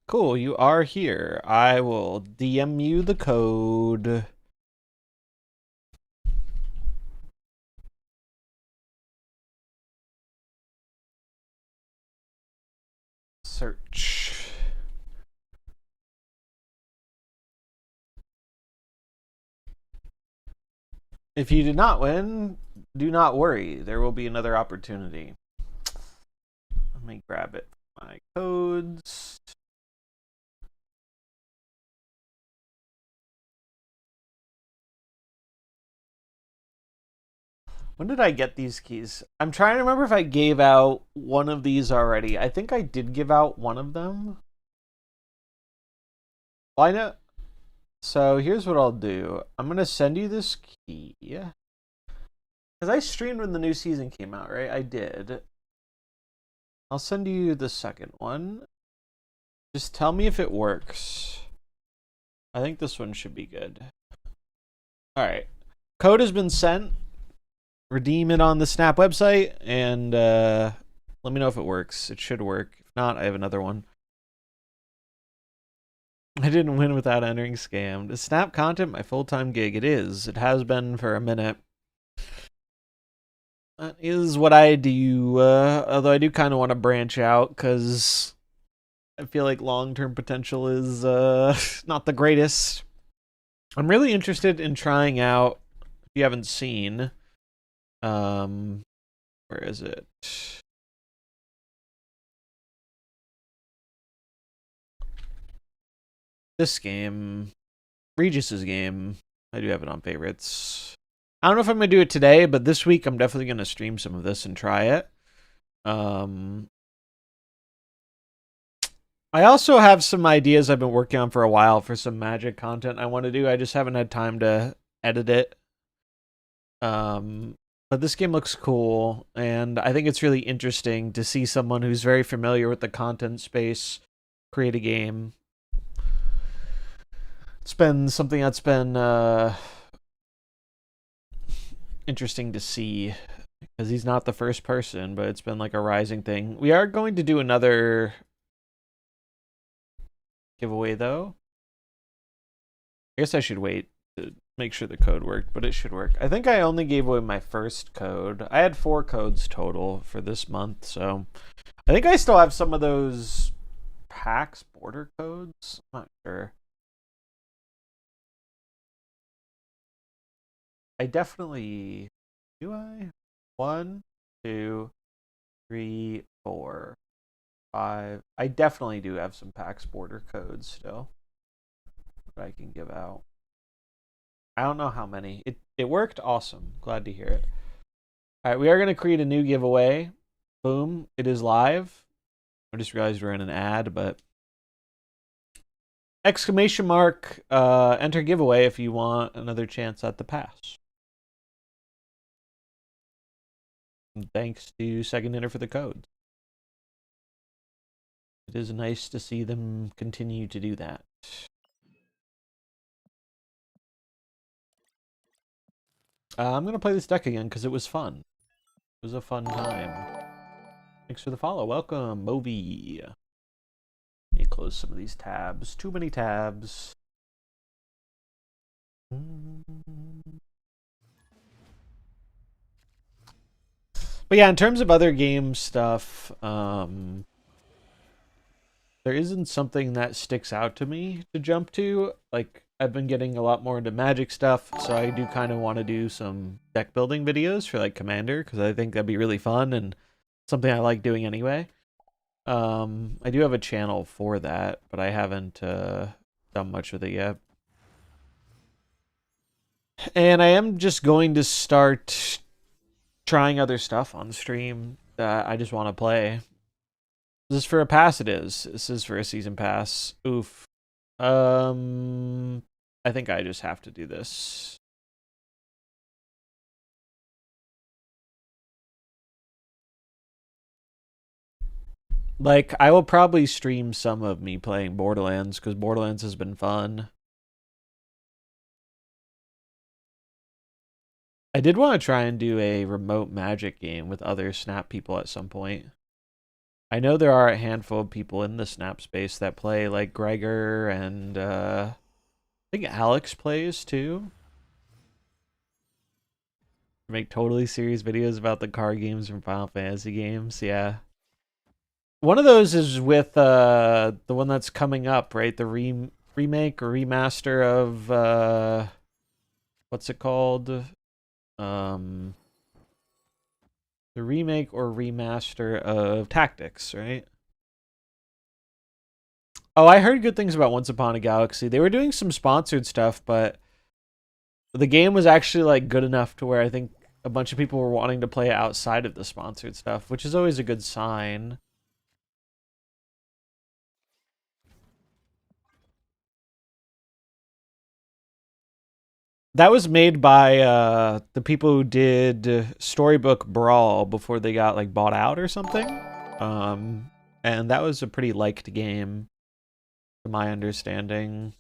Cool, you are here. I will DM you the code. Search. If you did not win, do not worry. There will be another opportunity. Let me grab it. My codes. When did I get these keys? I'm trying to remember if I gave out one of these already. I think I did give out one of them. Why not? So here's what I'll do. I'm going to send you this key. Because I streamed when the new season came out, right? I did. I'll send you the second one. Just tell me if it works. I think this one should be good. Alright. Code has been sent. Redeem it on the Snap website, and let me know if it works. It should work. If not, I have another one. I didn't win without entering scammed. Is Snap content my full-time gig? It is. It has been for a minute. That is what I do, although I do kind of want to branch out, because I feel like long-term potential is not the greatest. I'm really interested in trying out, if you haven't seen, where is it? This game, Regis's game. I do have it on favorites. I don't know if I'm gonna do it today, but this week I'm definitely gonna stream some of this and try it. I also have some ideas I've been working on for a while for some Magic content I want to do. I just haven't had time to edit it. But this game looks cool, and I think it's really interesting to see someone who's very familiar with the content space create a game. It's been something that's been interesting to see, because he's not the first person, but it's been like a rising thing. We are going to do another giveaway, though. I guess I should wait to make sure the code worked, but it should work. I think I only gave away my first code. I had 4 codes total for this month, so I think I still have some of those PAX border codes. I'm not sure. I definitely... Do I? 1, 2, 3, 4, 5. I definitely do have some PAX border codes still that I can give out. I don't know how many. It worked awesome. Glad to hear it. All right, we are going to create a new giveaway. Boom. It is live. I just realized we're in an ad, but... Exclamation mark, enter giveaway if you want another chance at the pass. And thanks to Second Enter for the code. It is nice to see them continue to do that. I'm going to play this deck again because it was fun. It was a fun time. Thanks for the follow. Welcome, Moby. Let me close some of these tabs. Too many tabs. But yeah, in terms of other game stuff, there isn't something that sticks out to me to jump to. Like, I've been getting a lot more into Magic stuff, so I do kind of want to do some deck building videos for like Commander because I think that'd be really fun and something I like doing anyway. I do have a channel for that, but I haven't done much with it yet. And I am just going to start trying other stuff on stream that I just want to play. This is for a pass, it is. This is for a season pass. Oof. I think I just have to do this. Like, I will probably stream some of me playing Borderlands, because Borderlands has been fun. I did want to try and do a remote Magic game with other Snap people at some point. I know there are a handful of people in the Snap space that play, like Gregor and I think Alex plays too. Make totally serious videos about the card games from Final Fantasy games, yeah. One of those is with the one that's coming up, right? The remake or remaster of what's it called? The remake or remaster of Tactics, right? Oh, I heard good things about Once Upon a Galaxy. They were doing some sponsored stuff, but the game was actually like good enough to where I think a bunch of people were wanting to play it outside of the sponsored stuff, which is always a good sign. That was made by the people who did Storybook Brawl before they got like bought out or something. And that was a pretty liked game, to my understanding.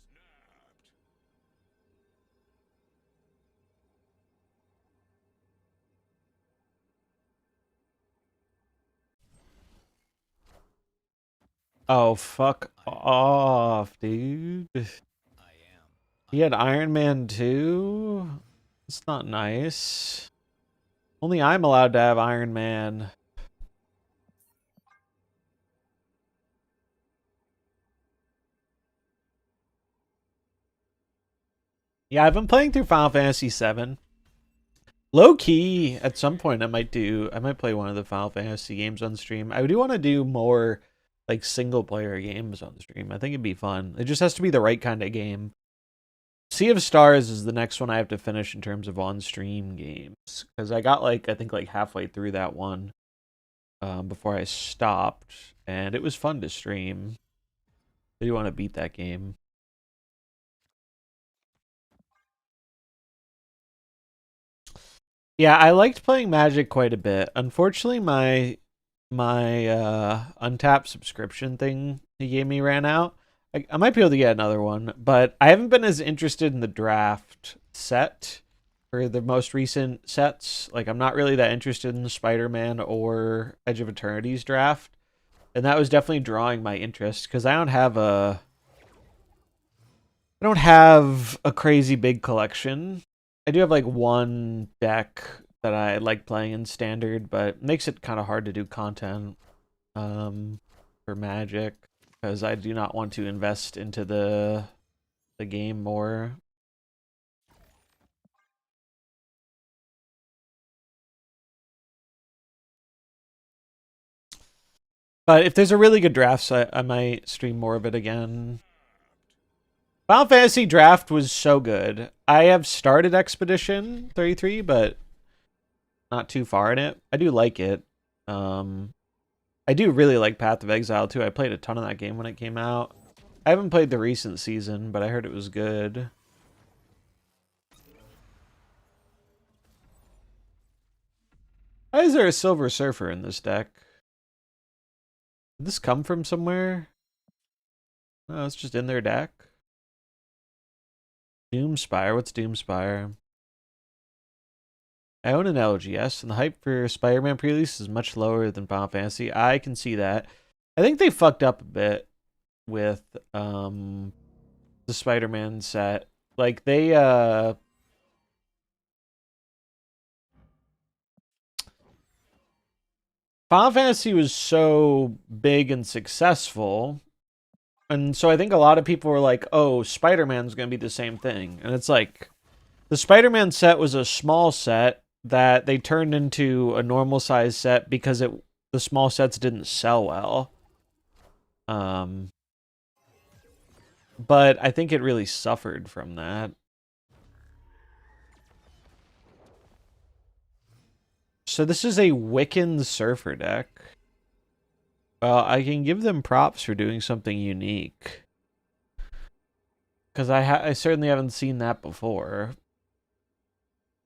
Oh, fuck off, dude. I am. He had Iron Man 2? It's not nice. Only I'm allowed to have Iron Man. Yeah, I've been playing through Final Fantasy 7. Low key, at some point I might play one of the Final Fantasy games on stream. I do want to do more like single player games on stream. I think it'd be fun. It just has to be the right kind of game. Sea of Stars is the next one I have to finish in terms of on stream games because I got like I think like halfway through that one before I stopped, and it was fun to stream. I do want to beat that game. Yeah, I liked playing Magic quite a bit. Unfortunately, my untapped subscription thing he gave me ran out. I might be able to get another one, but I haven't been as interested in the draft set for the most recent sets. Like, I'm not really that interested in Spider-Man or Edge of Eternity's draft, and that was definitely drawing my interest because I don't have a crazy big collection. I do have like one deck that I like playing in standard, but it makes it kind of hard to do content for Magic because I do not want to invest into the game more. But if there's a really good draft, I might stream more of it again. Final Fantasy Draft was so good. I have started Expedition 33, but not too far in it. I do like it. I do really like Path of Exile too. I played a ton of that game when it came out. I haven't played the recent season, but I heard it was good. Why is there a Silver Surfer in this deck? Did this come from somewhere? No, it's just in their deck. Doomspire. What's Doomspire? I own an LGS, and the hype for Spider-Man pre-release is much lower than Final Fantasy. I can see that. I think they fucked up a bit with the Spider-Man set. Like they Final Fantasy was so big and successful And so I think a lot of people were like, "Oh, Spider-Man's going to be the same thing." And it's like the Spider-Man set was a small set that they turned into a normal size set because the small sets didn't sell well. Um but I think it really suffered from that. So this is a Wiccan Surfer deck. Well, I can give them props for doing something unique. Because I certainly haven't seen that before.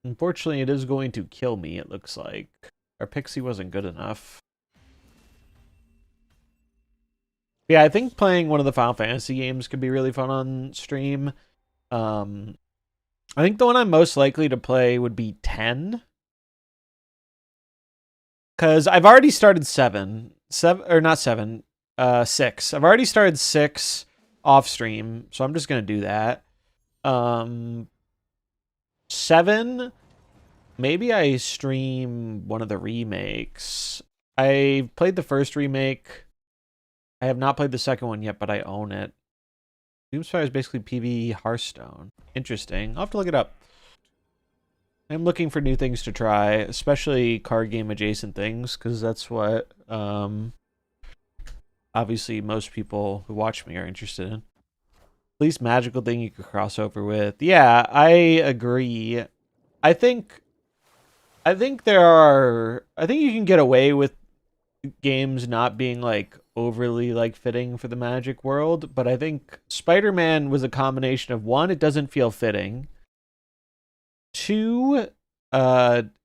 Unfortunately, it is going to kill me, it looks like. Our Pixie wasn't good enough. Yeah, I think playing one of the Final Fantasy games could be really fun on stream. I think the one I'm most likely to play would be 10. Because I've already started 7. 7, or not 7, 6. I've already started 6 off stream, so I'm just going to do that. 7, maybe I stream one of the remakes. I played the first remake. I have not played the second one yet, but I own it. Doomspire is basically PvE Hearthstone. Interesting. I'll have to look it up. I'm looking for new things to try, especially card game adjacent things, because that's what obviously most people who watch me are interested in. Least magical thing you could cross over with. Yeah, I agree. I think you can get away with games not being like overly like fitting for the Magic world, but I think Spider-Man was a combination of, one, it doesn't feel fitting. 2,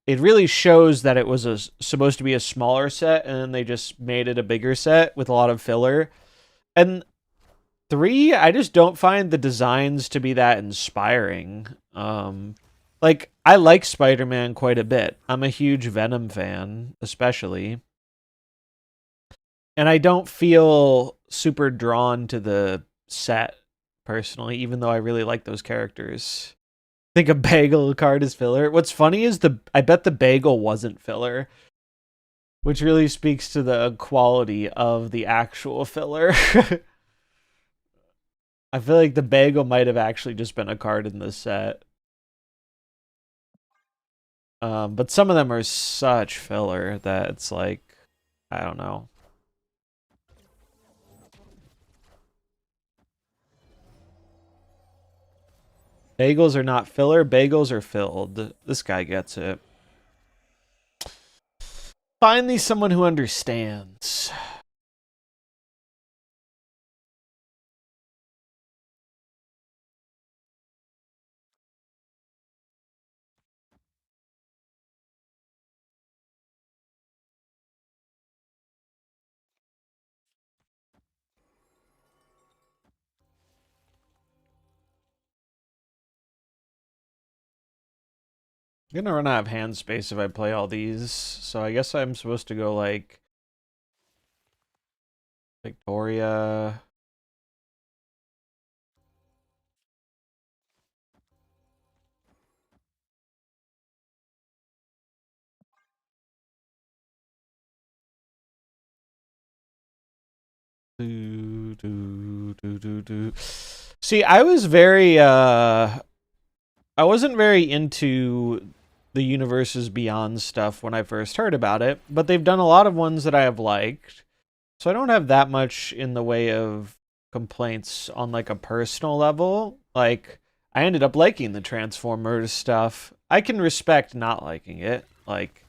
it really shows that it was supposed to be a smaller set, and then they just made it a bigger set with a lot of filler. And 3, I just don't find the designs to be that inspiring. Like, I like Spider-Man quite a bit. I'm a huge Venom fan, especially. And I don't feel super drawn to the set, personally, even though I really like those characters. I think a bagel card is filler. What's funny is I bet the bagel wasn't filler, which really speaks to the quality of the actual filler. I feel like the bagel might have actually just been a card in this set. But some of them are such filler that it's like, I don't know. Bagels are not filler, bagels are filled. This guy gets it. Finally, someone who understands. I'm gonna run out of hand space if I play all these, so I guess I'm supposed to go like Victoria. See, I wasn't very into the Universes Beyond stuff when I first heard about it, but they've done a lot of ones that I have liked. So I don't have that much in the way of complaints on like a personal level. Like, I ended up liking the Transformers stuff. I can respect not liking it. Like,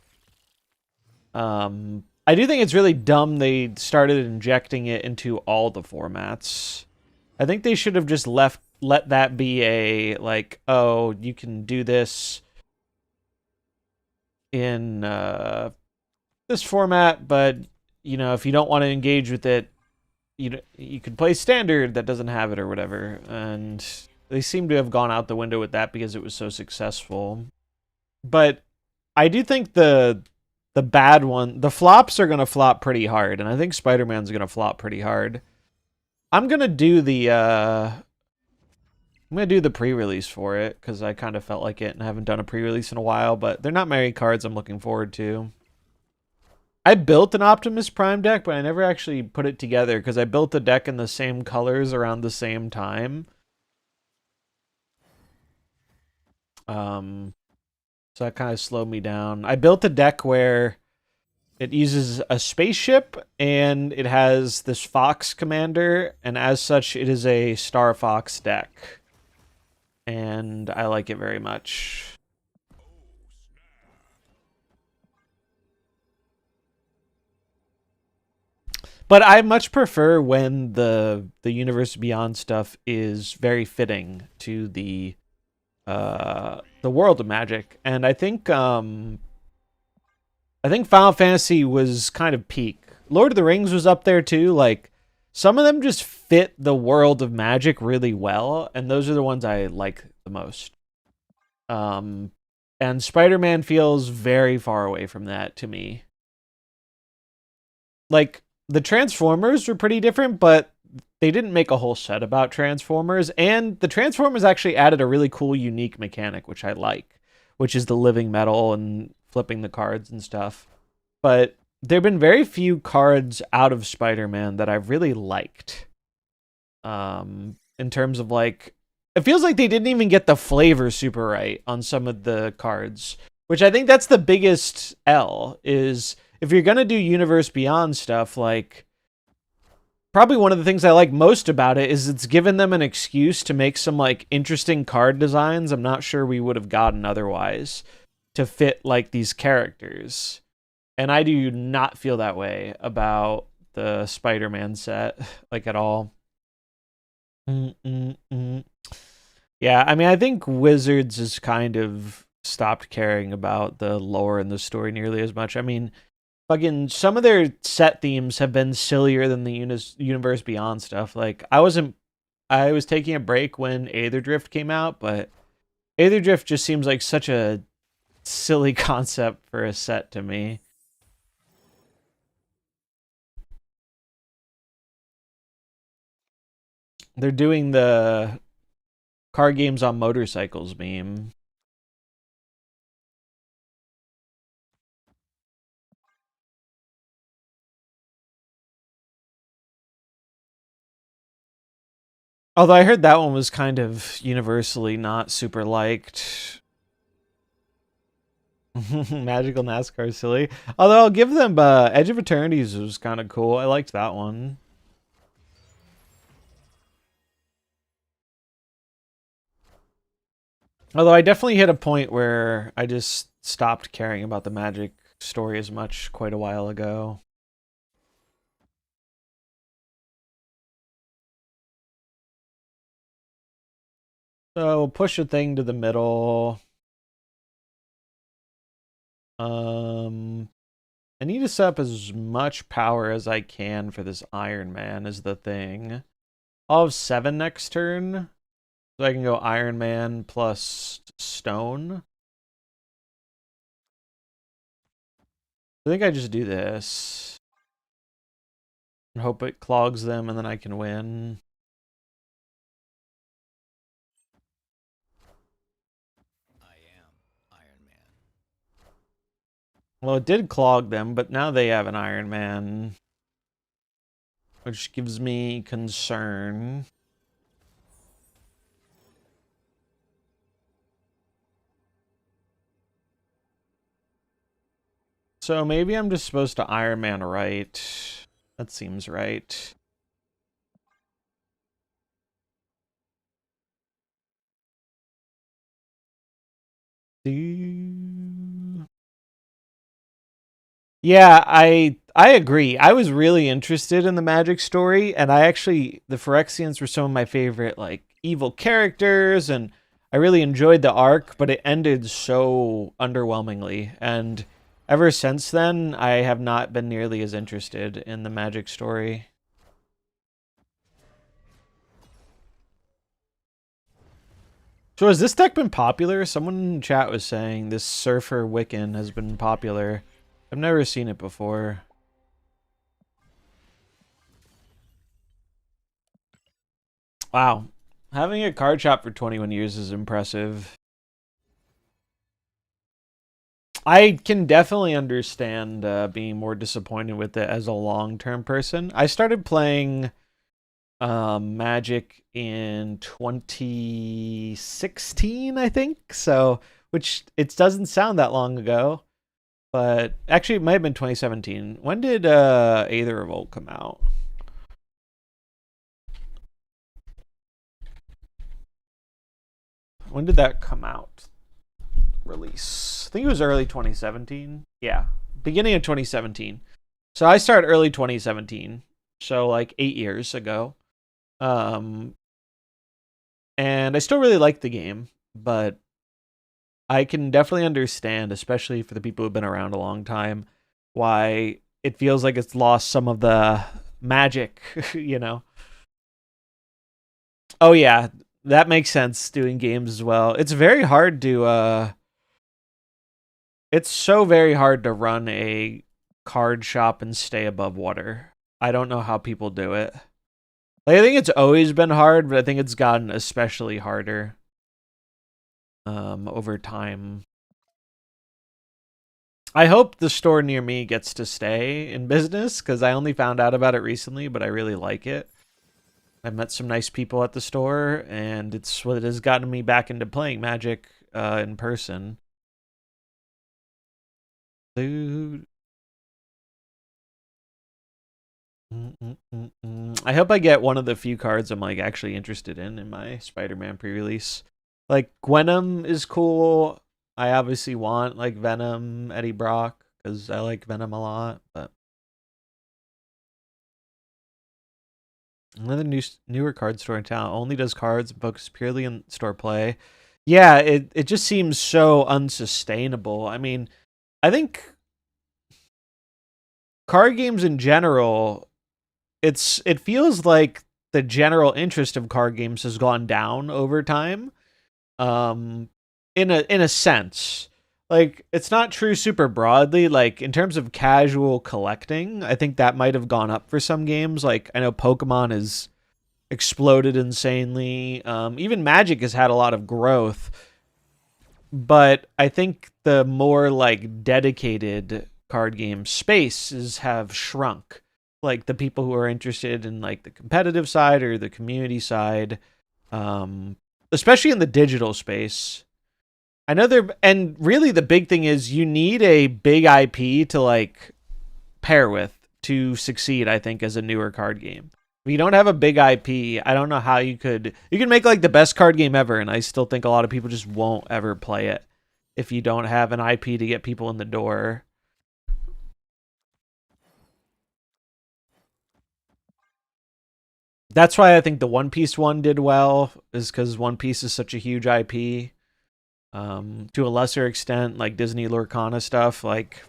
I do think it's really dumb they started injecting it into all the formats. I think they should have just let that be a, like, oh, you can do this in this format, but, you know, if you don't want to engage with it, you could play standard that doesn't have it or whatever. And they seem to have gone out the window with that because it was so successful. But I do think the bad one, the flops are going to flop pretty hard, and I think Spider-Man's going to flop pretty hard. I'm going to do the pre-release for it because I kind of felt like it and haven't done a pre-release in a while, but they're not many cards I'm looking forward to. I built an Optimus Prime deck, but I never actually put it together because I built the deck in the same colors around the same time. So that kind of slowed me down. I built a deck where it uses a spaceship and it has this Fox commander, and as such, it is a Star Fox deck. And I like it very much. But I much prefer when the Universe Beyond stuff is very fitting to the world of Magic. And I think Final Fantasy was kind of peak. Lord of the Rings was up there too. Like, some of them just fit the world of Magic really well, and those are the ones I like the most. And Spider-Man feels very far away from that to me. Like, the Transformers were pretty different, but they didn't make a whole set about Transformers, and the Transformers actually added a really cool, unique mechanic, which I like, which is the living metal and flipping the cards and stuff. But there have been very few cards out of Spider-Man that I've really liked. In terms of, like, it feels like they didn't even get the flavor super right on some of the cards, which I think that's the biggest L, is if you're going to do Universe Beyond stuff, like, probably one of the things I like most about it is it's given them an excuse to make some, like, interesting card designs I'm not sure we would have gotten otherwise to fit, like, these characters. And I do not feel that way about the Spider-Man set, like, at all. Yeah, I mean, I think Wizards has kind of stopped caring about the lore and the story nearly as much. I mean, fucking some of their set themes have been sillier than the Universe Beyond stuff. Like, I was taking a break when Aether Drift came out, but Aether Drift just seems like such a silly concept for a set to me. They're doing the car games on motorcycles meme. Although I heard that one was kind of universally not super liked. Magical NASCAR is silly. Although I'll give them Edge of Eternities was kind of cool. I liked that one. Although I definitely hit a point where I just stopped caring about the Magic story as much quite a while ago. So push a thing to the middle. I need to set up as much power as I can for this Iron Man is the thing. I'll have 7 next turn. So I can go Iron Man plus Stone. I think I just do this. And hope it clogs them and then I can win. I am Iron Man. Well, it did clog them, but now they have an Iron Man. Which gives me concern. So maybe I'm just supposed to Iron Man right. That seems right. Yeah, I agree. I was really interested in the Magic story, and the Phyrexians were some of my favorite, like, evil characters, and I really enjoyed the arc, but it ended so underwhelmingly, and ever since then, I have not been nearly as interested in the Magic story. So has this deck been popular? Someone in chat was saying this Surfer Wiccan has been popular. I've never seen it before. Wow. Having a card shop for 21 years is impressive. I can definitely understand being more disappointed with it as a long-term person. I started playing Magic in 2016, I think. So, which it doesn't sound that long ago, but actually it might have been 2017. When did Aether Revolt come out? When did that come out? Release. I think it was early 2017. Yeah, beginning of 2017. So I started early 2017. So like 8 years ago. Um, and I still really like the game, but I can definitely understand, especially for the people who've been around a long time, why it feels like it's lost some of the magic, you know? Oh yeah, that makes sense doing games as well. It's very hard to it's so very hard to run a card shop and stay above water. I don't know how people do it. Like I think it's always been hard, but I think it's gotten especially harder over time. I hope the store near me gets to stay in business because I only found out about it recently, but I really like it. I met some nice people at the store, and it's what has gotten me back into playing Magic in person. Dude. I hope I get one of the few cards I'm like actually interested in my Spider-Man pre-release. Like Gwenom is cool. I obviously want like Venom, Eddie Brock, because I like Venom a lot. But another newer card store in town only does cards and focuses purely on store play. Yeah, it just seems so unsustainable. I mean, I think card games in general, it feels like the general interest of card games has gone down over time. In a sense. Like it's not true super broadly. Like in terms of casual collecting, I think that might have gone up for some games. Like I know Pokemon has exploded insanely. Even Magic has had a lot of growth, but I think the more like dedicated card game spaces have shrunk. Like the people who are interested in like the competitive side or the community side, especially in the digital space. I know and really the big thing is you need a big IP to like pair with to succeed, I think, as a newer card game. If you don't have a big IP, I don't know how you can make like the best card game ever, and I still think a lot of people just won't ever play it if you don't have an IP to get people in the door. That's why I think the One Piece one did well, is because One Piece is such a huge IP. To a lesser extent, like Disney Lorcana stuff, like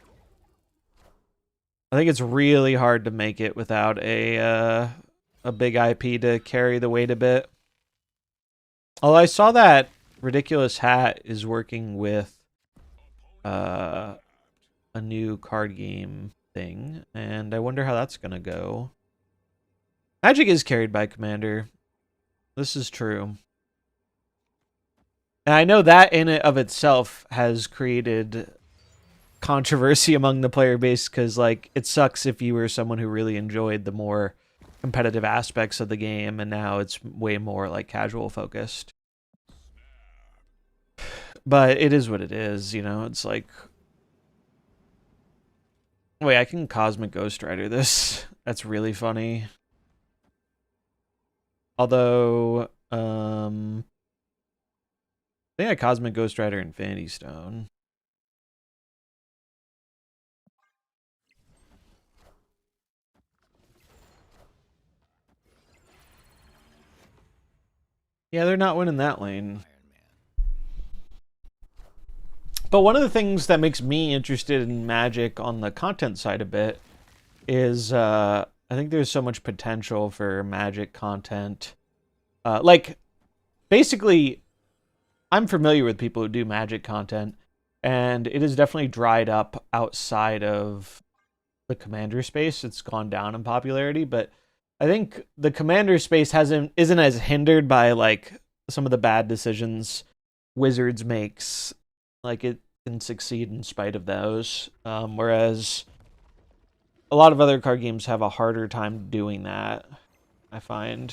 I think it's really hard to make it without a big IP to carry the weight a bit. Although I saw that Ridiculous Hat is working with a new card game thing, and I wonder how that's gonna go. Magic is carried by Commander. This is true. And I know that in and of itself has created controversy among the player base because like it sucks if you were someone who really enjoyed the more competitive aspects of the game and now it's way more like casual focused. But it is what it is, you know. It's like, wait, I can Cosmic Ghost Rider this. That's really funny. Although I think I Cosmic Ghost Rider Infinity Stone. Yeah, they're not winning that lane. But one of the things that makes me interested in Magic on the content side a bit is I think there's so much potential for Magic content. Like, basically, I'm familiar with people who do Magic content, and it has definitely dried up outside of the Commander space. It's gone down in popularity, but I think the Commander space isn't as hindered by like some of the bad decisions Wizards makes. Like can succeed in spite of those. Whereas a lot of other card games have a harder time doing that, I find.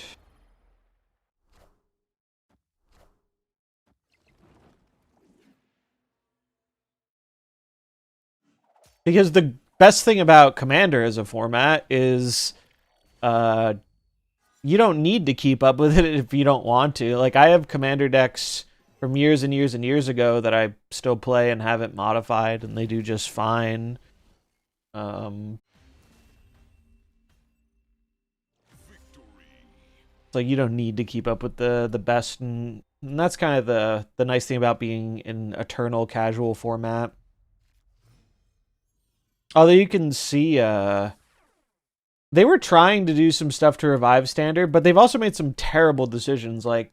Because the best thing about Commander as a format is you don't need to keep up with it if you don't want to. Like, I have Commander decks from years and years and years ago that I still play and haven't modified, and they do just fine. So you don't need to keep up with the best, and that's kind of the nice thing about being in eternal casual format. Although you can see they were trying to do some stuff to revive standard, but they've also made some terrible decisions. Like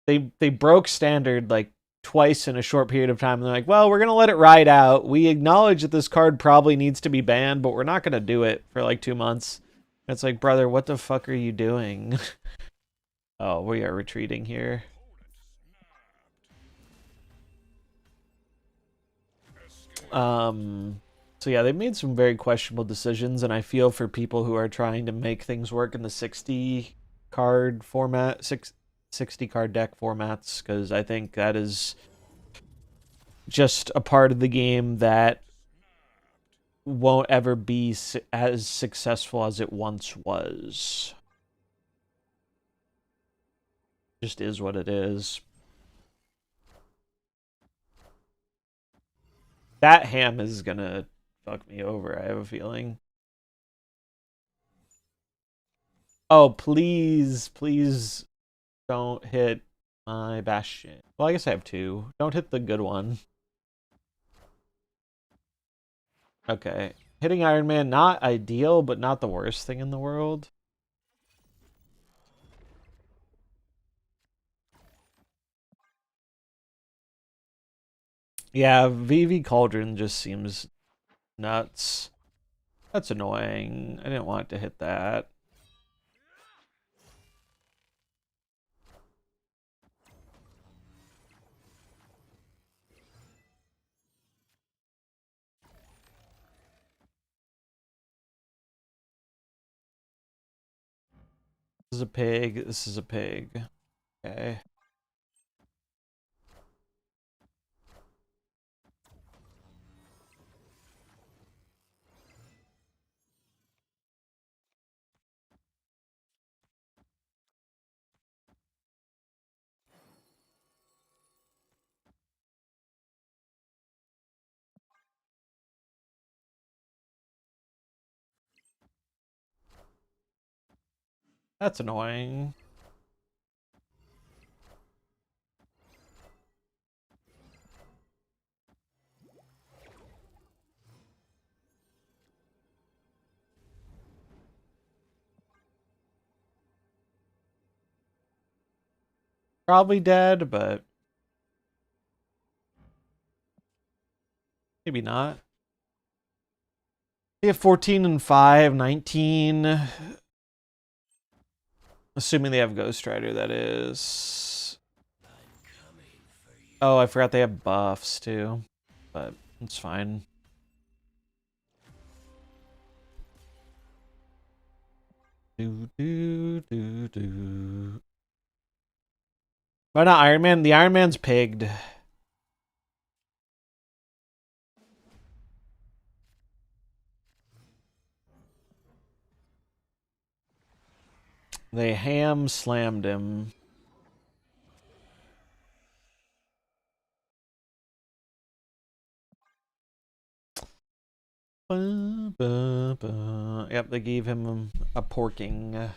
they broke standard like twice in a short period of time, and they're like, well, we're gonna let it ride out. We acknowledge that this card probably needs to be banned, but we're not gonna do it for like 2 months. It's like, brother, what the fuck are you doing? Oh, we are retreating here. So yeah, they made some very questionable decisions, and I feel for people who are trying to make things work in the 60 card format, 60 card deck formats, because I think that is just a part of the game that won't ever be as successful as it once was. Just is what it is. That ham is gonna fuck me over, I have a feeling. Oh, please, please don't hit my Bastion. Well, I guess I have two. Don't hit the good one. Okay. Hitting Iron Man, not ideal, but not the worst thing in the world. Yeah, VV Cauldron just seems nuts. That's annoying. I didn't want to hit that. This is a pig. This is a pig. Okay. That's annoying. Probably dead, but maybe not. They have 14 and 5, 19. Assuming they have Ghost Rider, that is. Oh, I forgot they have buffs too, but it's fine. Do do do do. Why not Iron Man? The Iron Man's pigged. They ham slammed him. Yep, they gave him a porking.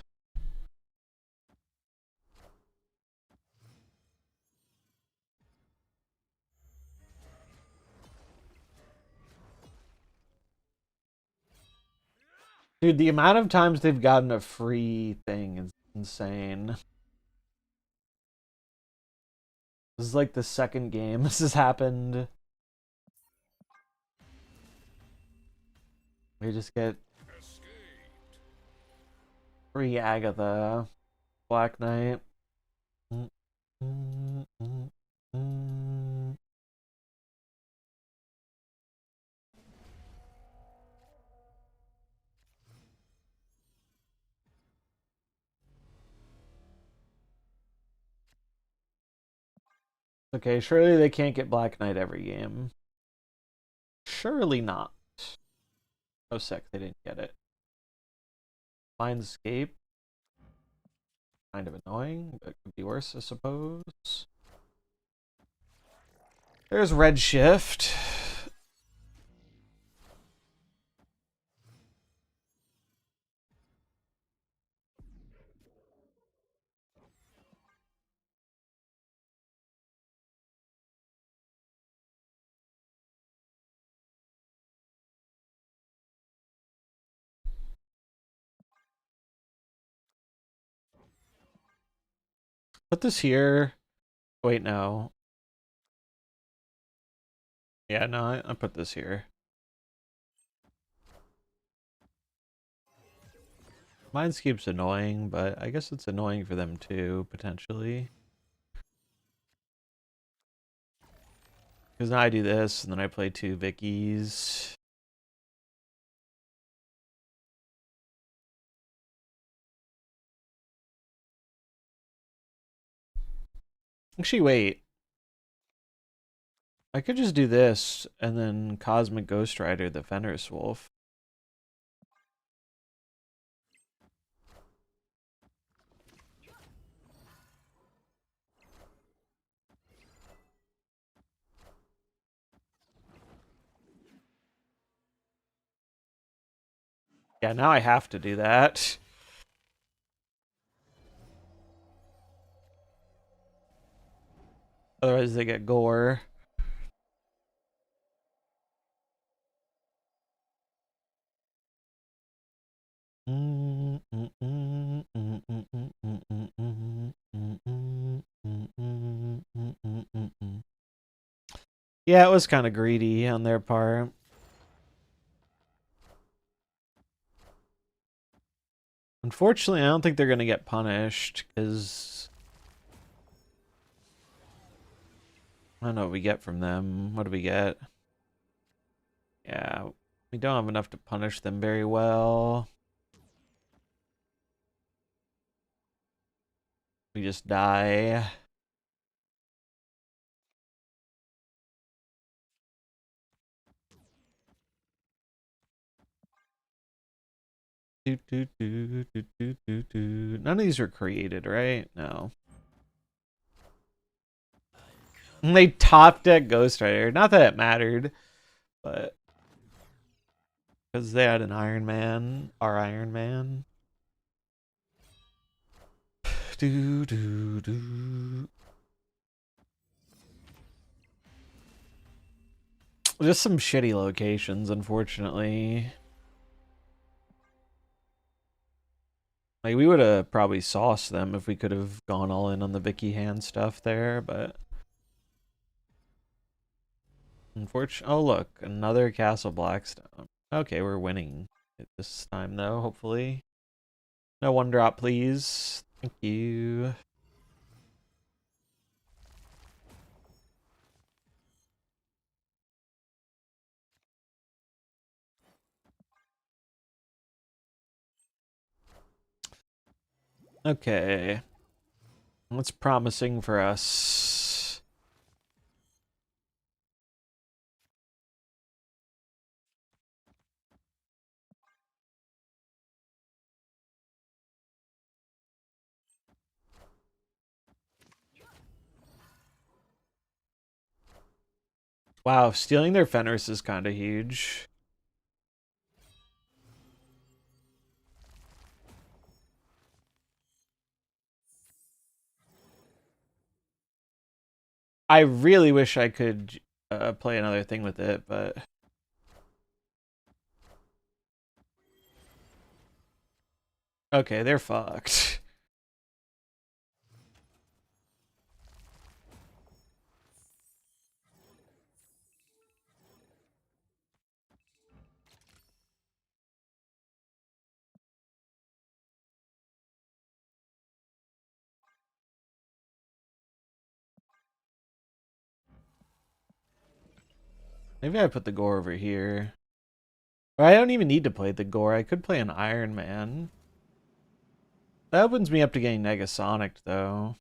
Dude, the amount of times they've gotten a free thing is insane. This is like the second game this has happened. We just get free Agatha, Black Knight. Okay, surely they can't get Black Knight every game. Surely not. Oh, sick, they didn't get it. Mindscape. Kind of annoying, but could be worse, I suppose. There's Redshift. Put this here. Wait, no. Yeah, no, I put this here. Mindscape's annoying, but I guess it's annoying for them too, potentially. Because now I do this, and then I play 2 Vickies. Actually, wait. I could just do this, and then Cosmic Ghost Rider the Fenris Wolf. Yeah, now I have to do that. Otherwise they get gore. Yeah, it was kind of greedy on their part. Unfortunately, I don't think they're going to get punished, because I don't know what we get from them. What do we get? Yeah, we don't have enough to punish them very well. We just die. None of these were created, right? No. And they top deck Ghost Rider. Not that it mattered, but because they had an Iron Man, our Iron Man. Do do do. Just some shitty locations, unfortunately. Like, we would have probably sauced them if we could have gone all in on the Vicky hand stuff there, but unfortunately, oh look, another Castle Blackstone. Okay, we're winning it this time though, hopefully. No 1-drop, please. Thank you. Okay. What's promising for us? Wow, stealing their Fenris is kind of huge. I really wish I could play another thing with it, but okay, they're fucked. Maybe I put the gore over here. Or I don't even need to play the gore. I could play an Iron Man. That opens me up to getting Negasonic, though.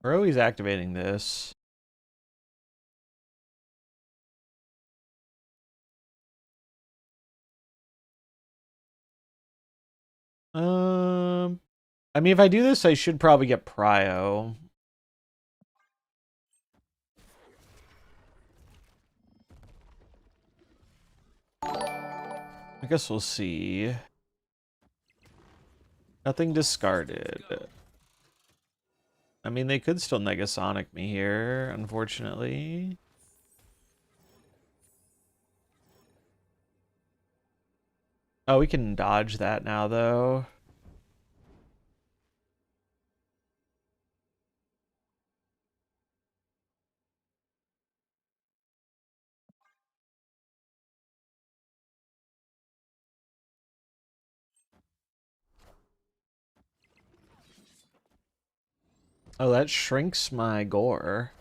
We're always activating this. I mean, if I do this, I should probably get Prio. I guess we'll see. Nothing discarded. I mean, they could still Negasonic me here, unfortunately. Oh, we can dodge that now, though. Oh, that shrinks my gore.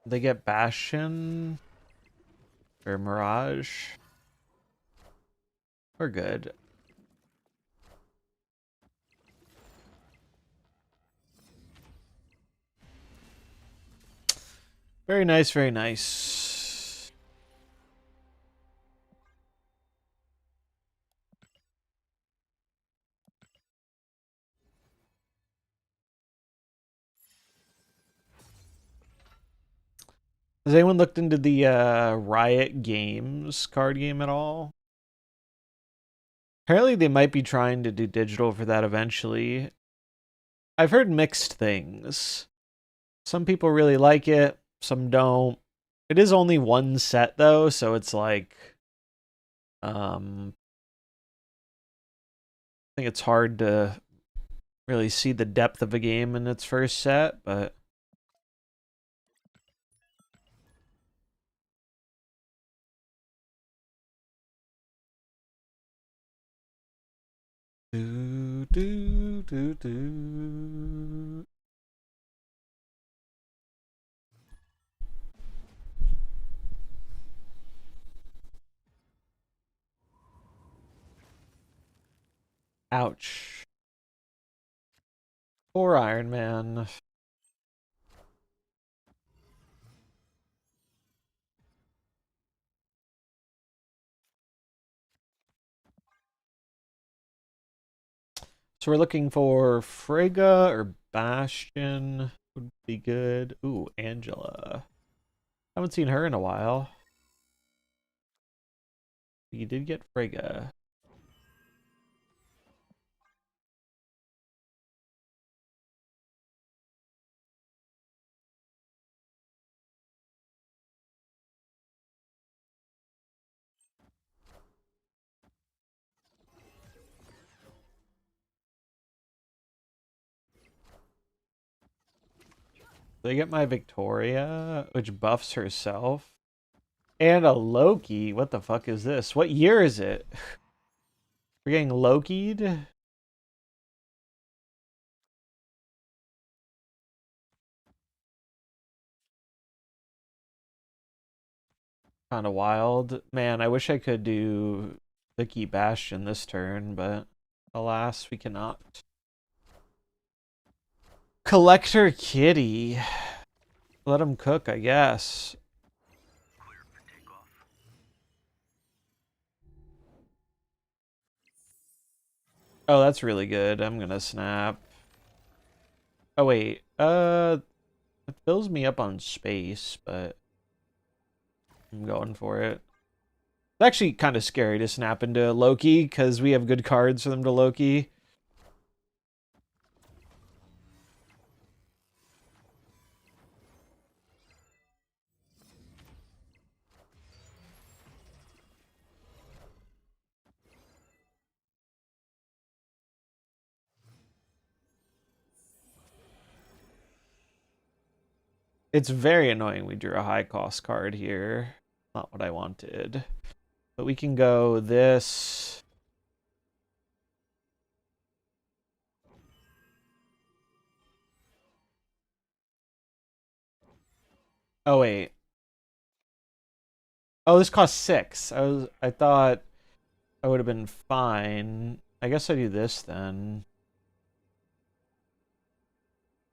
They get Bastion or Mirage. We're good. Very nice, very nice. Has anyone looked into the Riot Games card game at all? Apparently they might be trying to do digital for that eventually. I've heard mixed things. Some people really like it, some don't. It is only one set though, so it's like I think it's hard to really see the depth of a game in its first set, but do do do do. Ouch. Poor Iron Man. So we're looking for Frigga or Bastion would be good. Ooh, Angela. Haven't seen her in a while. You did get Frigga. They get my Victoria, which buffs herself. And a Loki. What the fuck is this? What year is it? We're getting Loki'd? Kind of wild. Man, I wish I could do Vicky Bastion this turn, but alas, we cannot. Collector Kitty. Let him cook, I guess. Oh, that's really good. I'm gonna snap. Oh, wait. It fills me up on space, but I'm going for it. It's actually kind of scary to snap into Loki, because we have good cards for them to Loki. It's very annoying we drew a high cost card here. Not what I wanted. But we can go this. Oh wait. Oh, this costs 6. I thought I would have been fine. I guess I do this then.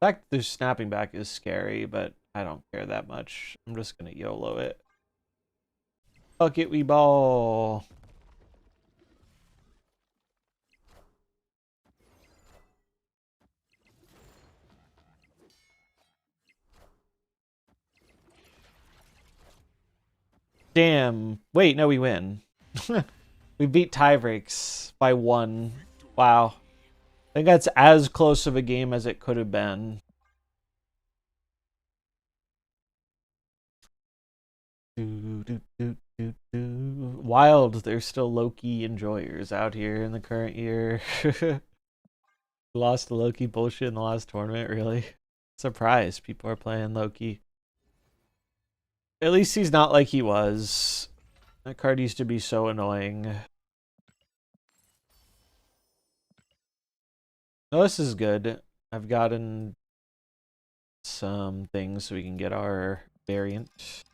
fact that they're snapping back is scary, but I don't care that much. I'm just gonna YOLO it. Fuck it, we ball. Damn. Wait, no, we win. We beat tiebreaks by 1. Wow. I think that's as close of a game as it could have been. Wild, there's still Loki enjoyers out here in the current year. Lost to Loki bullshit in the last tournament, really? Surprised people are playing Loki. At least he's not like he was. That card used to be so annoying. Oh, this is good. I've gotten some things so we can get our variant.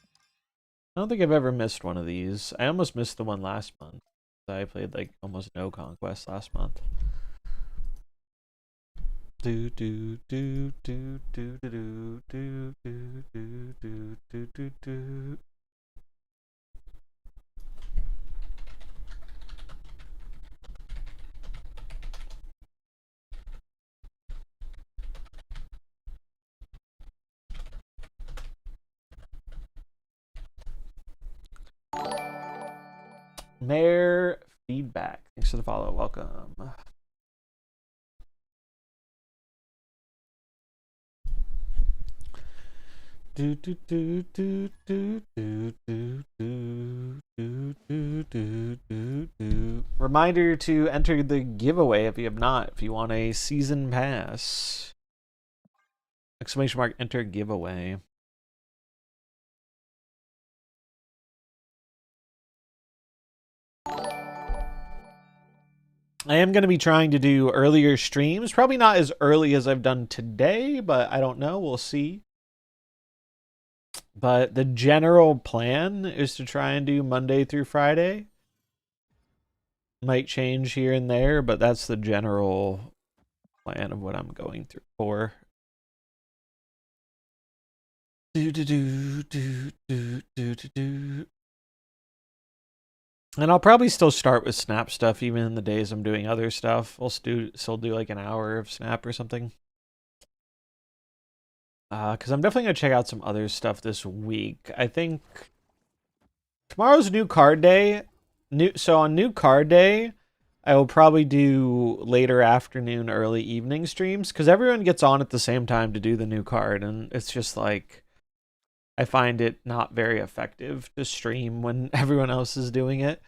I don't think I've ever missed one of these. I almost missed the one last month. I played like almost no conquest last month. Do do do do do do do do do do do do do. Mayor feedback. Thanks for the follow. Welcome. Do do do do do do do do do do do do do. Reminder to enter the giveaway if you have not. If you want a season pass. Exclamation mark enter giveaway. I am going to be trying to do earlier streams. Probably not as early as I've done today, but I don't know. We'll see. But the general plan is to try and do Monday through Friday. Might change here and there, but that's the general plan of what I'm going through for. Do do do do do do do do. And I'll probably still start with Snap stuff even in the days I'm doing other stuff. I'll still do like an hour of Snap or something. Because I'm definitely going to check out some other stuff this week. I think tomorrow's new card day. So on new card day, I will probably do later afternoon, early evening streams. Because everyone gets on at the same time to do the new card. And it's just like, I find it not very effective to stream when everyone else is doing it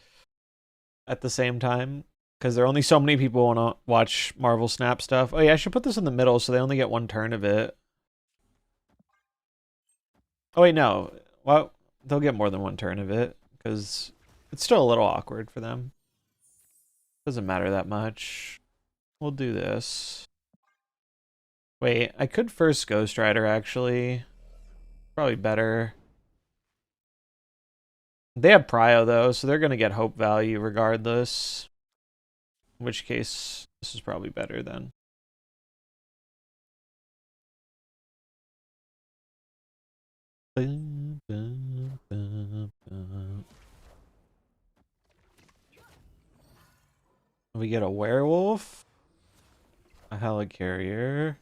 at the same time. Because there are only so many people want to watch MarvelSnap stuff. Oh yeah, I should put this in the middle so they only get one turn of it. Oh wait, no. Well, they'll get more than one turn of it because it's still a little awkward for them. Doesn't matter that much. We'll do this. Wait, I could first Ghost Rider actually. Probably better. They have Prio though, so they're gonna get hope value regardless. In which case, this is probably better then. We get a werewolf, a helicarrier,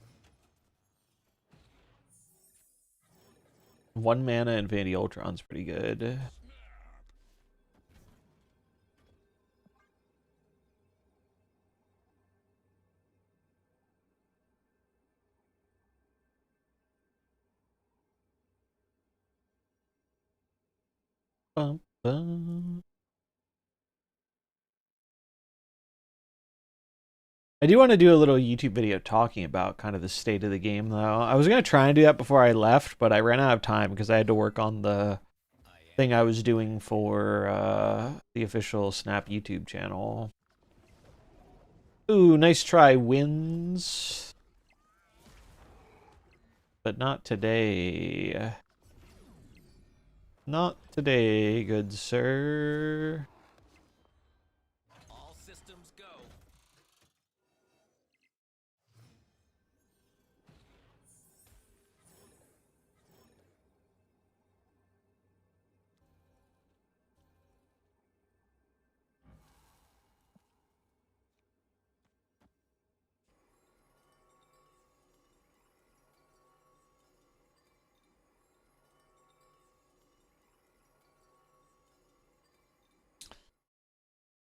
1 mana Infinity Ultron's pretty good. Bum, bum. I do want to do a little YouTube video talking about kind of the state of the game, though. I was going to try and do that before I left, but I ran out of time because I had to work on the thing I was doing for the official Snap YouTube channel. Ooh, nice try, wins. But not today. Not today, good sir. All systems go.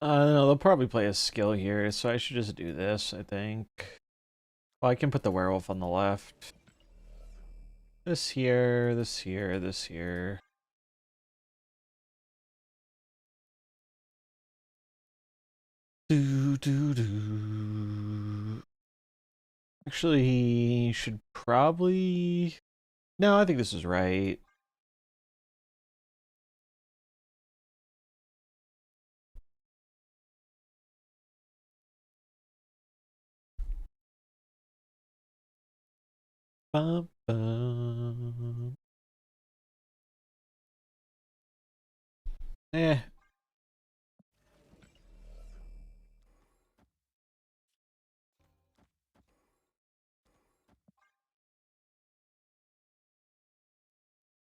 No, they'll probably play a skill here, so I should just do this, I think. Well, I can put the werewolf on the left. This here, this here, this here. Do, do, do. Actually, he should probably... No, I think this is right. Bum, bum. Eh.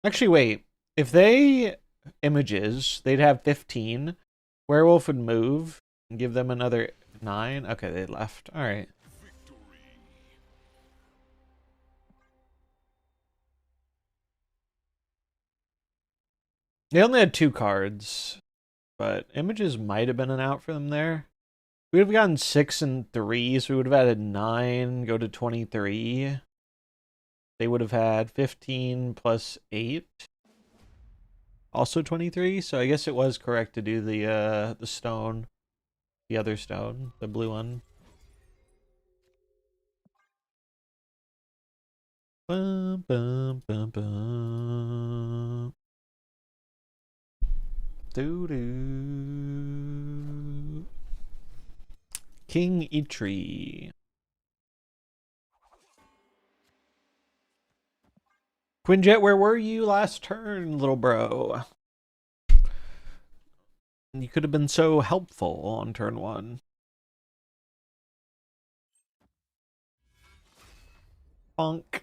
Actually, wait. If they images, they'd have 15. Werewolf would move and give them another 9. Okay, they left. All right. They only had 2 cards, but images might have been an out for them there. We would have gotten 6 and 3, so we would have added 9, go to 23. They would have had 15 plus 8. Also 23, so I guess it was correct to do the stone. The other stone, the blue one. Bum, bum, bum, bum. Doo doo. King Eitri. Quinjet, where were you last turn, little bro? You could have been so helpful on turn 1. Bonk.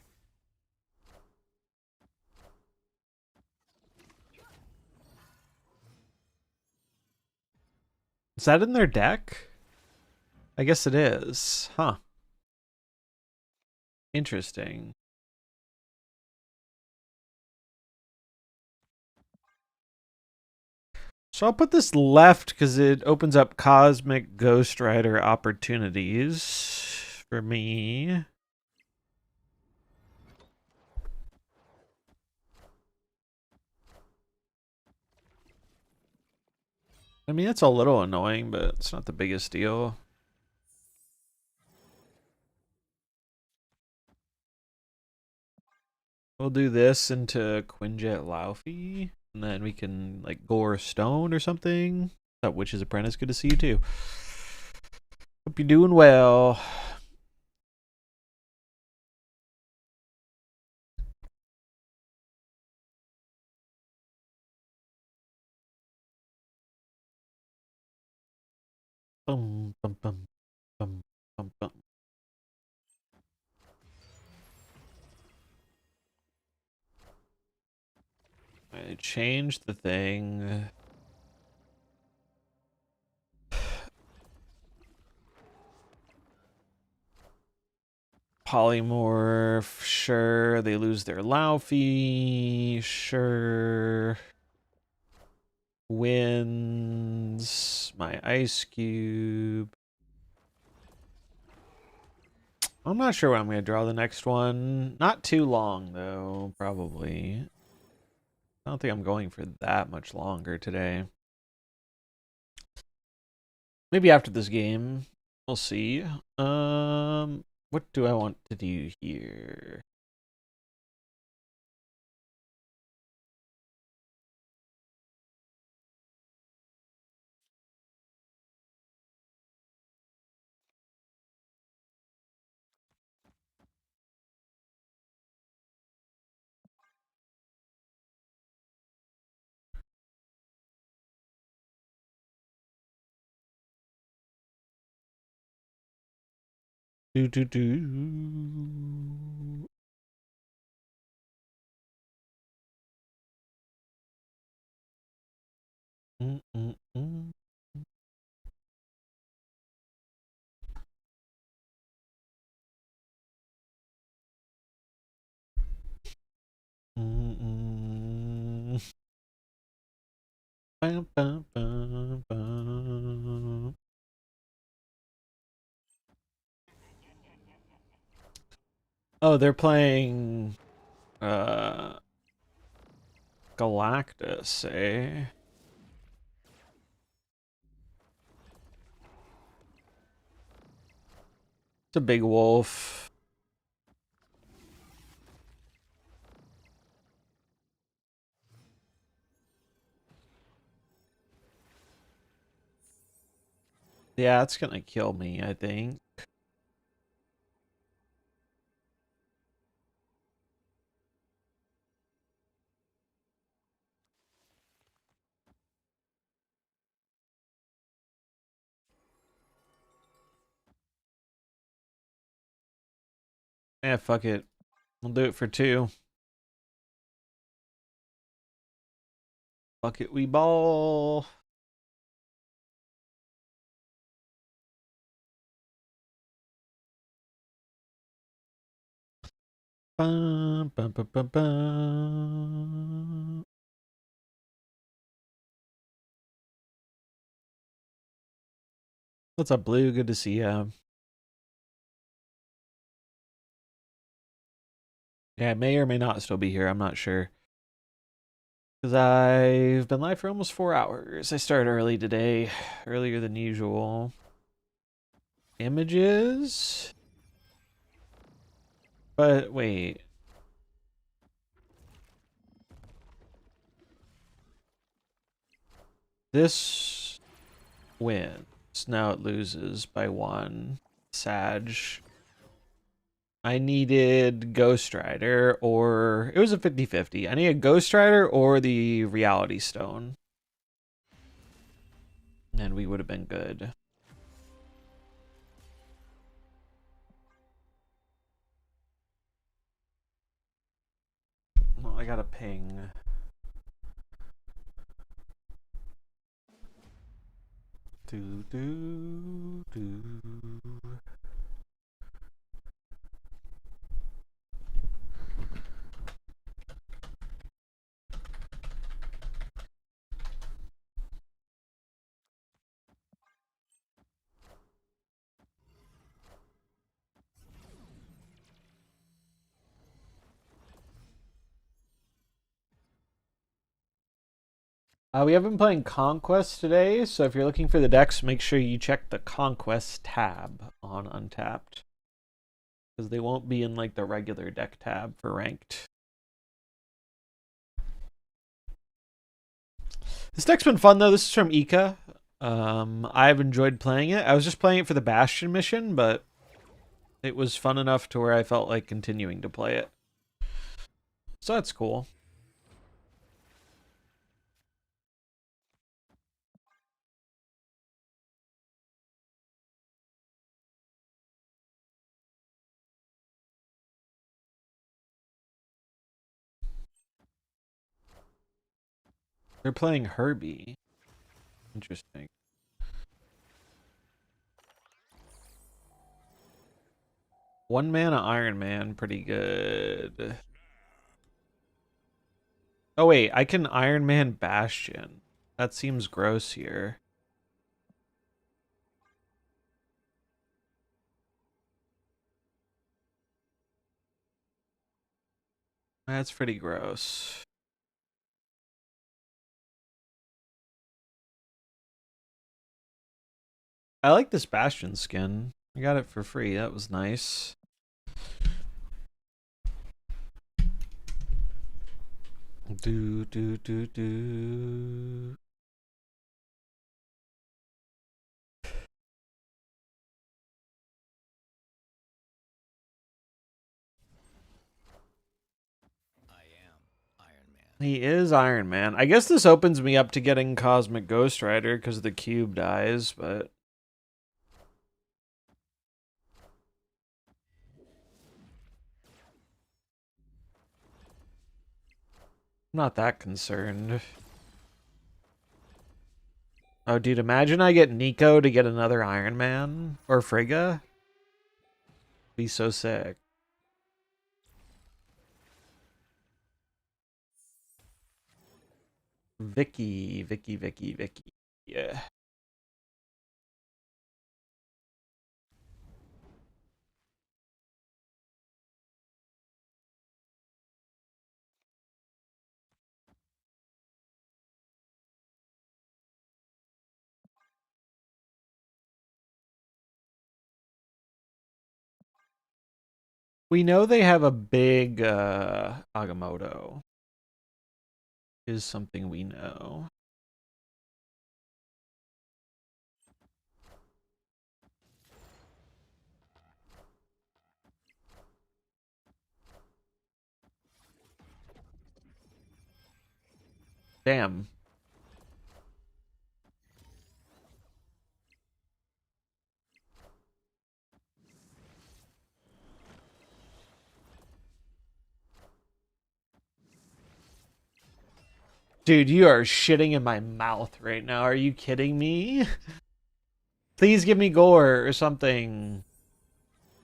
Is that in their deck? I guess it is. Huh. Interesting. So I'll put this left because it opens up Cosmic Ghost Rider opportunities for me. I mean, it's a little annoying, but it's not the biggest deal. We'll do this into Quinjet Laufey, and then we can, like, Gore Stone or something. Oh, Witch's Apprentice, good to see you, too. Hope you're doing well. Bum, bum, bum, bum, bum, bum. I changed the thing. Polymorph, sure. They lose their Laufey, sure. Wins my Ice Cube. I'm not sure when I'm going to draw the next one. Not too long, though, probably. I don't think I'm going for that much longer today. Maybe after this game. We'll see. What do I want to do here? Do do do. Mm, mm, mm. Mm, mm. Bum, bum, bum, bum. Oh, they're playing uh Galactus, eh? It's a big wolf. Yeah, it's gonna kill me, I think. Yeah, fuck it. We'll do it for 2. Fuck it, we ball. Bum, bum, bum, bum, bum. What's up, Blue? Good to see you. Yeah, I may or may not still be here. I'm not sure. Because I've been live for almost 4 hours. I started early today, earlier than usual. Images? But wait. This wins. Now it loses by 1. Sag. I needed Ghost Rider, or it was a 50-50. I needed Ghost Rider or the Reality Stone. And we would have been good. Well, I got a ping. Do do do. We have been playing Conquest today, so if you're looking for the decks, make sure you check the Conquest tab on Untapped. Because they won't be in like the regular deck tab for ranked. This deck's been fun though. This is from Ika. I've enjoyed playing it. I was just playing it for the Bastion mission, but it was fun enough to where I felt like continuing to play it. So that's cool. They're playing Herbie. Interesting. One mana Iron Man, pretty good. Oh wait, I can Iron Man Bastion. That seems gross here. That's pretty gross. I like this Bastion skin. I got it for free. That was nice. Do do do do. I am Iron Man. He is Iron Man. I guess this opens me up to getting Cosmic Ghost Rider because the cube dies, but I'm not that concerned. Oh, dude, imagine I get Nico to get another Iron Man or Frigga. Be so sick. Vicky, Vicky, Vicky, Vicky. Yeah. We know they have a big Agamotto. Is something we know. Damn. Dude, you are shitting in my mouth right now. Are you kidding me? Please give me gore or something.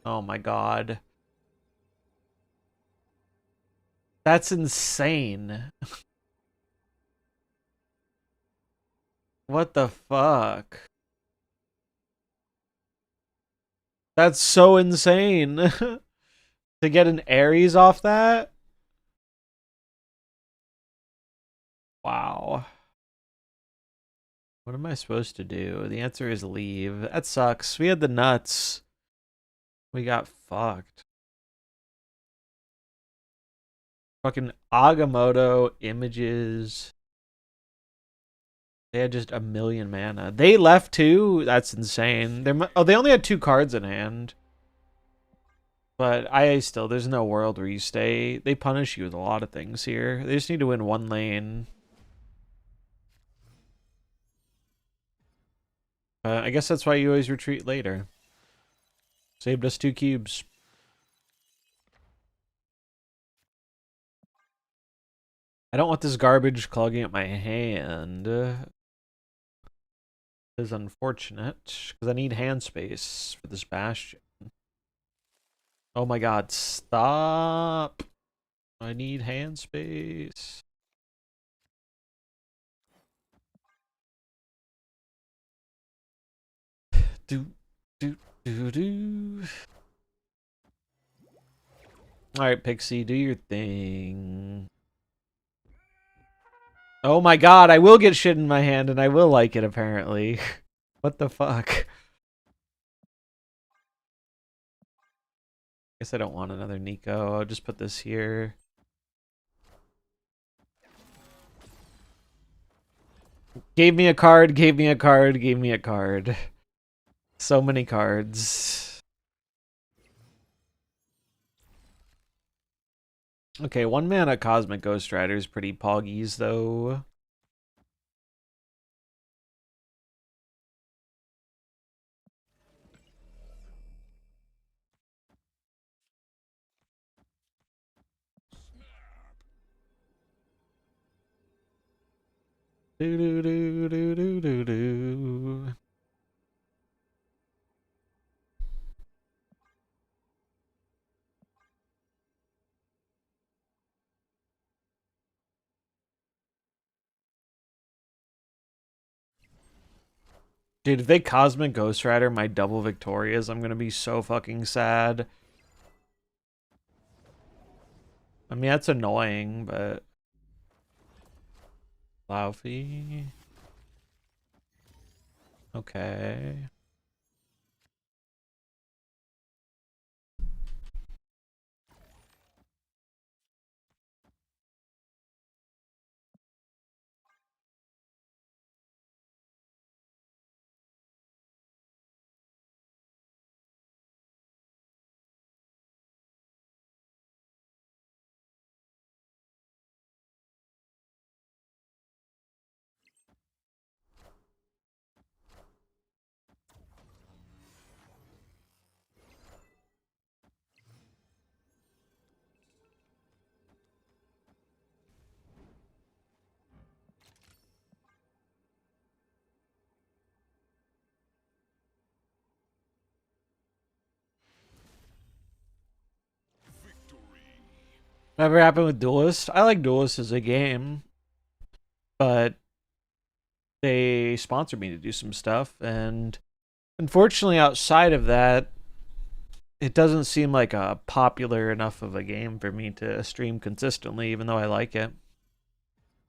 Oh my god. That's insane. What the fuck? That's so insane. To get an Ares off that? Wow. What am I supposed to do? The answer is leave. That sucks. We had the nuts. We got fucked. Fucking Agamotto images. They had just a million mana. They left too? That's insane. They only had 2 cards in hand. But there's no world where you stay. They punish you with a lot of things here. They just need to win 1 lane. I guess that's why you always retreat later. Saved us 2 cubes. I don't want this garbage clogging up my hand. It is unfortunate, because I need hand space for this bastion. Oh my god, stop! I need hand space. Do, do, do. Alright, Pixie, do your thing. Oh my god, I will get shit in my hand and I will like it, apparently. What the fuck? Guess I don't want another Nico. I'll just put this here. Gave me a card, gave me a card, gave me a card. So many cards. Okay, 1 mana Cosmic Ghost Rider is pretty poggies, though. Do do do do do do do. Dude, if they Cosmic Ghost Rider my double Victorias, I'm gonna be so fucking sad. I mean, that's annoying, but... Laufey. Okay. Whatever happened with Duelist? I like Duelist as a game, but they sponsored me to do some stuff, and unfortunately outside of that, it doesn't seem like a popular enough of a game for me to stream consistently, even though I like it.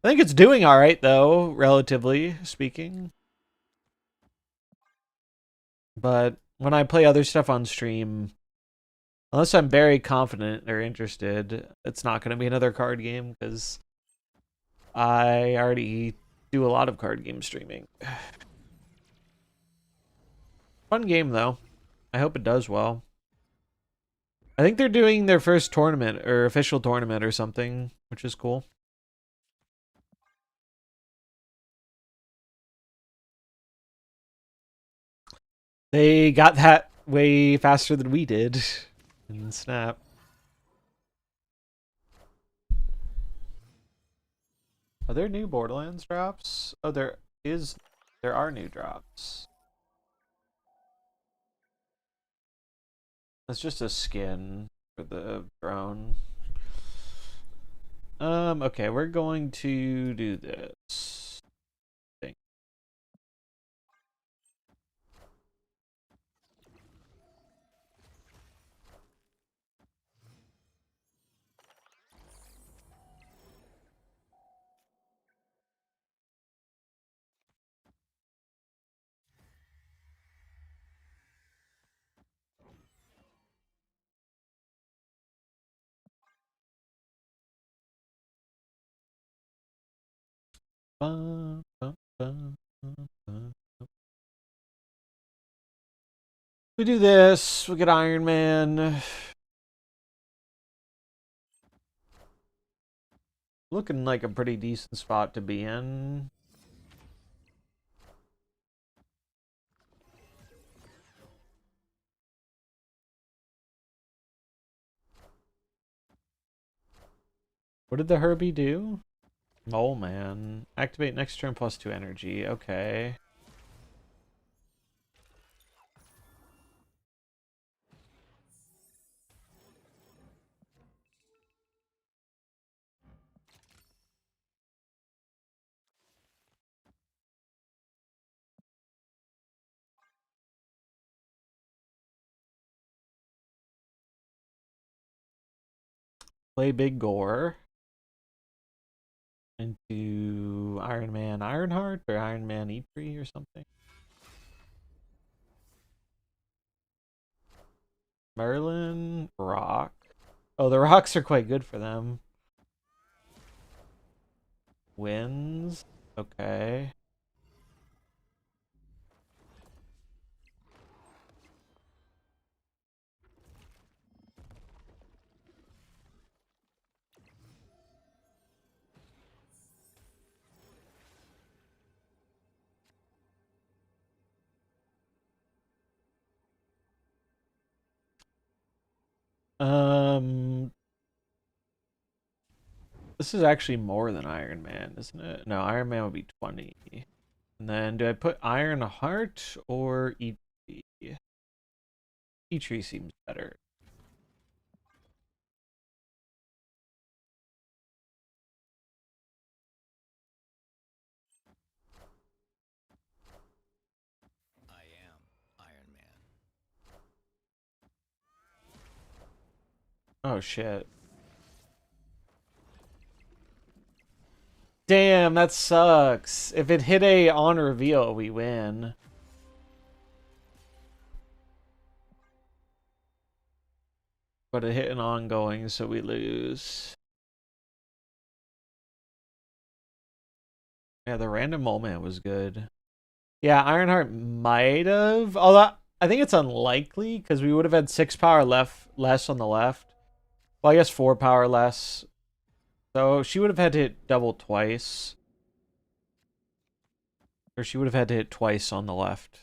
I think it's doing alright, though, relatively speaking. But when I play other stuff on stream, Unless I'm very confident or interested, it's not going to be another card game because I already do a lot of card game streaming. Fun game though. I hope it does well. I think they're doing their first tournament or official tournament or something, which is cool. They got that way faster than we did in Snap. Are there new Borderlands drops? Oh, there are new drops. That's just a skin for the drone. Okay, we're going to do this thing. Bum, bum, bum, bum, bum. We do this, we get Iron Man. Looking like a pretty decent spot to be in. What did the Herbie do? Oh man. Activate next turn +2 energy. Okay. Play Big Gore. Into Iron Man Ironheart or Iron Man E3 or something. Merlin Rock. Oh, the rocks are quite good for them. Wins. Okay. Um, this is actually more than Iron Man, isn't it? No, Iron Man would be 20. And then do I put Iron Heart or E3? E3 seems better. I am Iron Man. Oh shit. Damn, that sucks. If it hit a on reveal, we win. But it hit an ongoing, so we lose. Yeah, the random mole man was good. Yeah, Ironheart might have. Although I think it's unlikely because we would have had 6 power less on the left. Well, I guess 4 power less. So she would have had to hit double twice. Or she would have had to hit twice on the left.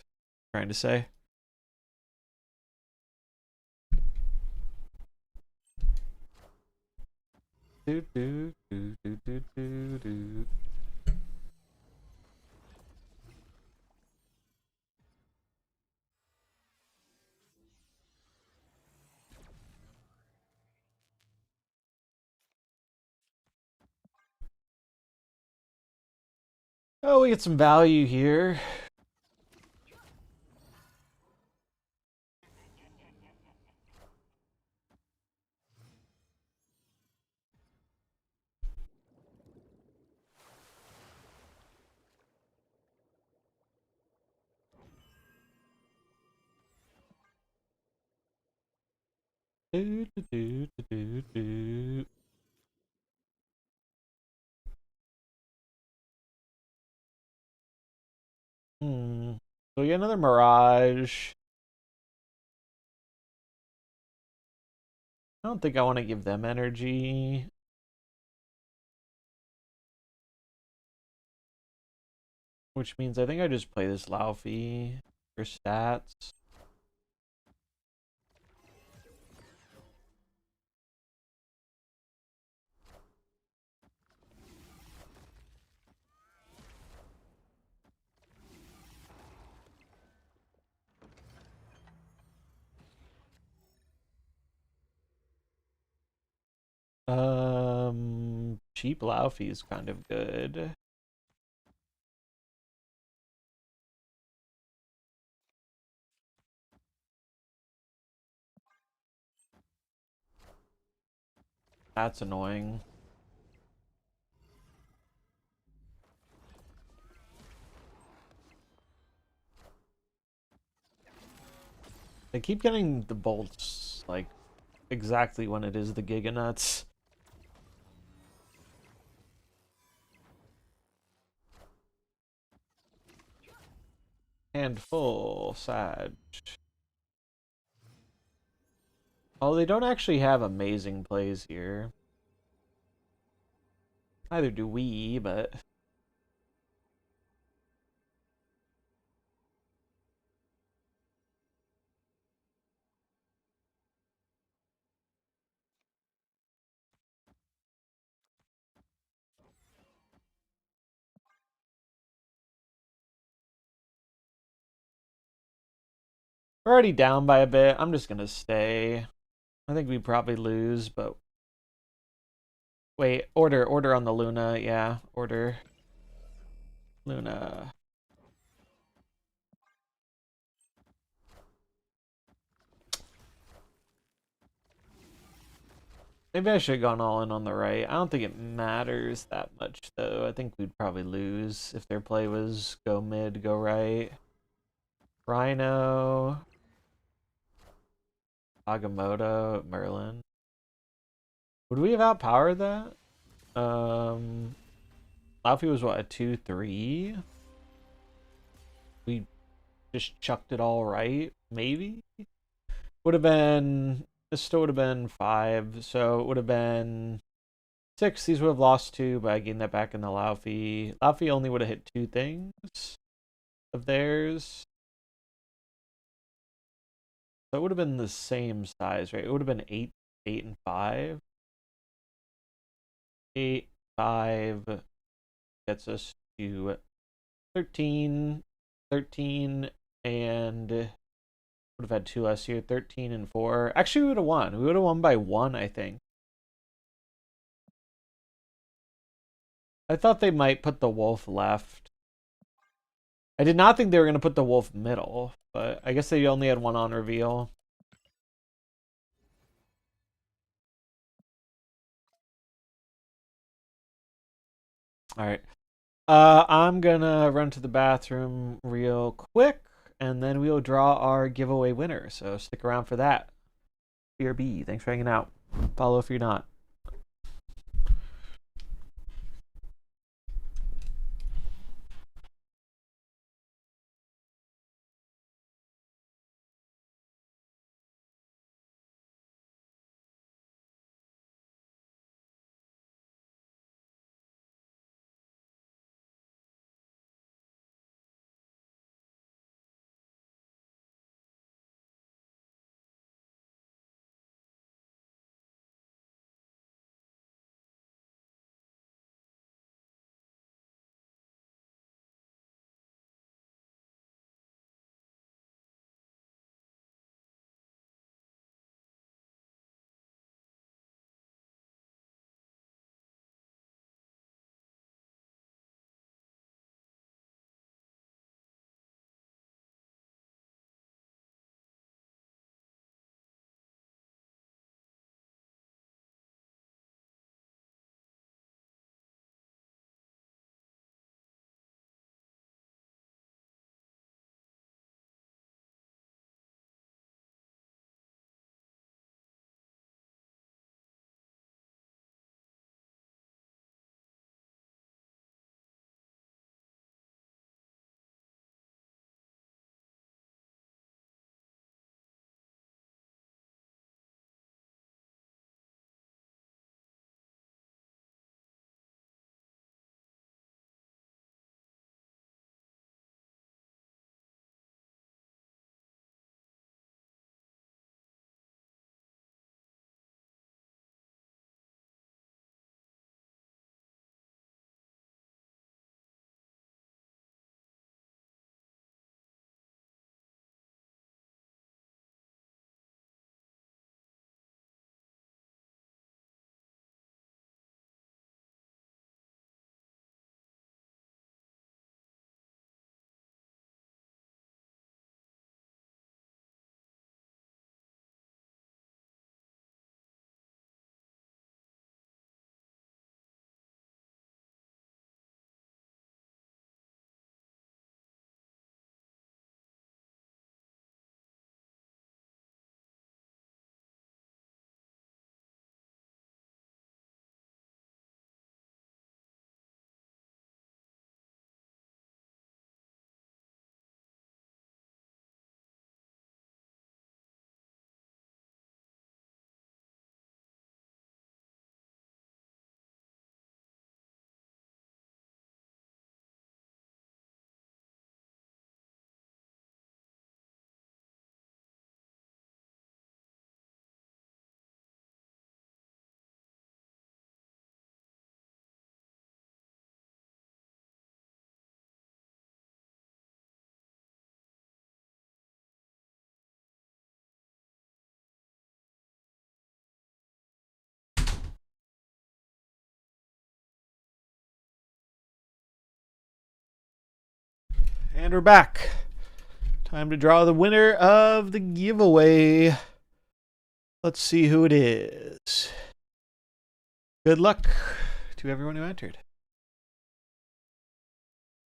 Trying to say. Do do do do do do do. Oh, we get some value here. Do, do, do, do, do, do. So we get another Mirage. I don't think I want to give them energy. Which means I think I just play this Laufey for stats. Cheap Laufey is kind of good. That's annoying. They keep getting the bolts, like, exactly when it is the Giganuts. Handful, Sag. Oh, they don't actually have amazing plays here. Neither do we, but... We're already down by a bit. I'm just gonna stay. I think we probably lose, but... Wait, order on the Luna. Yeah, order. Luna. Maybe I should have gone all in on the right. I don't think it matters that much, though. I think we'd probably lose if their play was go mid, go right. Rhino. Agamotto, Merlin. Would we have outpowered that? Laufey was what, a 2-3? We just chucked it all right, maybe? Would have been, this still would have been 5, so it would have been 6. These would have lost 2, but I gained that back in the Laufey. Laufey only would have hit 2 things of theirs. So it would have been the same size, right? It would have been 8, 8, and 5. 8, 5 gets us to 13, 13, and would have had 2 less here. 13 and 4. Actually, we would have won. We would have won by 1, I think. I thought they might put the wolf left. I did not think they were going to put the wolf middle, but I guess they only had 1 on reveal. All right. I'm gonna run to the bathroom real quick, and then we'll draw our giveaway winner. So stick around for that. BRB, thanks for hanging out. Follow if you're not. And we're back. Time to draw the winner of the giveaway. Let's see who it is. Good luck to everyone who entered.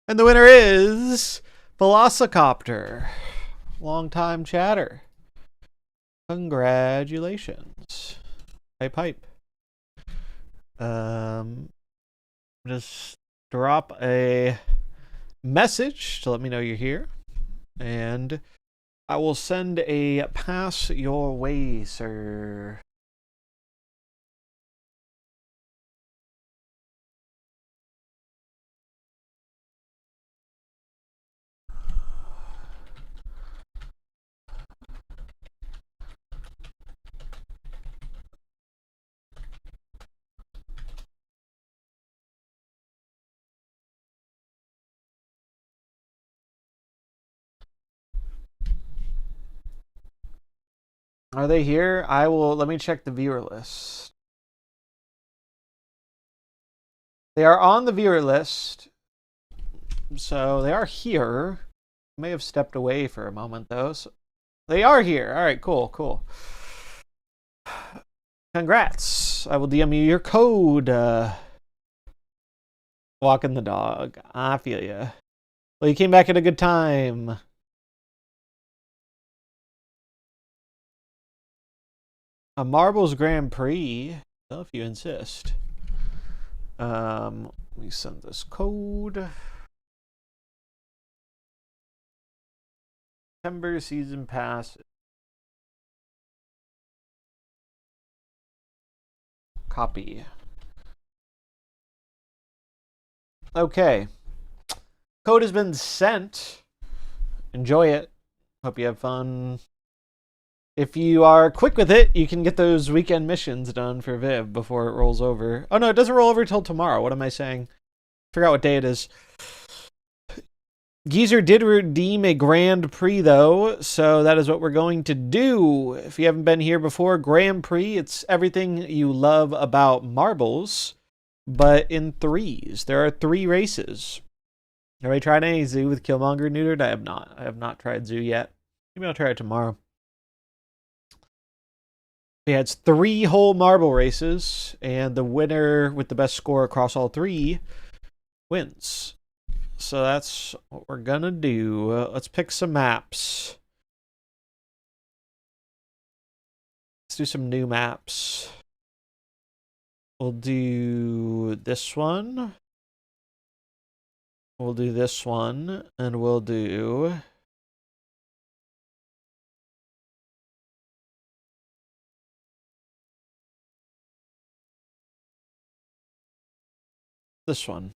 And the winner is Velocicopter. Long-time chatter. Congratulations. Hype, hype. Just drop a message to let me know you're here, and I will send a pass your way, sir. Are they here? Let me check the viewer list. They are on the viewer list. So they are here. May have stepped away for a moment though. So they are here. All right, cool, cool. Congrats. I will DM you your code. Walking the dog. I feel ya. Well, you came back at a good time. A Marbles Grand Prix. Well, if you insist. Let me send this code. September season pass. Copy. Okay. Code has been sent. Enjoy it. Hope you have fun. If you are quick with it, you can get those weekend missions done for Viv before it rolls over. Oh no, it doesn't roll over till tomorrow. What am I saying? Forgot what day it is. Geezer did redeem a Grand Prix though, so that is what we're going to do. If you haven't been here before, Grand Prix, it's everything you love about marbles, but in threes. There are 3 races. Have I tried any zoo with Killmonger neutered? I have not. I have not tried zoo yet. Maybe I'll try it tomorrow. Yeah, it's 3 whole marble races, and the winner with the best score across all 3 wins. So that's what we're gonna do. Let's pick some maps. Let's do some new maps. We'll do this one. We'll do this one, and we'll do this one.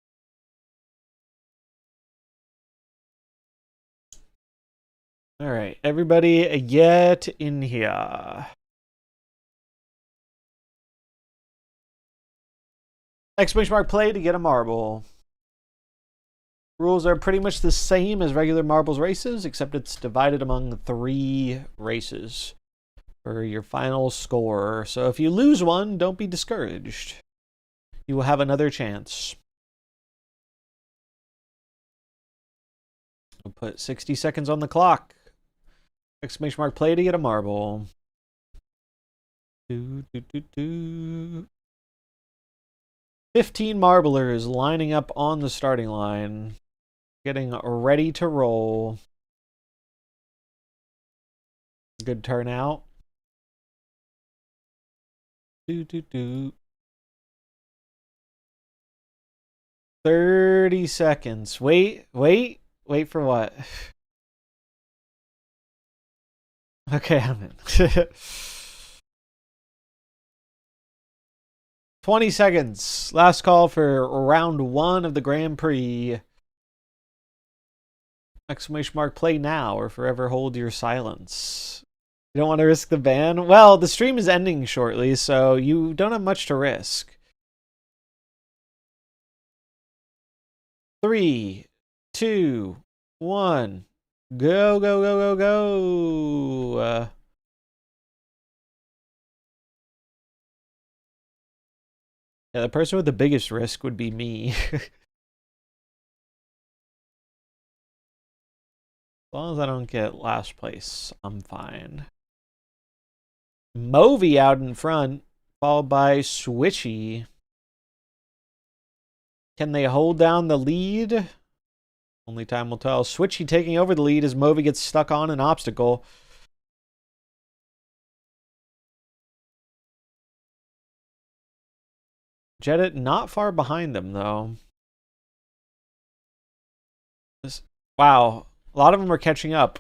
All right, everybody get in here. Exclamation mark play to get a marble. Rules are pretty much the same as regular marbles races, except it's divided among 3 races for your final score. So if you lose one, don't be discouraged. You will have another chance. We'll put 60 seconds on the clock. Exclamation mark play to get a marble. 15 marblers lining up on the starting line. Getting ready to roll. Good turnout. 30 seconds. Wait for what? Okay, I'm in. 20 seconds. Last call for round 1 of the Grand Prix. Exclamation mark play now or forever hold your silence. You don't want to risk the ban? Well, the stream is ending shortly, so you don't have much to risk. 3, 2, 1. Go, go, go, go, go. Yeah, the person with the biggest risk would be me. long as I don't get last place, I'm fine. Movie out in front, followed by Switchy. Can they hold down the lead? Only time will tell. Switchy taking over the lead as Movie gets stuck on an obstacle. Jedit not far behind them, though. Wow. A lot of them are catching up.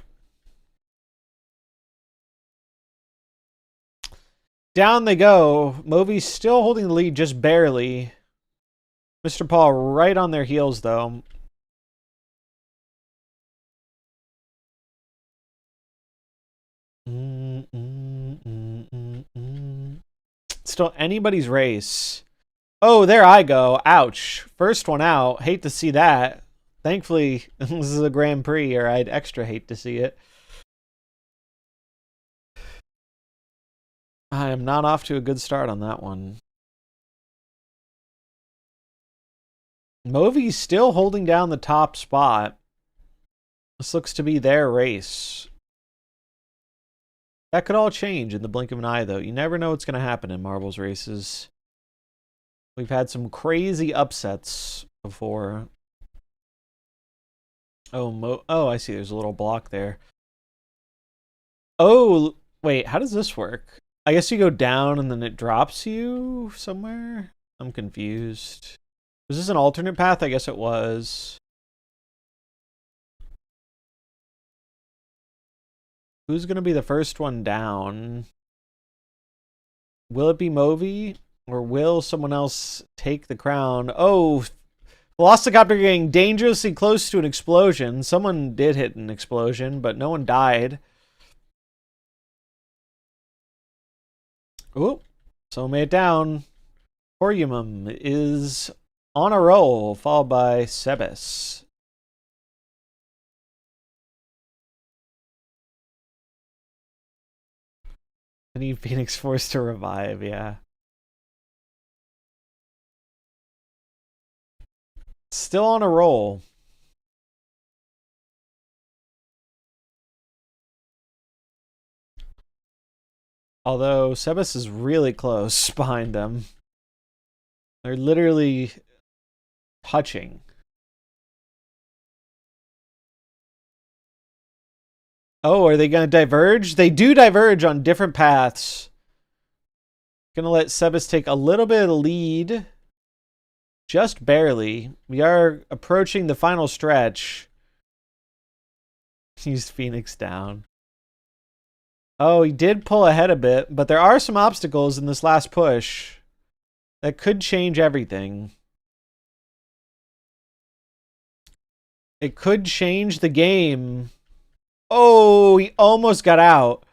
Down they go. Movie's still holding the lead, just barely. Mr. Paul right on their heels, though. Still anybody's race. Oh, there I go. Ouch. First one out. Hate to see that. Thankfully, this is a Grand Prix, or I'd extra hate to see it. I am not off to a good start on that one. Movie's still holding down the top spot. This looks to be their race. That could all change in the blink of an eye, though. You never know what's going to happen in Marvel's races. We've had some crazy upsets before. Oh, I see. There's a little block there. Oh, wait. How does this work? I guess you go down and then it drops you somewhere? I'm confused. Was this an alternate path? I guess it was. Who's going to be the first one down? Will it be Movi? Or will someone else take the crown? Oh, Velocicopter getting dangerously close to an explosion. Someone did hit an explosion, but no one died. Oop. Someone made it down. Coriumum is on a roll, followed by Sebes. I need Phoenix Force to revive, yeah. Still on a roll. Although Sebes is really close behind them. They're literally touching. Oh, are they going to diverge? They do diverge on different paths. Gonna let Sebes take a little bit of the lead. Just barely. We are approaching the final stretch. He's Phoenix down. Oh, he did pull ahead a bit, but there are some obstacles in this last push that could change everything. It could change the game. Oh, he almost got out.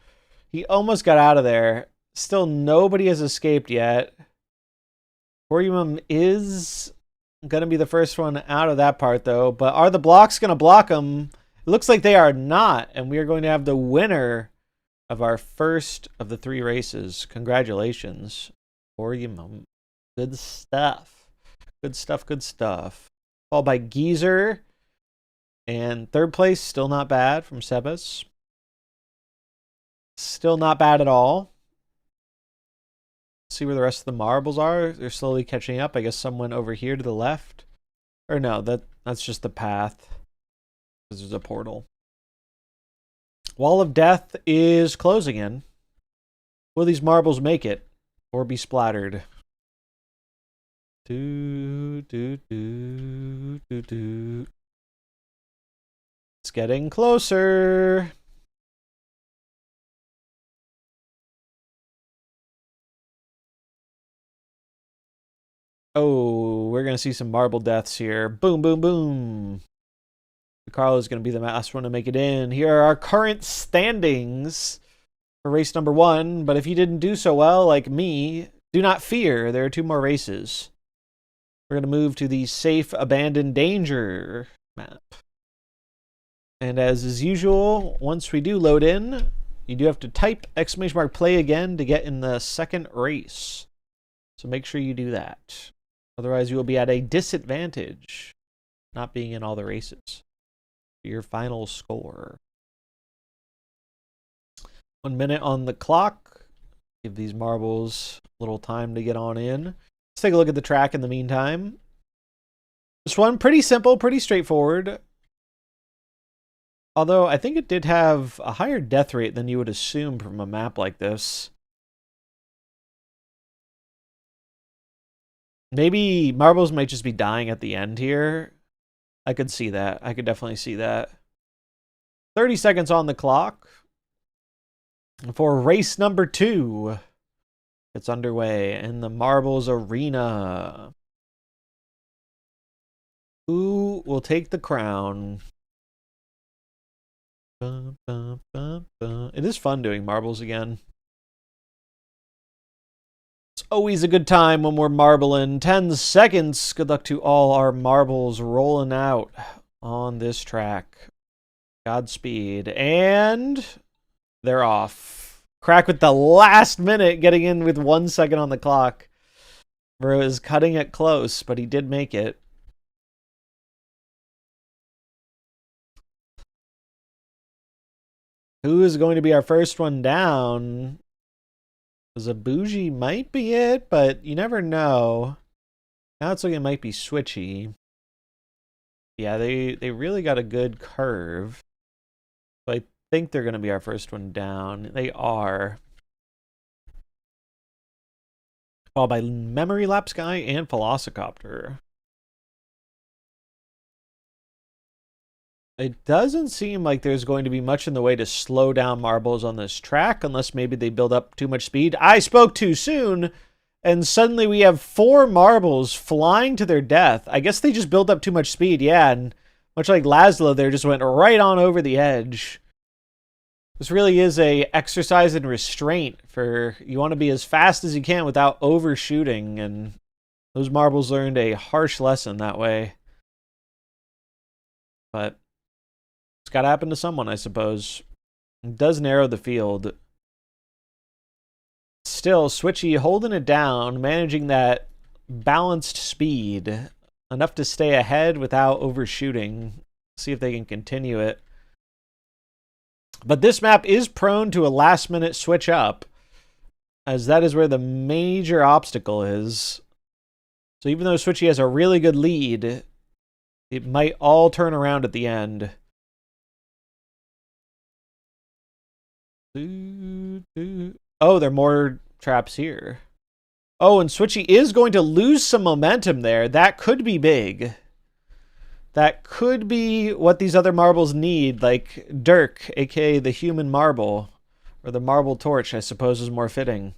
He almost got out of there. Still, nobody has escaped yet. Coriumum is going to be the first one out of that part, though. But are the blocks going to block him? It looks like they are not. And we are going to have the winner of our first of the 3 races. Congratulations, Coriumum. Good stuff. Good stuff, good stuff. Followed by Geezer. And third place, still not bad from Sebes. Still not bad at all. See where the rest of the marbles are. They're slowly catching up. I guess some went over here to the left. Or no, that's just the path. Because there's a portal. Wall of Death is closing in. Will these marbles make it? Or be splattered? Do, do, do, do, do. It's getting closer. Oh, we're going to see some marble deaths here. Boom, boom, boom. Carlo is going to be the last one to make it in. Here are our current standings for race number 1. But if you didn't do so well, like me, do not fear. There are 2 more races. We're going to move to the Safe Abandoned Danger map. And as is usual, once we do load in, you do have to type !play again to get in the second race. So make sure you do that. Otherwise, you will be at a disadvantage not being in all the races. Your final score. 1 minute on the clock. Give these marbles a little time to get on in. Let's take a look at the track in the meantime. This one, pretty simple, pretty straightforward. Although I think it did have a higher death rate than you would assume from a map like this. Maybe marbles might just be dying at the end here. I could see that. I could definitely see that. 30 seconds on the clock for race number 2. It's underway in the marbles arena. Who will take the crown? It is fun doing marbles again. It's always a good time when we're marbling. 10 seconds. Good luck to all our marbles rolling out on this track. Godspeed. And they're off. Crack with the last minute, getting in with 1 second on the clock. Bro is cutting it close, but he did make it. Who is going to be our first one down? Zabuji might be it, but you never know. Now it's looking it might be Switchy. Yeah, they really got a good curve. So I think they're going to be our first one down. They are. Followed by Memory Lapse Guy and Velocicopter. It doesn't seem like there's going to be much in the way to slow down marbles on this track, unless maybe they build up too much speed. I spoke too soon, and suddenly we have 4 marbles flying to their death. I guess they just built up too much speed, yeah, and much like Laszlo there, just went right on over the edge. This really is a exercise in restraint for you want to be as fast as you can without overshooting, and those marbles learned a harsh lesson that way. But it's got to happen to someone, I suppose. It does narrow the field. Still, Switchy holding it down, managing that balanced speed. Enough to stay ahead without overshooting. See if they can continue it. But this map is prone to a last-minute switch up, as that is where the major obstacle is. So even though Switchy has a really good lead, it might all turn around at the end. Oh, there are more traps here. Oh, and Switchy is going to lose some momentum there. That could be big. That could be what these other marbles need, like Dirk, aka the human marble, or the marble torch, I suppose is more fitting.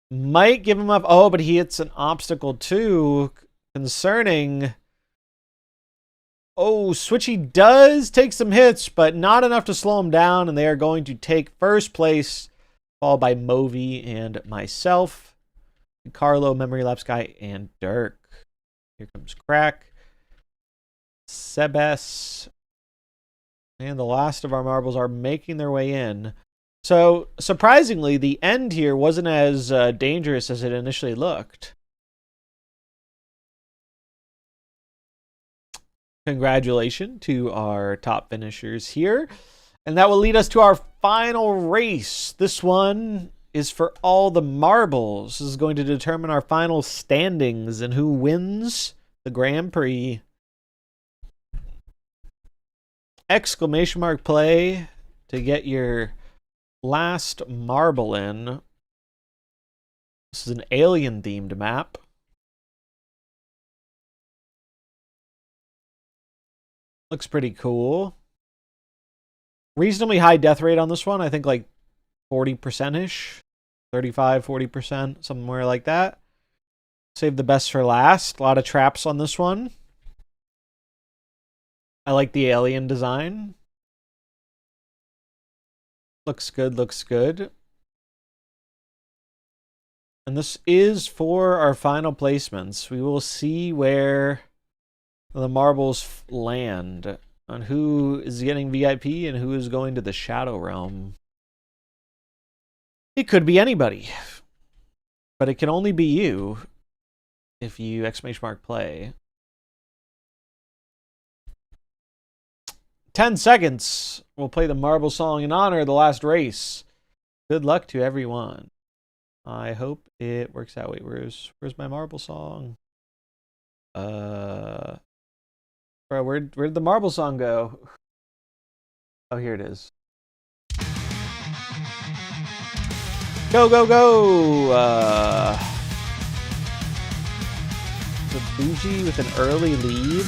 Might give him up. Oh, but he hits an obstacle too. Concerning. Oh, Switchy does take some hits, but not enough to slow him down, and they are going to take first place, followed by Movi and myself, Carlo, Memory Lapse Guy, and Dirk. Here comes Crack, Sebes, and the last of our marbles are making their way in. So, surprisingly, the end here wasn't as dangerous as it initially looked. Congratulations to our top finishers here. And that will lead us to our final race. This one is for all the marbles. This is going to determine our final standings and who wins the Grand Prix. Exclamation mark play to get your last marble in. This is an alien themed map. Looks pretty cool. Reasonably high death rate on this one. I think like 40%-ish. 35, 40%, somewhere like that. Save the best for last. A lot of traps on this one. I like the alien design. Looks good, looks good. And this is for our final placements. We will see where the marbles land on who is getting VIP and who is going to the Shadow Realm. It could be anybody, but it can only be you if you exclamation mark play. 10 seconds. We'll play the Marble song in honor of the last race. Good luck to everyone. I hope it works out. Wait, where's my Marble song? Bro, where'd the Marble song go? Oh, here it is. Go, go, go! The Bougie with an early lead.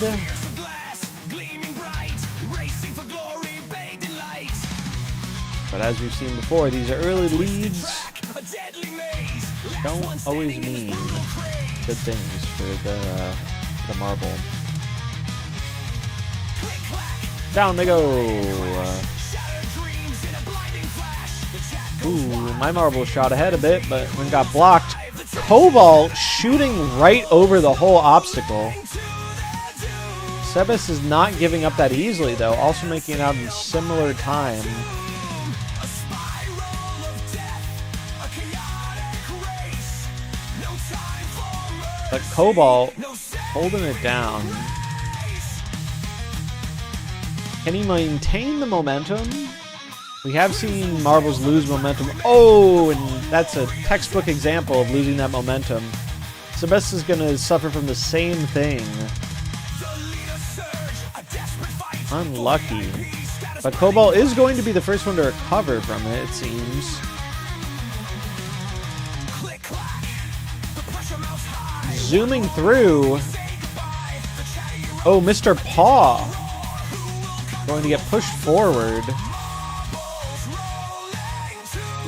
But as we've seen before, these early leads don't always mean good things for the Marble. Down they go! Ooh, my Marble shot ahead a bit, but when got blocked. Cobalt shooting right over the whole obstacle. Sebas is not giving up that easily, though, also making it out in similar time. But Cobalt holding it down. Can he maintain the momentum? We have seen Marbles lose momentum. Oh, and that's a textbook example of losing that momentum. Sebas is going to suffer from the same thing. Unlucky. But Cobalt is going to be the first one to recover from it, it seems. Zooming through. Oh, Mr. Paw. Going to get pushed forward.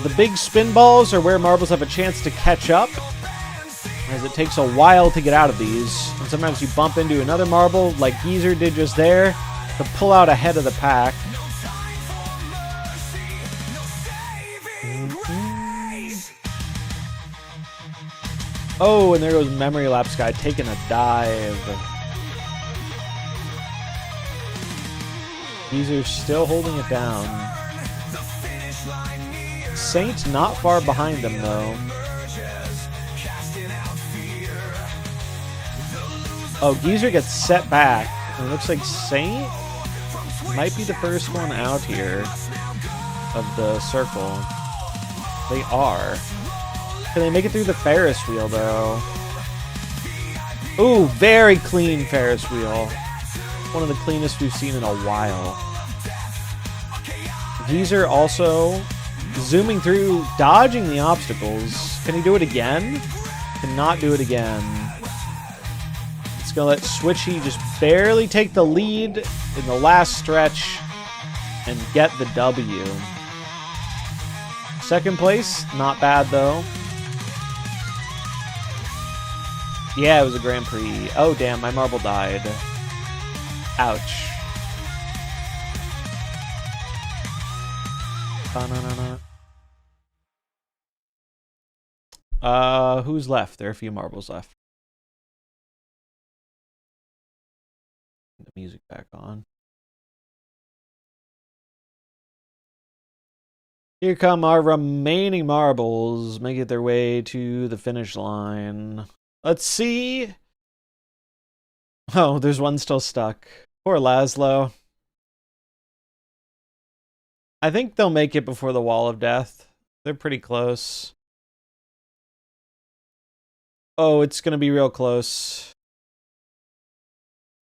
The big spin balls are where Marbles have a chance to catch up, as it takes a while to get out of these. And sometimes you bump into another Marble, like Geezer did just there, to pull out ahead of the pack. Oh, and there goes Memory Lapse guy taking a dive. Geezer's still holding it down. Saint not far behind them, though. Oh, Geezer gets set back. It looks like Saint might be the first one out here of the circle. They are. Can they make it through the Ferris wheel, though? Ooh, very clean Ferris wheel. One of the cleanest we've seen in a while. Geezer also zooming through, dodging the obstacles. Can he do it again? Cannot do it again. It's going to let Switchy just barely take the lead in the last stretch and get the W. Second place, not bad though. Yeah, it was a Grand Prix. Oh damn, my Marble died. Ouch. Who's left? There are a few Marbles left. The music back on. Here come our remaining Marbles, making their way to the finish line. Let's see. Oh, there's one still stuck. Poor Laszlo. I think they'll make it before the Wall of Death. They're pretty close. Oh, it's going to be real close.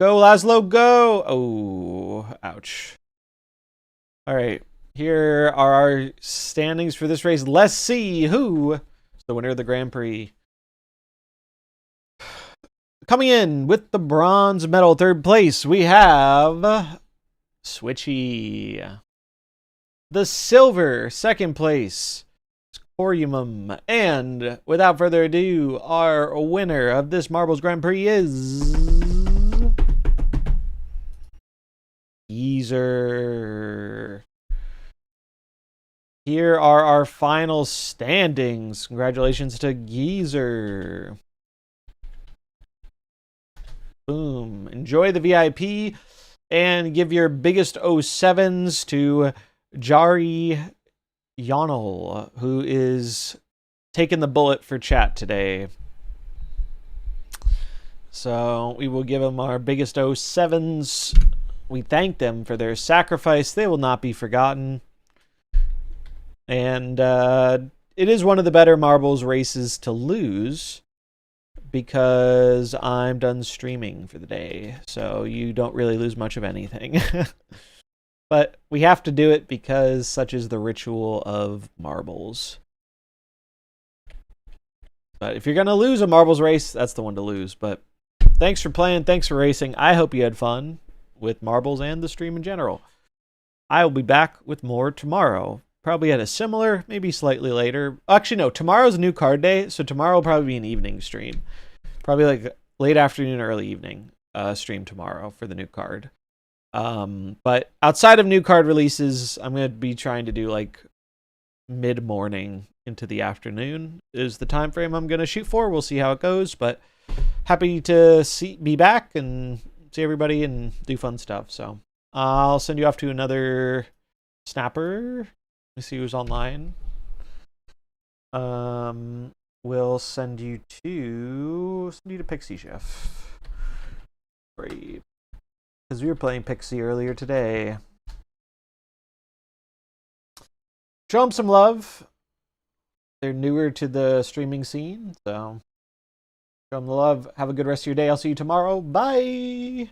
Go, Laszlo, go! Oh, ouch. All right. Here are our standings for this race. Let's see who is the winner of the Grand Prix. Coming in with the bronze medal, third place, we have Switchy. The silver, second place, Coriumum. And without further ado, our winner of this Marbles Grand Prix is Geezer. Here are our final standings. Congratulations to Geezer. Boom. Enjoy the VIP and give your biggest 07s to Jari Yonel, who is taking the bullet for chat today. So we will give him our biggest 07s We thank them for their sacrifice. They will not be forgotten. And it is one of the better marbles races to lose because I'm done streaming for the day. So you don't really lose much of anything. But we have to do it because such is the ritual of marbles. But if you're going to lose a marbles race, that's the one to lose. But thanks for playing. Thanks for racing. I hope you had fun with marbles and the stream in general. I will be back with more tomorrow. Probably at a similar, maybe slightly later. Actually, no. Tomorrow's a new card day, so tomorrow will probably be an evening stream. Probably like late afternoon, early evening stream tomorrow for the new card. But outside of new card releases, I'm going to be trying to do like mid-morning into the afternoon is the time frame I'm going to shoot for. We'll see how it goes, but happy to be back and see everybody and do fun stuff. So I'll send you off to another snapper. Let me see who's online. We'll send you to Pixie Chef. Great. Because we were playing Pixie earlier today. Show them some love. They're newer to the streaming scene, so show them the love. Have a good rest of your day. I'll see you tomorrow. Bye!